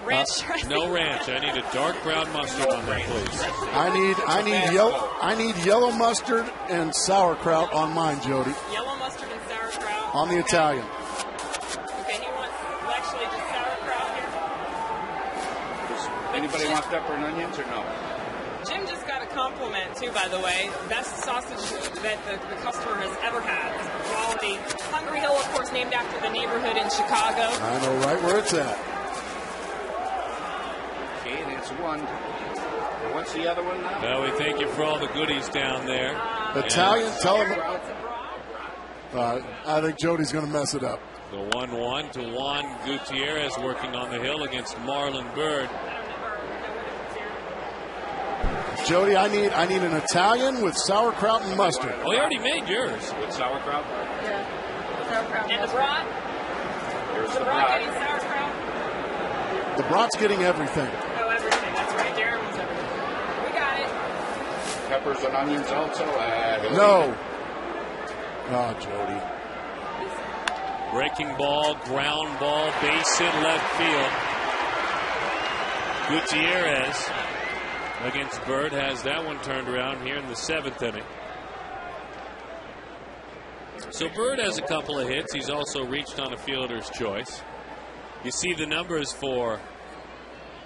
Ranch dressing? No ranch. I need a dark brown mustard on that, please. I need yellow mustard and sauerkraut on mine, Jody. Yellow mustard and sauerkraut. On the Italian. Okay, he wants actually just sauerkraut here. Anybody want pepper and onions or no? Jim just got a compliment, too, by the way. Best sausage that the customer has ever had. It's the quality. Hungry Hill, of course, named after the neighborhood in Chicago. I know right where it's at. Okay, that's one. And what's the other one now? Well, we thank you for all the goodies down there. Italian, tell him. I think Jody's going to mess it up. The 1-1 to Juan Gutierrez working on the hill against Marlon Bird. Jody, I need an Italian with sauerkraut and mustard. Oh, you already made yours. With sauerkraut? Yeah. Sauerkraut. And the brat? Here's The brat getting sauerkraut? The brat's getting everything. Oh, everything. That's right. Darren wants everything. We got it. Peppers and onions also? No. Oh, Jody. Breaking ball, ground ball, base hit left field. Gutierrez against Bird has that one turned around here in the 7th inning. So Bird has a couple of hits. He's also reached on a fielder's choice. You see the numbers for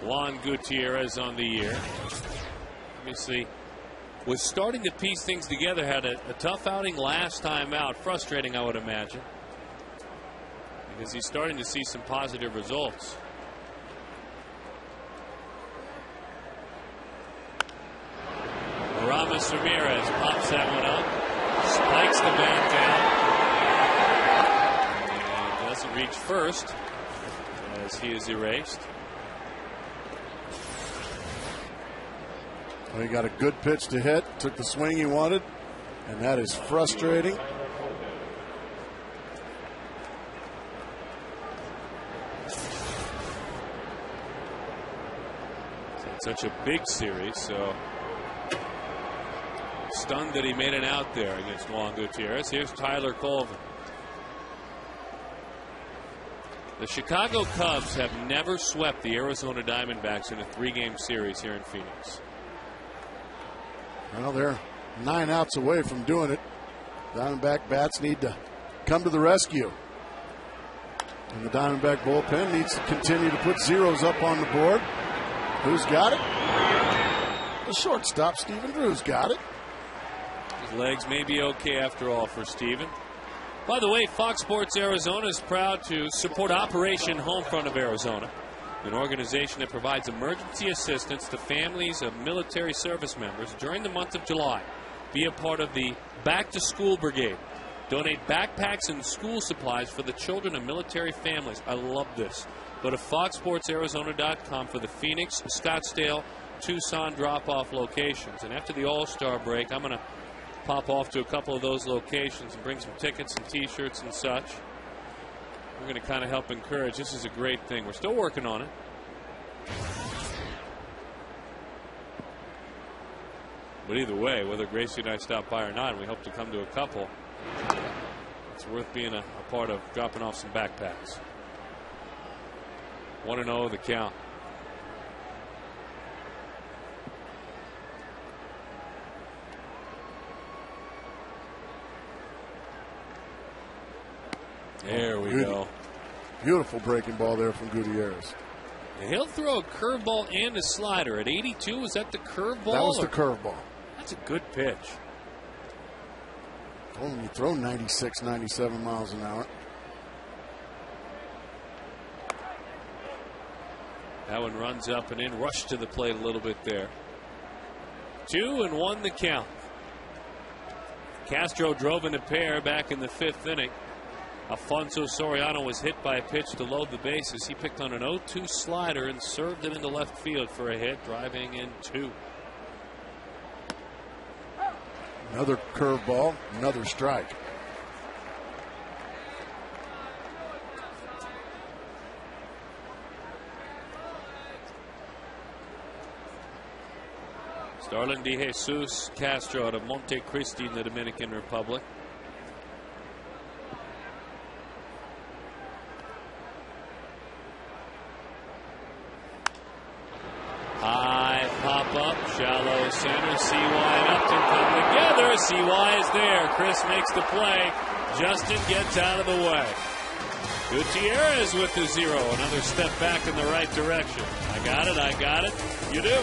Juan Gutierrez on the year. Obviously, was starting to piece things together. Had a tough outing last time out. Frustrating, I would imagine, because he's starting to see some positive results. Ramos Ramirez pops that one up, spikes the bat down, and doesn't reach first as he is erased. Well, he got a good pitch to hit, took the swing he wanted, and that is frustrating. It's such a big series, so stunned that he made an out there against Juan Gutierrez. Here's Tyler Colvin. The Chicago Cubs have never swept the Arizona Diamondbacks in a 3-game series here in Phoenix. Well, they're 9 outs away from doing it. Diamondback bats need to come to the rescue. And the Diamondback bullpen needs to continue to put zeros up on the board. Who's got it? The shortstop, Stephen Drew's got it. His legs may be okay after all for Steven. By the way, Fox Sports Arizona is proud to support Operation Homefront of Arizona, an organization that provides emergency assistance to families of military service members during the month of July. Be a part of the Back to School Brigade. Donate backpacks and school supplies for the children of military families. I love this. Go to foxsportsarizona.com for the Phoenix, Scottsdale, Tucson drop-off locations. And after the All-Star break, I'm going to pop off to a couple of those locations and bring some tickets and T-shirts and such. We're going to kind of help encourage. This is a great thing. We're still working on it. But either way, whether Gracie and I stop by or not, we hope to come to a couple. It's worth being a part of dropping off some backpacks. 1-0 the count. There we go. Beautiful breaking ball there from Gutierrez. And he'll throw a curveball and a slider at 82. Was that the curveball? That was the curveball. That's a good pitch. Well, when you throw 96, 97 miles an hour. That one runs up and in, rushed to the plate a little bit there. 2-1 the count. Castro drove in a pair back in the 5th inning. Alfonso Soriano was hit by a pitch to load the bases. He picked on an 0-2 slider and served it into left field for a hit, driving in 2. Another curveball, another strike. Starlin de Jesus Castro out of Monte Cristi in the Dominican Republic. High pop up, shallow center. CY and Upton come together. CY is there. Chris makes the play. Justin gets out of the way. Gutierrez with the 0. Another step back in the right direction. I got it. You do.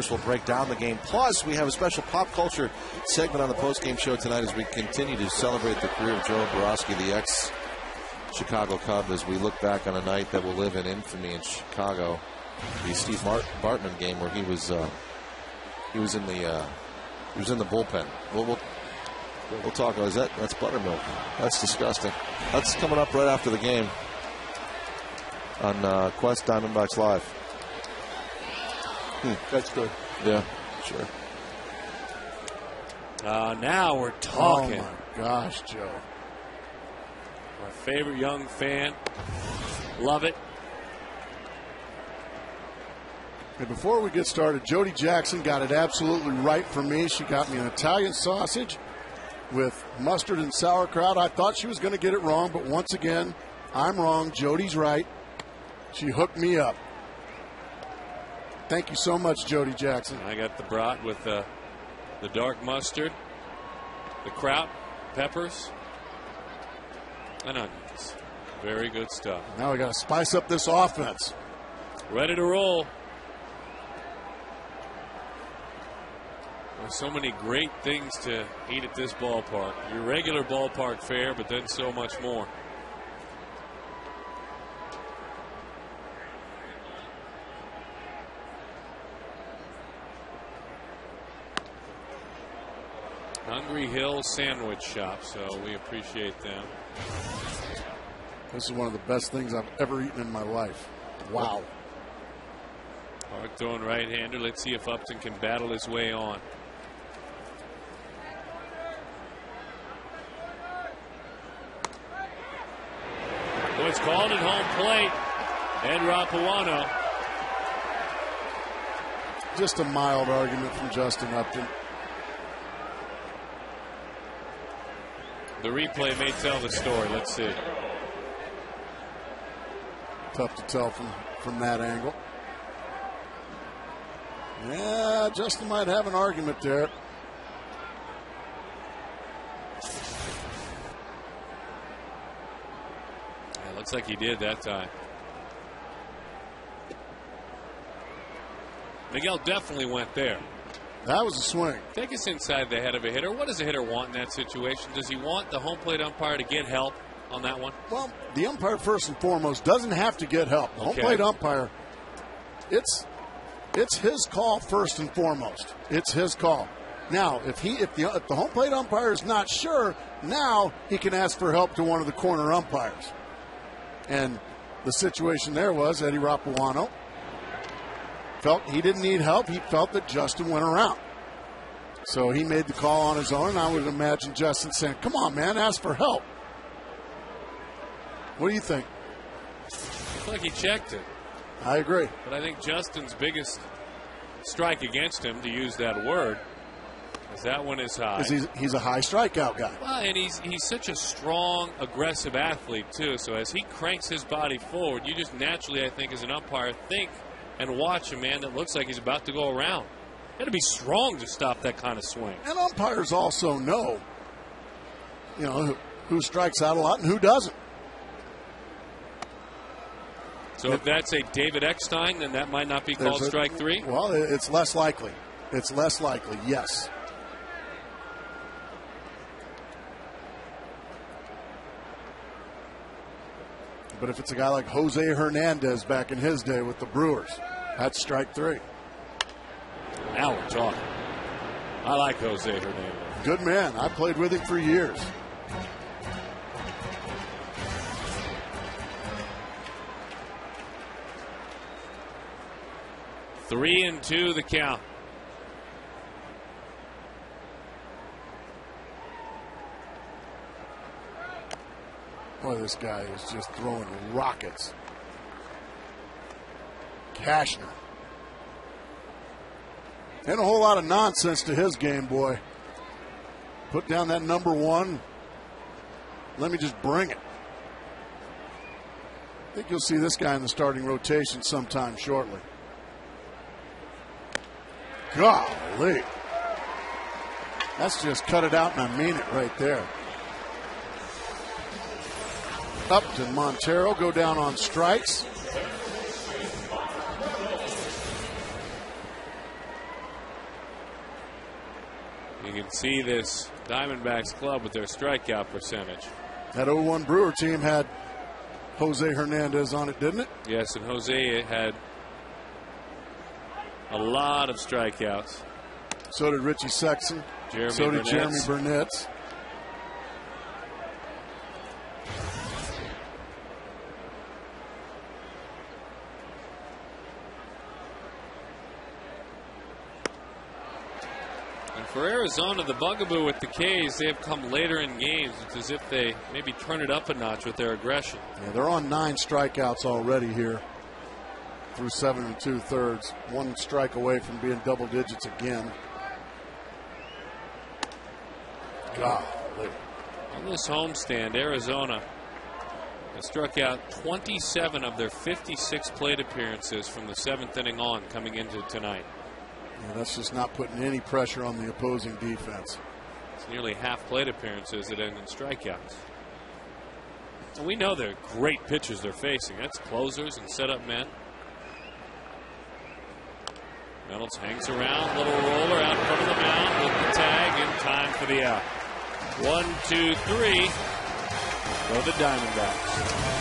We'll break down the game. Plus, we have a special pop culture segment on the post-game show tonight as we continue to celebrate the career of Joe Borowski, the ex-Chicago Cub, as we look back on a night that will live in infamy in Chicago. The Steve Bartman game where he was in the bullpen. We'll talk about that's buttermilk. That's disgusting. That's coming up right after the game on Quest Diamondbacks Live. That's good. Yeah, sure. Now we're talking. Oh, my gosh, Joe. My favorite young fan. Love it. And before we get started, Jody Jackson got it absolutely right for me. She got me an Italian sausage with mustard and sauerkraut. I thought she was going to get it wrong, but once again, I'm wrong. Jody's right. She hooked me up. Thank you so much, Jody Jackson. I got the brat with the dark mustard, the kraut, peppers, and onions. Very good stuff. Now we got to spice up this offense. Ready to roll. There's so many great things to eat at this ballpark. Your regular ballpark fare, but then so much more. Hungry Hill Sandwich Shop, so we appreciate them. This is one of the best things I've ever eaten in my life. Wow. Hard throwing right-hander. Let's see if Upton can battle his way on. So it's called at home plate. Ed Rapuano. Just a mild argument from Justin Upton. The replay may tell the story. Let's see. Tough to tell from that angle. Yeah, Justin might have an argument there. Yeah, looks like he did that time. Miguel definitely went there. That was a swing. Take us inside the head of a hitter. What does a hitter want in that situation? Does he want the home plate umpire to get help on that one? Well, the umpire first and foremost doesn't have to get help. The home plate umpire, it's his call first and foremost. It's his call. Now, if the home plate umpire is not sure, now he can ask for help to one of the corner umpires. And the situation there was Eddie Rapuano felt he didn't need help. He felt that Justin went around. So he made the call on his own, and I would imagine Justin saying, come on, man, ask for help. What do you think? I feel like he checked it. I agree. But I think Justin's biggest strike against him, to use that word, is that one is high. He's a high strikeout guy. Well, and he's such a strong, aggressive athlete, too. So as he cranks his body forward, you just naturally, I think, as an umpire, think and watch a man that looks like he's about to go around. Got to be strong to stop that kind of swing. And umpires also know, who strikes out a lot and who doesn't. So if that's a David Eckstein, then that might not be called strike three? Well, it's less likely. It's less likely, yes. But if it's a guy like Jose Hernandez back in his day with the Brewers, that's strike three. Now we're talking. I like Jose Hernandez. Good man. I played with him for years. Three and two the count. Boy, this guy is just throwing rockets. Cashner. And a whole lot of nonsense to his game, boy. Put down that number one. Let me just bring it. I think you'll see this guy in the starting rotation sometime shortly. Golly. That's just cut it out and I mean it right there. Upton, Montero go down on strikes. You can see this Diamondbacks club with their strikeout percentage. That 0-1 Brewer team had Jose Hernandez on it, didn't it? Yes, and Jose had a lot of strikeouts. So did Richie Sexton. So did Jeremy Burnett. For Arizona, the bugaboo with the K's, they have come later in games. It's as if they maybe turn it up a notch with their aggression. Yeah, they're on 9 strikeouts already here through 7 2/3. 1 strike away from being double digits again. Golly. On this homestand, Arizona has struck out 27 of their 56 plate appearances from the 7th inning on coming into tonight. Yeah, that's just not putting any pressure on the opposing defense. It's nearly half plate appearances that end in strikeouts. And we know they're great pitchers they're facing. That's closers and setup men. Reynolds hangs around, little roller out in front of the mound with the tag in time for the out. 1, 2, 3 for the Diamondbacks.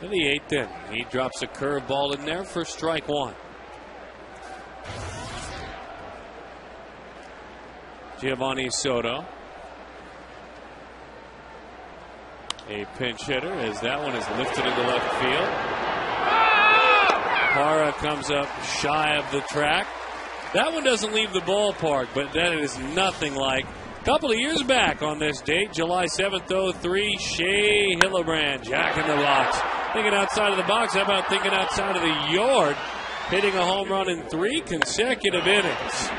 In the 8th inning, he drops a curveball in there for strike 1. Giovanni Soto, a pinch hitter, as that one is lifted into left field. Parra comes up shy of the track. That one doesn't leave the ballpark, but that is nothing like a couple of years back on this date, July 7th, 03, Shea Hillebrand, jack in the box. Thinking outside of the box, how about thinking outside of the yard? Hitting a home run in 3 consecutive innings.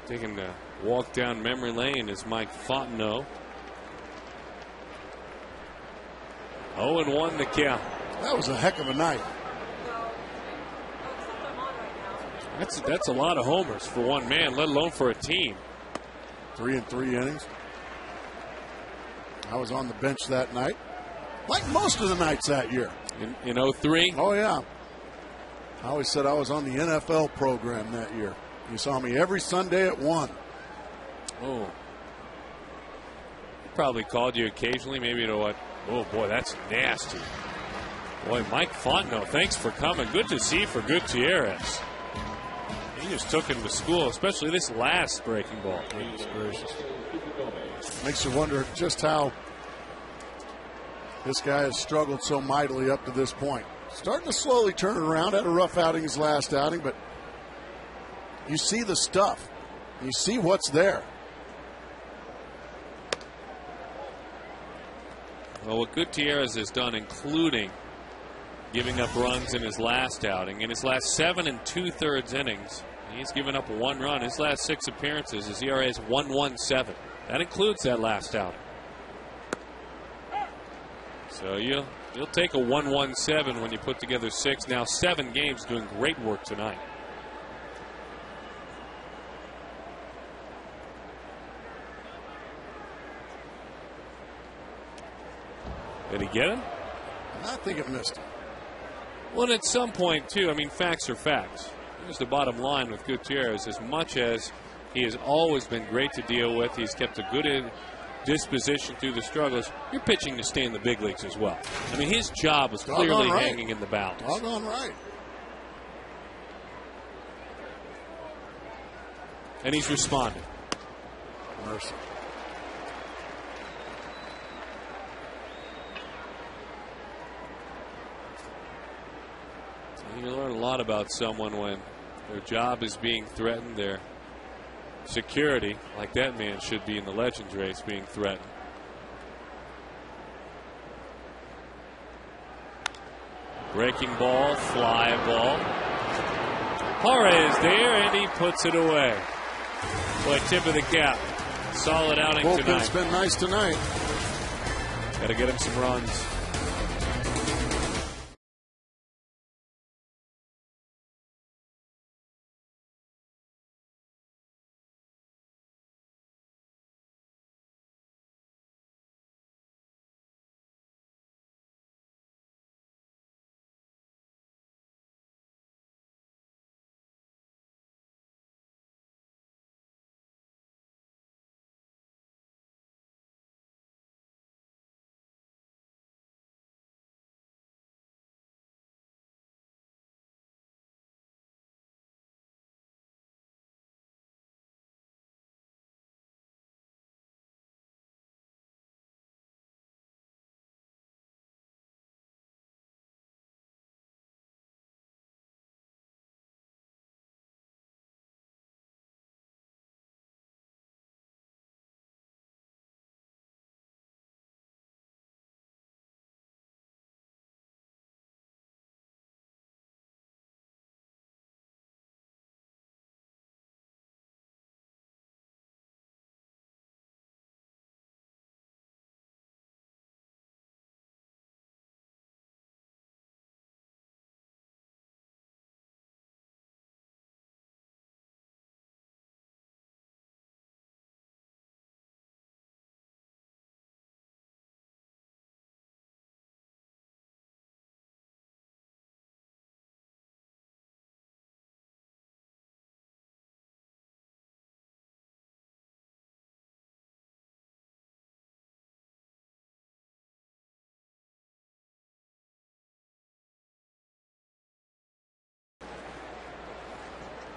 Taking a walk down memory lane is Mike Fontenot. 0-1 the count. That was a heck of a night. That's a lot of homers for one man, let alone for a team. 3 in 3 innings. I was on the bench that night, like most of the nights that year. In 03? Oh, yeah. I always said I was on the NFL program that year. You saw me every Sunday at 1. Oh. Probably called you occasionally, maybe to what? Oh, boy, that's nasty. Boy, Mike Fontenot, thanks for coming. Good to see for Gutierrez. He just took him to school, especially this last breaking ball. Makes you wonder just how This guy has struggled so mightily up to this point. Starting to slowly turn it around. Had a rough outing his last outing, but you see the stuff. You see what's there. Well, what Gutierrez has done, including giving up runs in his last outing, in his last 7 2/3 innings, he's given up 1 run. His last 6 appearances, his ERA is 1.17. That includes that last outing. So you'll take a 1.17 when you put together 6, now 7 games, doing great work tonight. Did he get him? I think it missed him. Well, at some point, too, I mean, facts are facts. Here's the bottom line with Gutierrez. As much as he has always been great to deal with, he's kept a good disposition through the struggles. You're pitching to stay in the big leagues as well. I mean, his job was clearly hanging in the balance. Doggone right. And he's responded. Mercy. You learn a lot about someone when their job is being threatened, their security, like that man should be in the Legends race, being threatened. Breaking ball, fly ball. Hara is there, and he puts it away. Boy, tip of the cap. Solid outing tonight. Bullpen's been nice tonight. Got to get him some runs.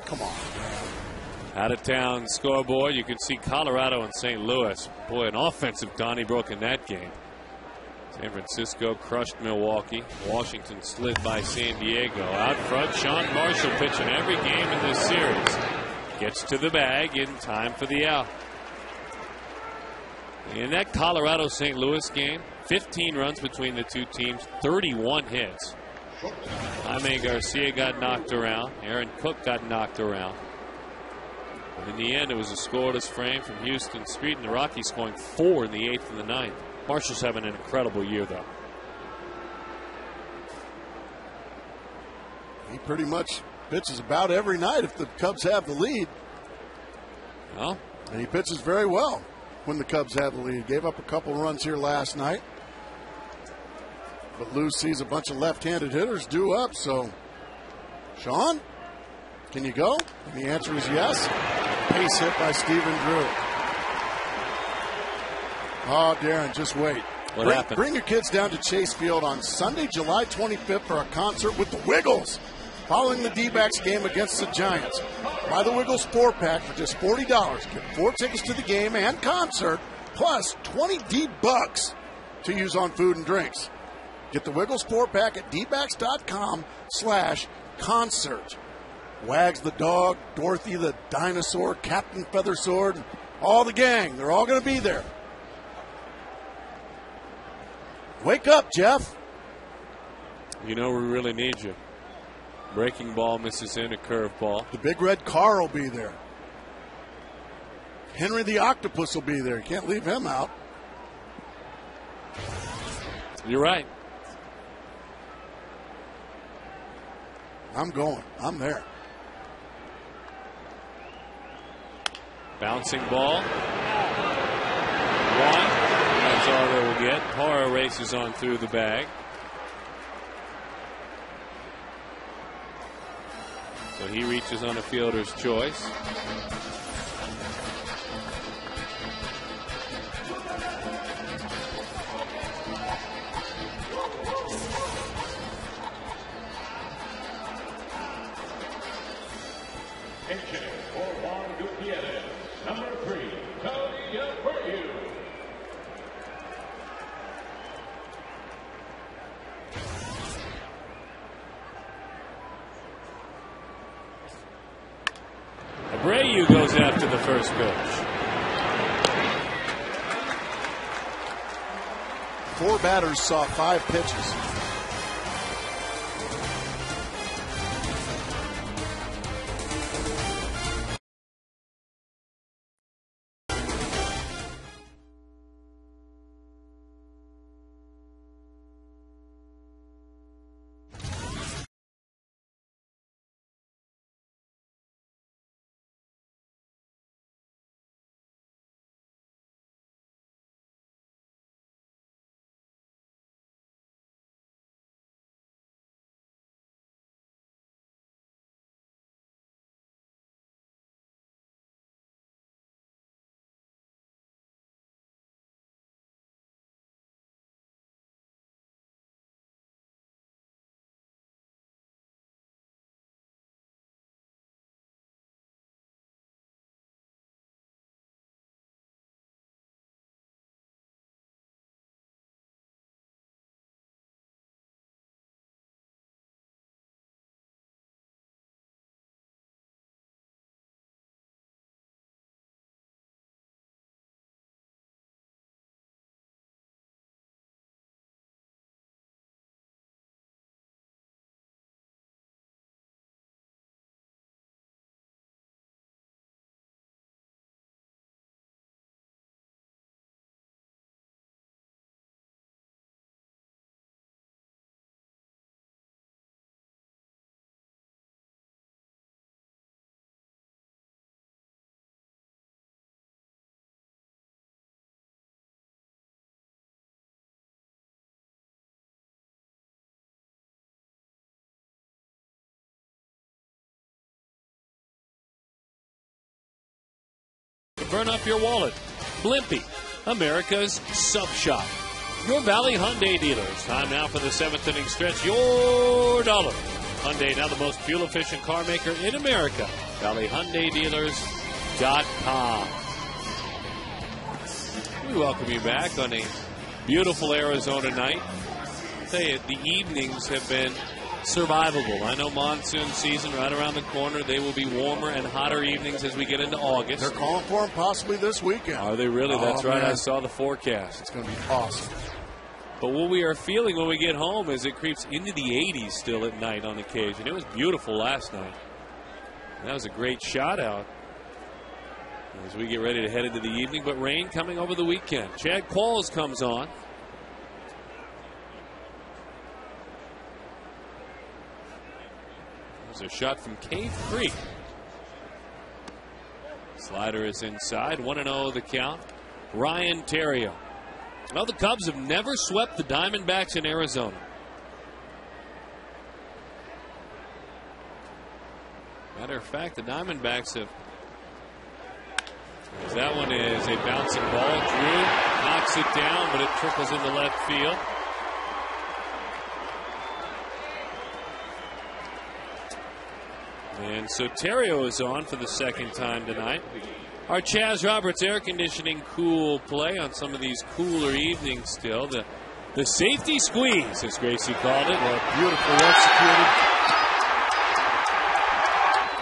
Come on. Out of town scoreboard, you can see Colorado and St. Louis. Boy, an offensive Donnybrook in that game. San Francisco crushed Milwaukee. Washington slid by San Diego. Out front, Sean Marshall pitching every game in this series. Gets to the bag in time for the out. In that Colorado-St. Louis game, 15 runs between the two teams, 31 hits. Jaime Garcia got knocked around. Aaron Cook got knocked around. And in the end, it was a scoreless frame from Houston Street, and the Rockies scoring 4 in the 8th and the 9th. Marshall's having an incredible year, though. He pretty much pitches about every night if the Cubs have the lead. Well, and he pitches very well when the Cubs have the lead. Gave up a couple runs here last night. But Lou sees a bunch of left-handed hitters due up, so Sean, can you go? And the answer is yes. Base hit by Stephen Drew. Oh, Darren, just wait. What happened? Bring your kids down to Chase Field on Sunday, July 25th for a concert with the Wiggles. Following the D-backs game against the Giants. Buy the Wiggles 4-pack for just $40. Get 4 tickets to the game and concert, plus $20 D-bucks to use on food and drinks. Get the Wiggles 4-pack at dbacks.com/concert. Wags the dog, Dorothy the dinosaur, Captain Feathersword, all the gang. They're all going to be there. Wake up, Jeff. You know we really need you. Breaking ball misses in a curveball. The big red car will be there. Henry the Octopus will be there. You can't leave him out. You're right. I'm going. I'm there. Bouncing ball. One. That's all they will get. Hora races on through the bag. So he reaches on a fielder's choice. Abreu goes after the first pitch. 4 batters saw 5 pitches. Burn up your wallet. Blimpie, America's sub shop. Your Valley Hyundai dealers. Time now for the 7th inning stretch. Your dollar. Hyundai, now the most fuel-efficient car maker in America. ValleyHyundaiDealers.com. We welcome you back on a beautiful Arizona night. I'll tell you, the evenings have been survivable. I know monsoon season right around the corner. They will be warmer and hotter evenings as we get into August. They're calling for them possibly this weekend. Are they really? That's right. Man. I saw the forecast. It's going to be awesome. But what we are feeling when we get home is it creeps into the 80s still at night on occasion. It was beautiful last night. That was a great shot out as we get ready to head into the evening. But rain coming over the weekend. Chad Qualls comes on. There's a shot from Cave Creek. Slider is inside. 1-0 the count. Ryan Theriot. Well, the Cubs have never swept the Diamondbacks in Arizona. Matter of fact, the Diamondbacks have. That one is a bouncing ball. Drew knocks it down, but it trickles into left field. And so Theriot is on for the second time tonight. Our Chaz Roberts air conditioning cool play on some of these cooler evenings still. The safety squeeze, as Gracie called it. Well, beautifully executed.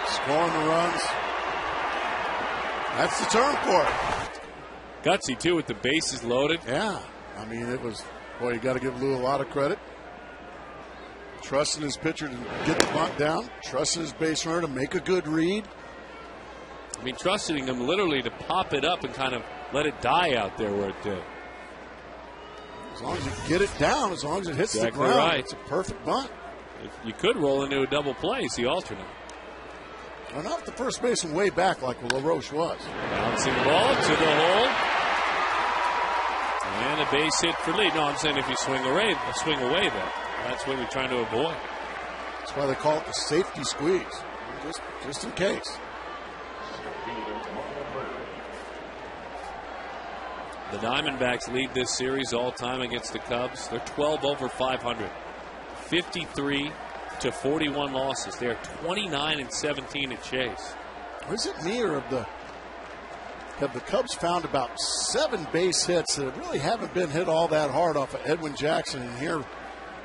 Scoring the runs. That's the term for it. Gutsy, too, with the bases loaded. Yeah. I mean, it was, boy, you got to give Lou a lot of credit. Trusting his pitcher to get the bunt down. Trusting his base runner to make a good read. I mean, trusting him literally to pop it up and kind of let it die out there where it did. As long as you get it down, as long as it hits exactly the ground, right. It's a perfect bunt. You could roll into a double play, it's the alternate. Well, not the first baseman way back like LaRoche was. Bouncing ball to the hole. And a base hit for lead. No, I'm saying if you swing away there. That's what we're trying to avoid. That's why they call it the safety squeeze. Just in case. The Diamondbacks lead this series all time against the Cubs. They're 12 over 500. 53 to 41 losses. They're 29-17 at Chase. Was it me or have the Cubs found about 7 base hits that really haven't been hit all that hard off of Edwin Jackson? And here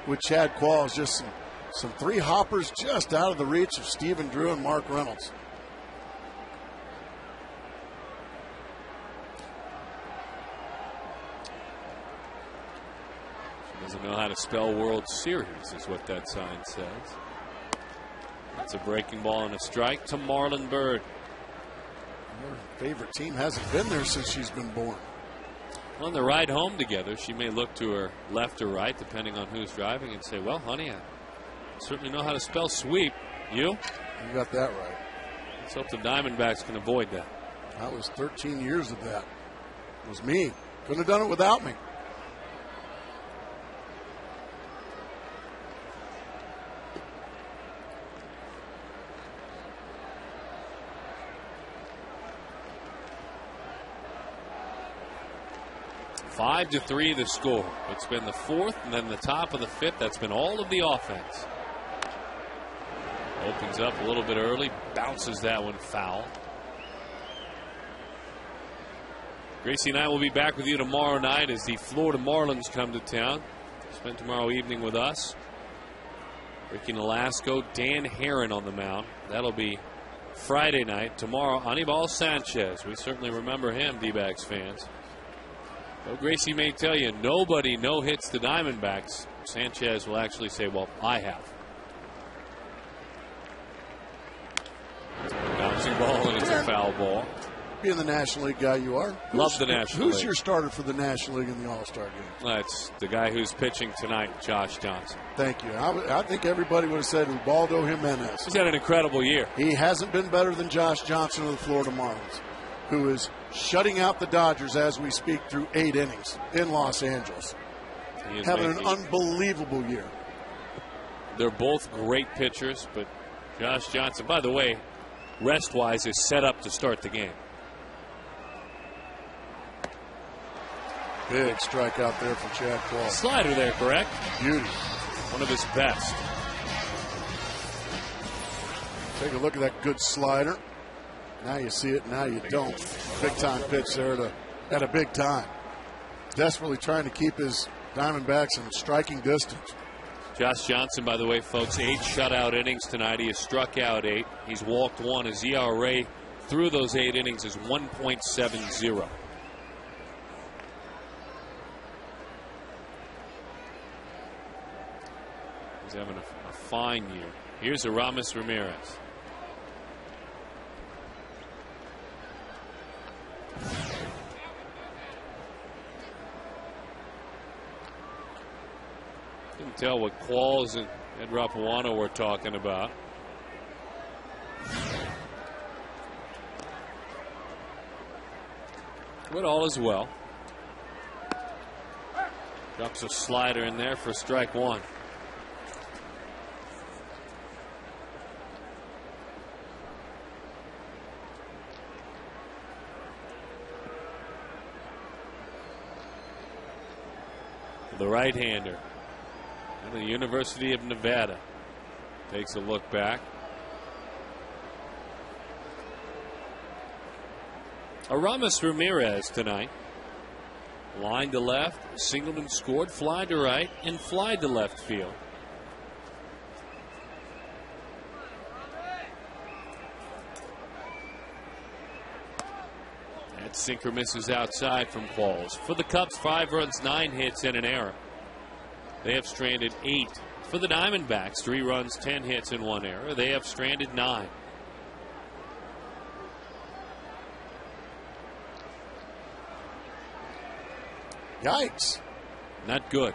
with Chad Qualls, just some 3 hoppers just out of the reach of Stephen Drew and Mark Reynolds. Doesn't know how to spell World Series is what that sign says. That's a breaking ball and a strike to Marlon Byrd. Her favorite team hasn't been there since she's been born. On the ride home together, she may look to her left or right, depending on who's driving, and say, well, honey, I certainly know how to spell sweep. You? You got that right. Let's hope the Diamondbacks can avoid that. That was 13 years of that. It was me. Couldn't have done it without me. Five to 3 the score. It's been the 4th and then the top of the 5th. That's been all of the offense. Opens up a little bit early, bounces that one foul. Gracie and I will be back with you tomorrow night as the Florida Marlins come to town. Spend tomorrow evening with us. Ricky Nolasco, Dan Herron on the mound. That'll be Friday night. Tomorrow, Anibal Sanchez. We certainly remember him, D-backs fans. Though Gracie may tell you nobody no-hits the Diamondbacks, Sanchez will actually say, well, I have. Bouncing ball, and it's a foul ball. Being the National League guy you are. Love the National League. Who's your starter for the National League in the All-Star game? That's the guy who's pitching tonight, Josh Johnson. Thank you. I think everybody would have said Ubaldo Jimenez. He's had an incredible year. He hasn't been better than Josh Johnson of the Florida Marlins, who is shutting out the Dodgers as we speak through 8 innings in Los Angeles. Having an unbelievable year. They're both great pitchers, but Josh Johnson, by the way, rest-wise, is set up to start the game. Big strikeout there for Chad Qualls. Slider there, correct? Beauty. One of his best. Take a look at that good slider. Now you see it, now you don't. Big time pitch there at a big time. Desperately trying to keep his Diamondbacks in striking distance. Josh Johnson, by the way, folks, 8 shutout innings tonight. He has struck out 8. He's walked 1. His ERA through those 8 innings is 1.70. He's having a fine year. Here's Aramis Ramirez. Couldn't tell what Qualls and Ed Rapuano were talking about. But all is well. Drops a slider in there for strike 1. The right-hander at the University of Nevada takes a look back. Aramis Ramirez tonight. Line to left, Singleton scored, fly to right, and fly to left field. That sinker misses outside from Qualls. For the Cubs, 5 runs, 9 hits, and an error. They have stranded 8. For the Diamondbacks, 3 runs, 10 hits, and 1 error. They have stranded 9. Yikes. Not good.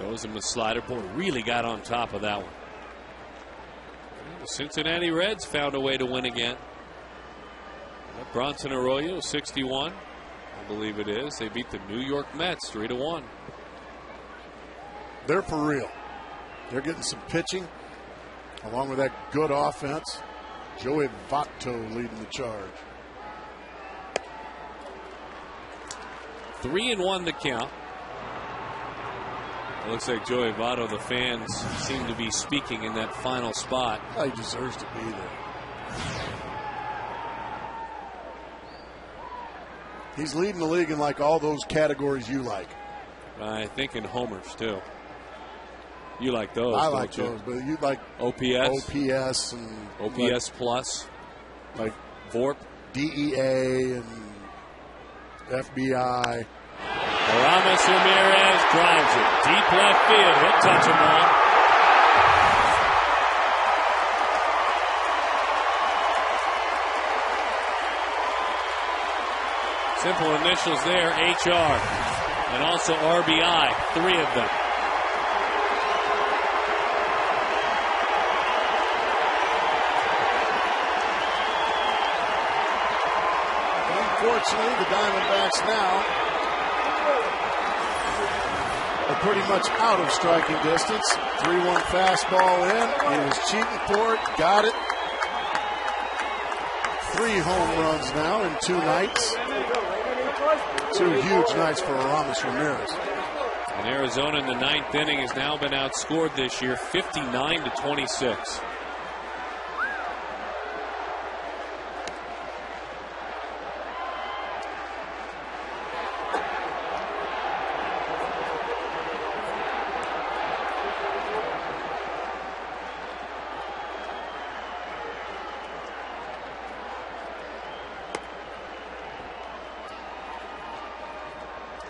Goes him the slider. Boy, really got on top of that one. The Cincinnati Reds found a way to win again. Bronson Arroyo, 61. I believe it is. They beat the New York Mets 3-1. They're for real. They're getting some pitching along with that good offense. Joey Votto leading the charge. 3-1 to count. It looks like Joey Votto, the fans seem to be speaking in that final spot. Well, he deserves to be there. He's leading the league in like all those categories you like. I think in homers too. You like those? I like don't you? those, but you like OPS, OPS, and OPS plus, like VORP, DEA, and FBI. Aramis Ramirez drives it deep left field. He'll touch them all. Simple initials there, HR, and also RBI, 3 of them. Unfortunately, the Diamondbacks now are pretty much out of striking distance. 3-1 fastball in. He was cheating for it. Got it. 3 home runs now in 2 nights. 2 huge nights for Aramis Ramirez. And Arizona in the 9th inning has now been outscored this year, 59-26.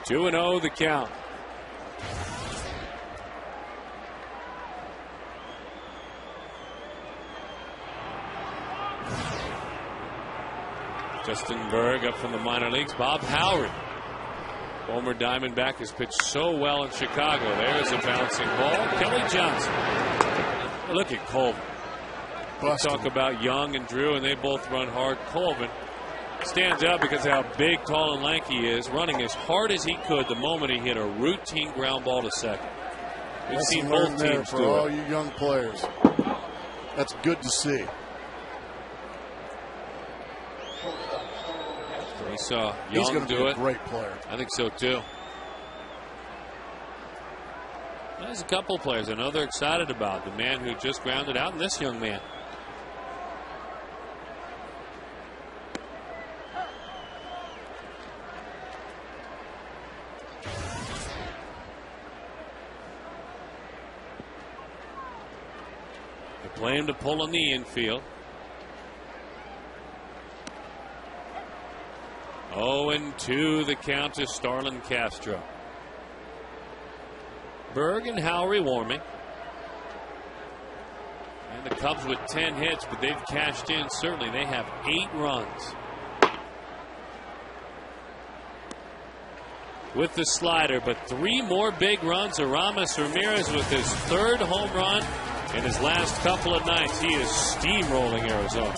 Two and 0 the count. Justin Berg up from the minor leagues. Bob Howry, former Diamondback, has pitched so well in Chicago. There's a bouncing ball. Kelly Johnson. Look at Colvin. Talk about Young and Drew, and they both run hard. Colvin stands out because of how big, tall, and lanky he is, running as hard as he could the moment he hit a routine ground ball to second. We've seen both teams for do all it. you young players. That's good to see. We saw He's Young going to do be it. a great player. I think so too. There's a couple players I know they're excited about. The man who just grounded out and this young man. They play him to pull on the infield. 0-2 the count to Starlin Castro. Berg and Howry warming. And the Cubs with 10 hits, but they've cashed in. Certainly, they have 8 runs. With the slider, but 3 more big runs. Aramis Ramirez with his 3rd home run in his last couple of nights. He is steamrolling Arizona.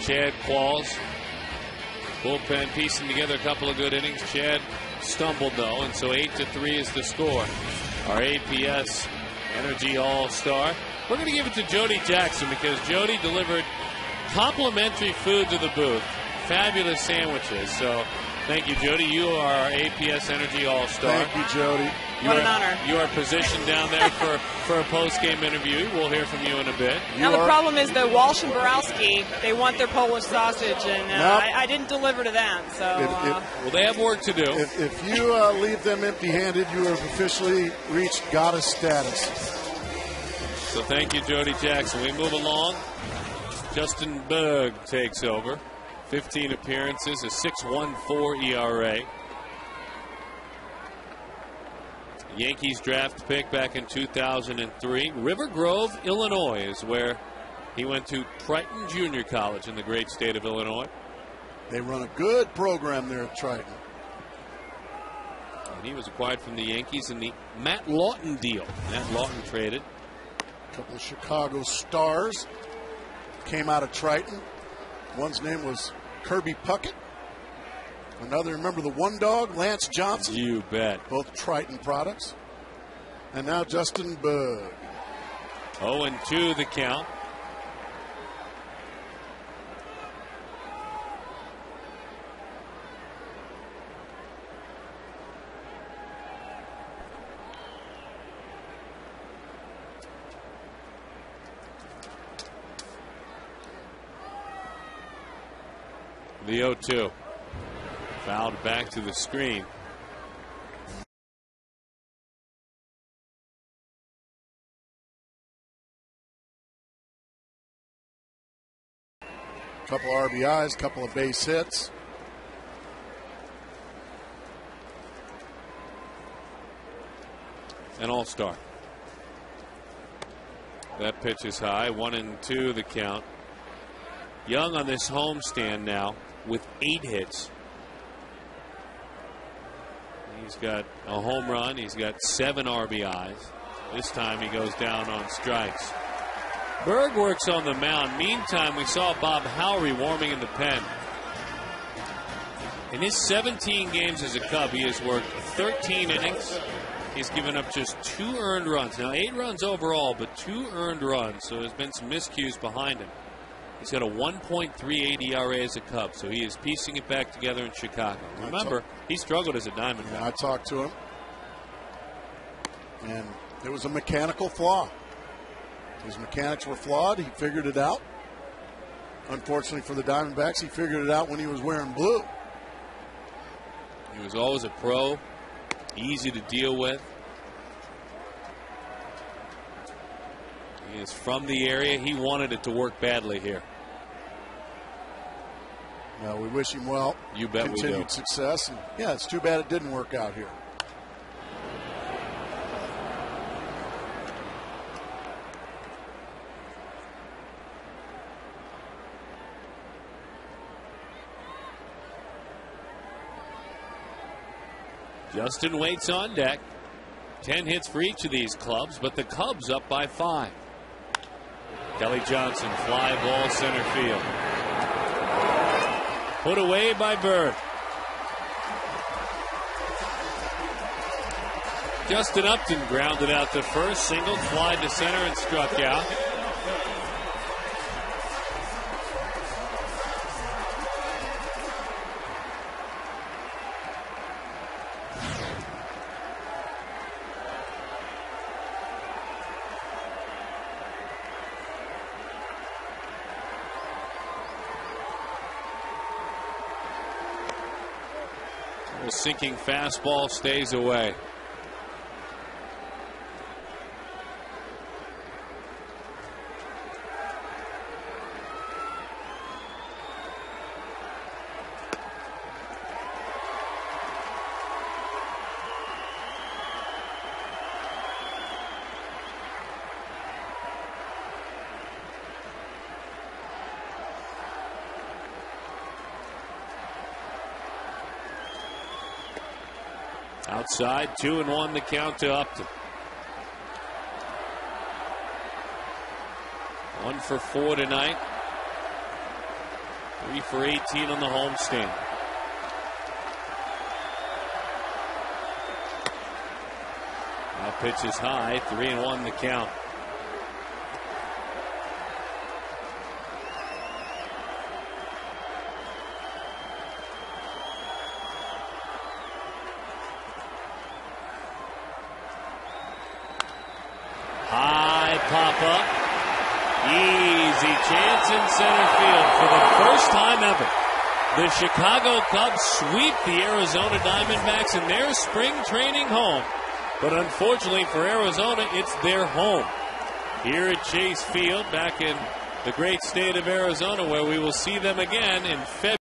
Chad Qualls. Bullpen piecing together a couple of good innings. Chad stumbled, though, and so 8-3 is the score. Our APS Energy All-Star. We're going to give it to Jody Jackson because Jody delivered complimentary food to the booth. Fabulous sandwiches. So thank you, Jody. You are our APS Energy All-Star. Thank you, Jody. What an honor. You are positioned down there for a post-game interview. We'll hear from you in a bit. Now, the problem is the Walsh and Borowski, they want their Polish sausage, and I didn't deliver to them. So, well, they have work to do. If you leave them empty-handed, you have officially reached goddess status. So thank you, Jody Jackson. We move along. Justin Berg takes over. 15 appearances, a 6.14 ERA. Yankees draft pick back in 2003. River Grove, Illinois is where he went to Triton Junior College in the great state of Illinois. They run a good program there at Triton. And he was acquired from the Yankees in the Matt Lawton deal. Matt Lawton traded. A couple of Chicago stars came out of Triton. One's name was Kirby Puckett. Another, remember the one dog, Lance Johnson? You bet. Both Triton products. And now Justin Berg. 0-2 the count. The 0-2. Fouled back to the screen. Couple RBIs, couple of base hits. An all-star. That pitch is high. 1-2 the count. Young on this homestand now with 8 hits. He's got a home run. He's got 7 RBIs. This time he goes down on strikes. Berg works on the mound. Meantime, we saw Bob Howry warming in the pen. In his 17 games as a Cub, he has worked 13 innings. He's given up just 2 earned runs. Now, 8 runs overall, but 2 earned runs. So there's been some miscues behind him. He's got a 1.38 ERA as a Cub, so he is piecing it back together in Chicago. Remember, he struggled as a Diamondback. Yeah, I talked to him, and it was a mechanical flaw. His mechanics were flawed. He figured it out. Unfortunately for the Diamondbacks, he figured it out when he was wearing blue. He was always a pro, easy to deal with. He is from the area. He wanted it to work badly here. Well, we wish him well. You bet we do. Continued success. And yeah, it's too bad it didn't work out here. Justin waits on deck. 10 hits for each of these clubs, but the Cubs up by 5. Kelly Johnson, fly ball center field. Put away by Berg. Justin Upton grounded out to first, singled, fly to center, and struck out. Sinking fastball stays away. Outside, 2-1 the count to Upton. 1 for 4 tonight. 3 for 18 on the homestand. Now pitch is high, 3-1 the count. High pop up. Easy chance in center field for the first time ever. The Chicago Cubs sweep the Arizona Diamondbacks in their spring training home. But unfortunately for Arizona, it's their home. Here at Chase Field, back in the great state of Arizona, where we will see them again in February.